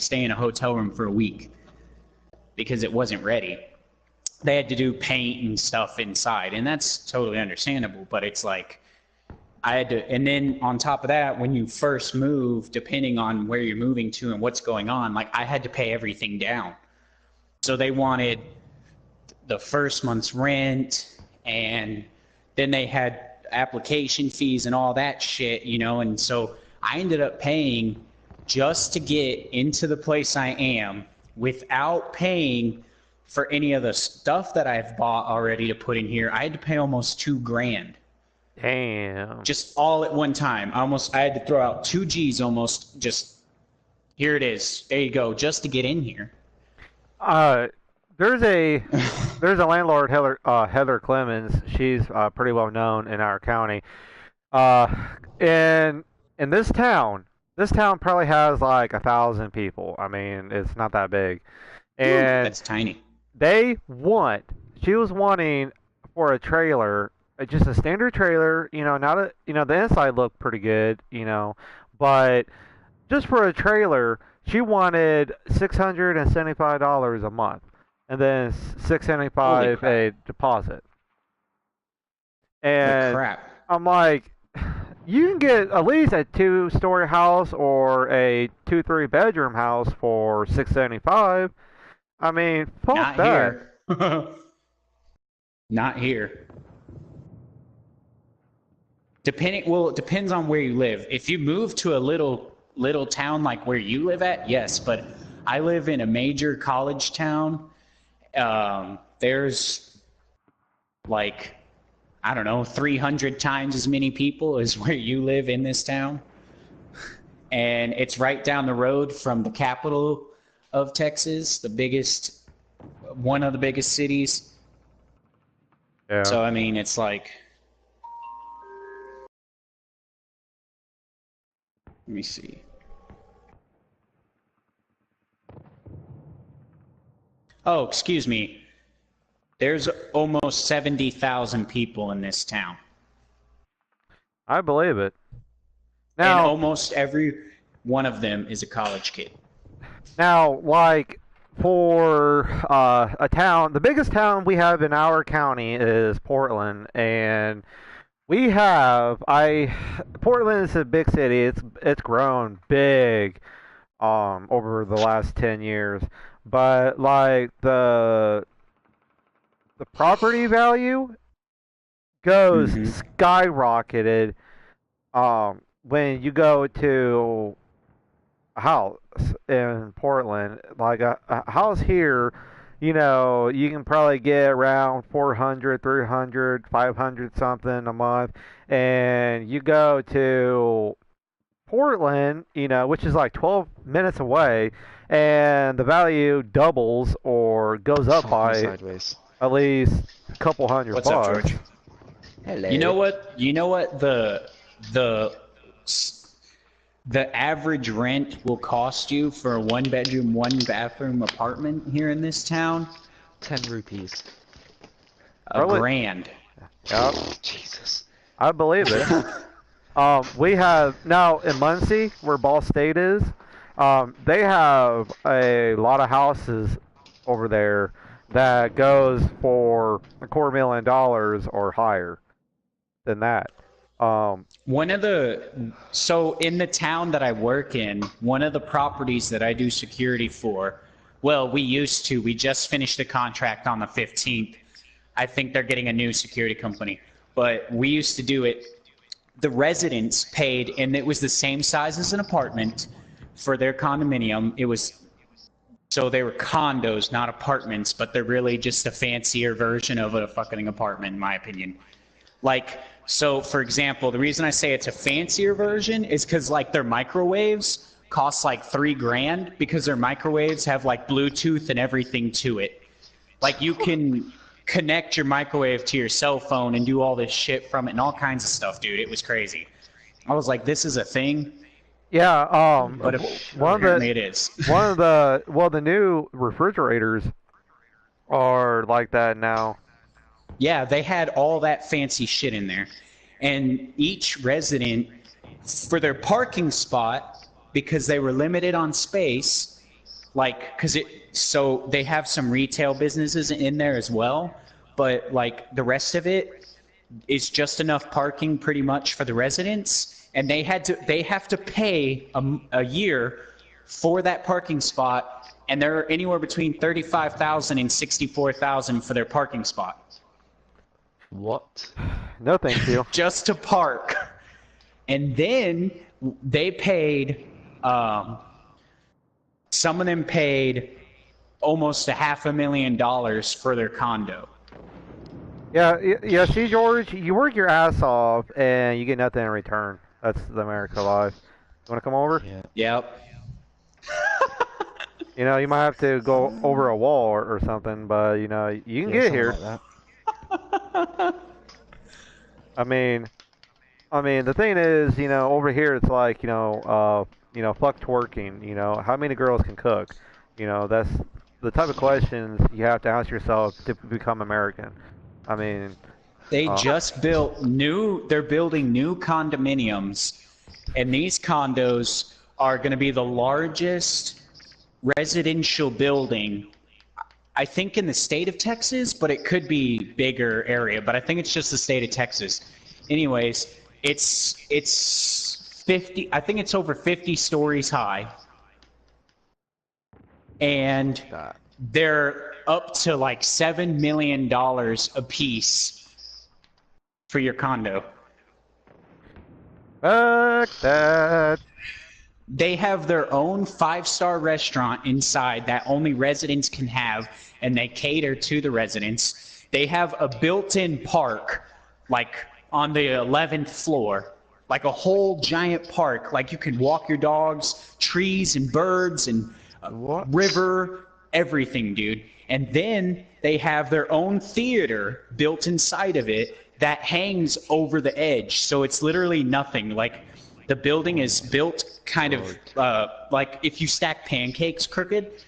stay in a hotel room for a week because it wasn't ready. They had to do paint and stuff inside, and that's totally understandable. But it's like I had to, and then on top of that, when you first move, depending on where you're moving to and what's going on, like I had to pay everything down. So they wanted the first month's rent, and then they had application fees and all that shit. And so I ended up paying just to get into the place I am without paying for any of the stuff that I've bought already to put in here. I had to pay almost 2 grand Damn. just all at one time. I had to throw out 2 G's almost. Just here it is. There you go, just to get in here. Uh, there's a there's a landlord, Heather Clemens. She's pretty well known in our county. Uh, in this town probably has like 1,000 people. I mean, it's not that big. Woo, And that's tiny. they want, she was wanting for a trailer, just a standard trailer. Not a, the inside looked pretty good. But just for a trailer, she wanted $675 a month, and then six seventy Holy five crap. a deposit. Holy And crap. I'm like, you can get at least a two-story house or a two, three bedroom house for 675. I mean, fuck Not that. here. Not here. Well, it depends on where you live. If you move to a little town like where you live at, yes. But I live in a major college town. There's like, I don't know, 300 times as many people as where you live in this town. And it's right down the road from the capital of Texas, one of the biggest cities. Yeah. So, I mean, it's like, let me see. Oh, excuse me. There's almost 70,000 people in this town. I believe it. And Now, almost every one of them is a college kid. now, like for a town, the biggest town we have in our county is Portland, and Portland is a big city. It's grown big over the last 10 years, but like the property value goes Mm-hmm. skyrocketed when you go to a house in Portland. Like a house here, you can probably get around 400, 300, 500 something a month. And you go to Portland, which is like 12 minutes away, and the value doubles or goes up Fuck me by sideways. at least a couple hundred What's up, bucks. George? Hello. You know what the average rent will cost you for a 1-bedroom, 1-bathroom apartment here in this town? 10 rupees. Probably- $1,000. Yep, Jesus. I believe it. We have now in Muncie, where Ball State is. They have a lot of houses over there that goes for $250,000 or higher than that. So in the town that I work in, one of the properties that I do security for, well, we just finished a contract on the 15th. I think they're getting a new security company, but we used to do it. The residents paid, and it was the same size as an apartment for their condominium. So they were condos, not apartments, but they're really just a fancier version of a fucking apartment, in my opinion. Like, so for example, the reason I say it's a fancier version is because like their microwaves cost like $3,000 because their microwaves have like Bluetooth and everything to it. Like you can connect your microwave to your cell phone and do all this shit from it and all kinds of stuff, dude. It was crazy. I was like, this is a thing, Yeah, but apparently it is. the new refrigerators are like that now. Yeah, they had all that fancy shit in there. And each resident, for their parking spot, because they were limited on space, so they have some retail businesses in there as well, but like the rest of it is just enough parking pretty much for the residents, and they have to pay a year for that parking spot, and they're anywhere between $35,000 and $64,000 for their parking spot. What? No, thank you. Just to park. And then they paid, some of them paid almost $500,000 for their condo. Yeah. See, George, you work your ass off and you get nothing in return. That's the America life. You want to come over? Yeah. Yep. You might have to go over a wall or something, but you can Yeah, get something here. like that. I mean, the thing is, over here it's like, fuck twerking. How many girls can cook? That's the type of questions you have to ask yourself to become American. I mean, They're building new condominiums, and these condos are going to be the largest residential building, I think, in the state of Texas, but it could be bigger area, but I think it's just the state of Texas. Anyways, it's 50, I think it's over 50 stories high. And That. up to like $7 million a piece for your condo. Fuck that. They have their own 5-star restaurant inside that only residents can have, and they cater to the residents. They have a built-in park, like on the 11th floor, like a whole giant park. Like you can walk your dogs, trees and birds and river, everything, dude. And then they have their own theater built inside of it that hangs over the edge. So it's literally nothing. Like the building is built kind of like if you stack pancakes crooked,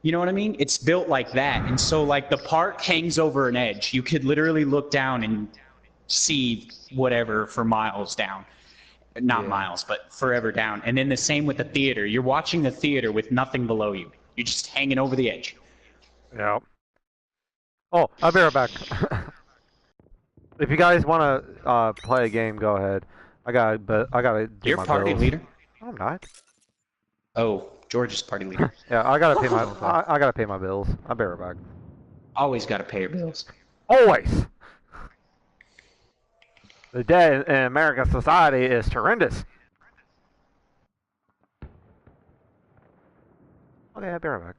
you know what I mean? It's built like that. And so like the park hangs over an edge. You could literally look down and see whatever for miles down. Not miles, but forever down. And then the same with the theater. You're watching the theater with nothing below you. You're just hanging over the edge. Yeah. Oh, I'll be right back. If you guys want to play a game, go ahead. I gotta do You're my party bills. leader? I'm not. Oh, George's party leader. Yeah, I gotta pay my I gotta pay my bills. I'll be right back. Always got to pay your bills. Always. The debt in American society is horrendous. Okay, I'll be right back.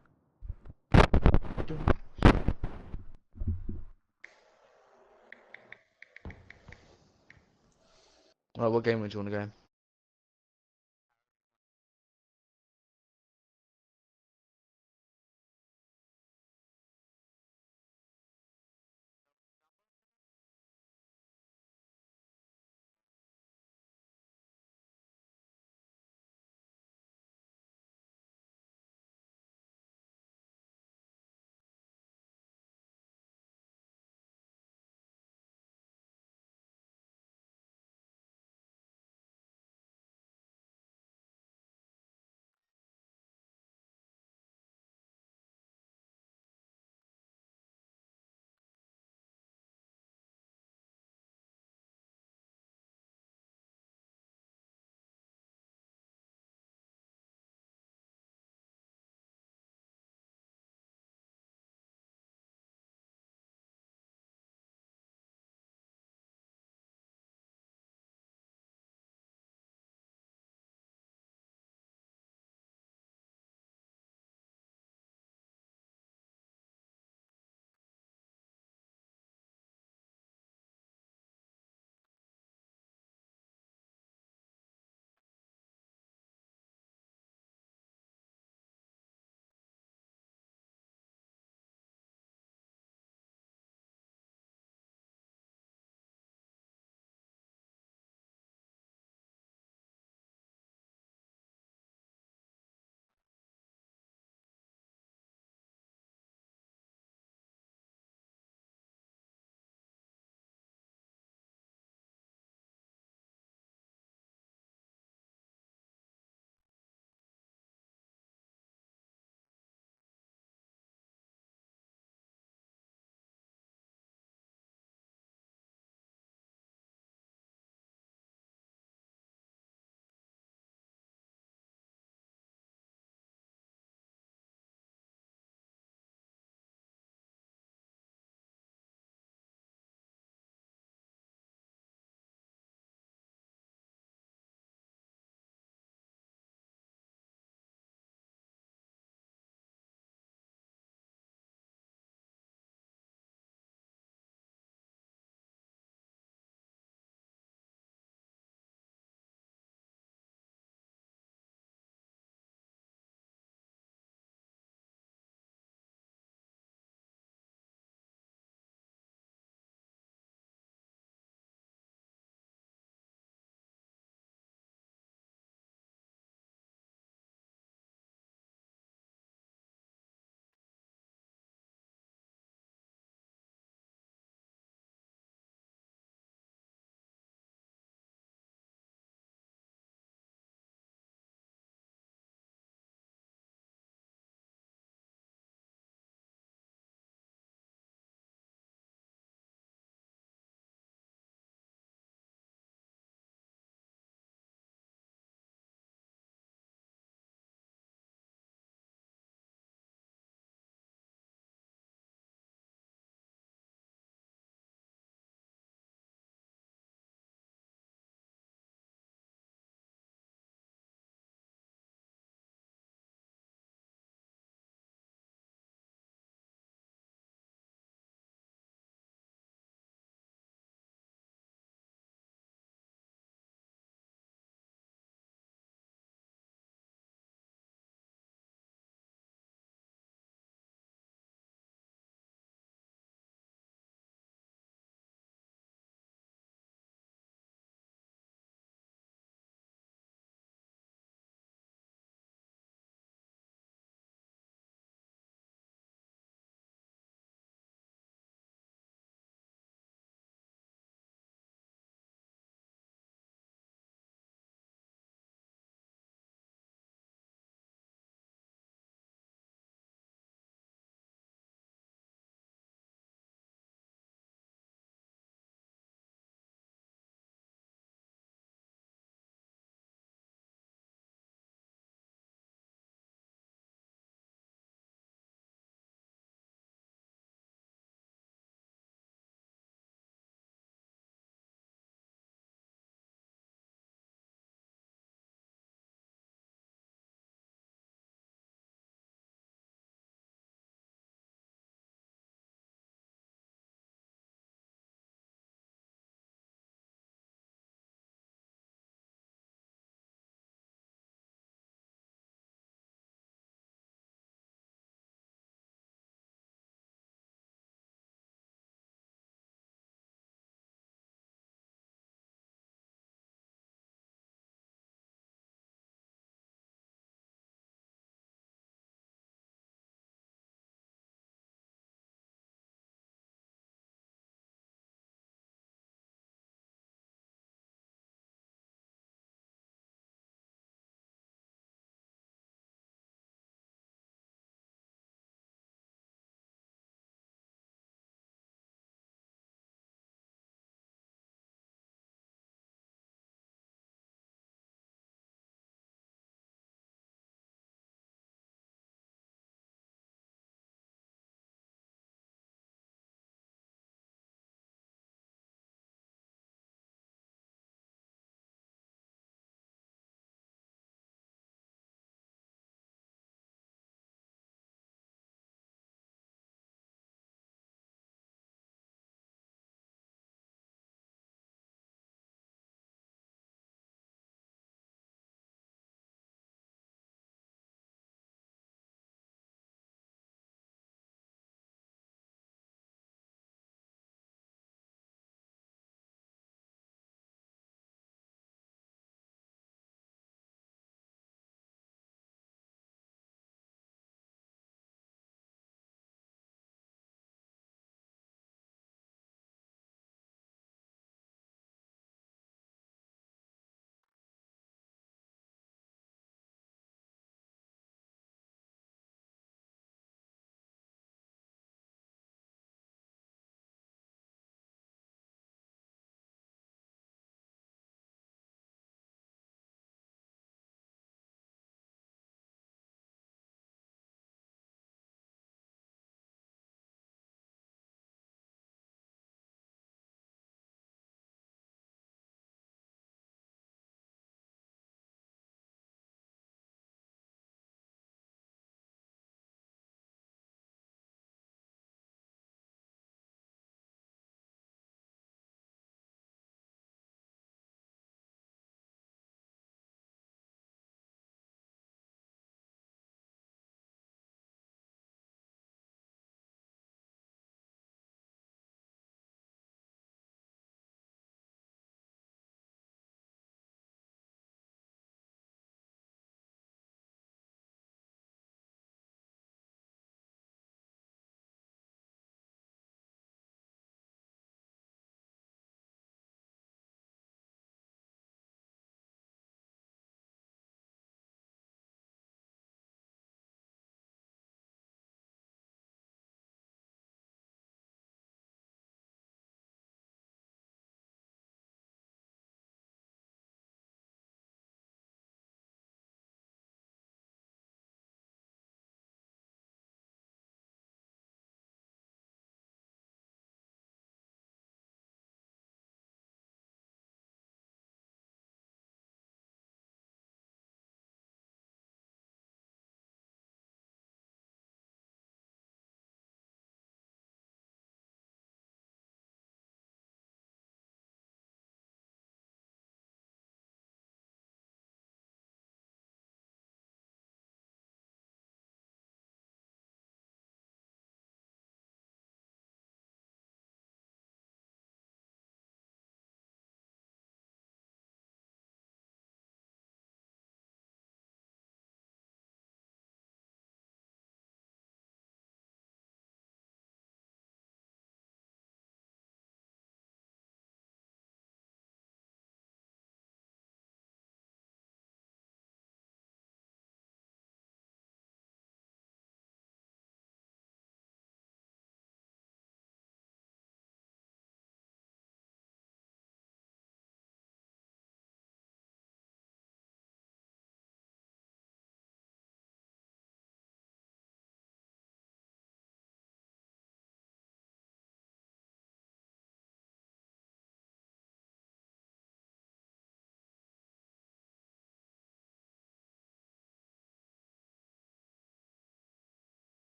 Right, what game would you want to go?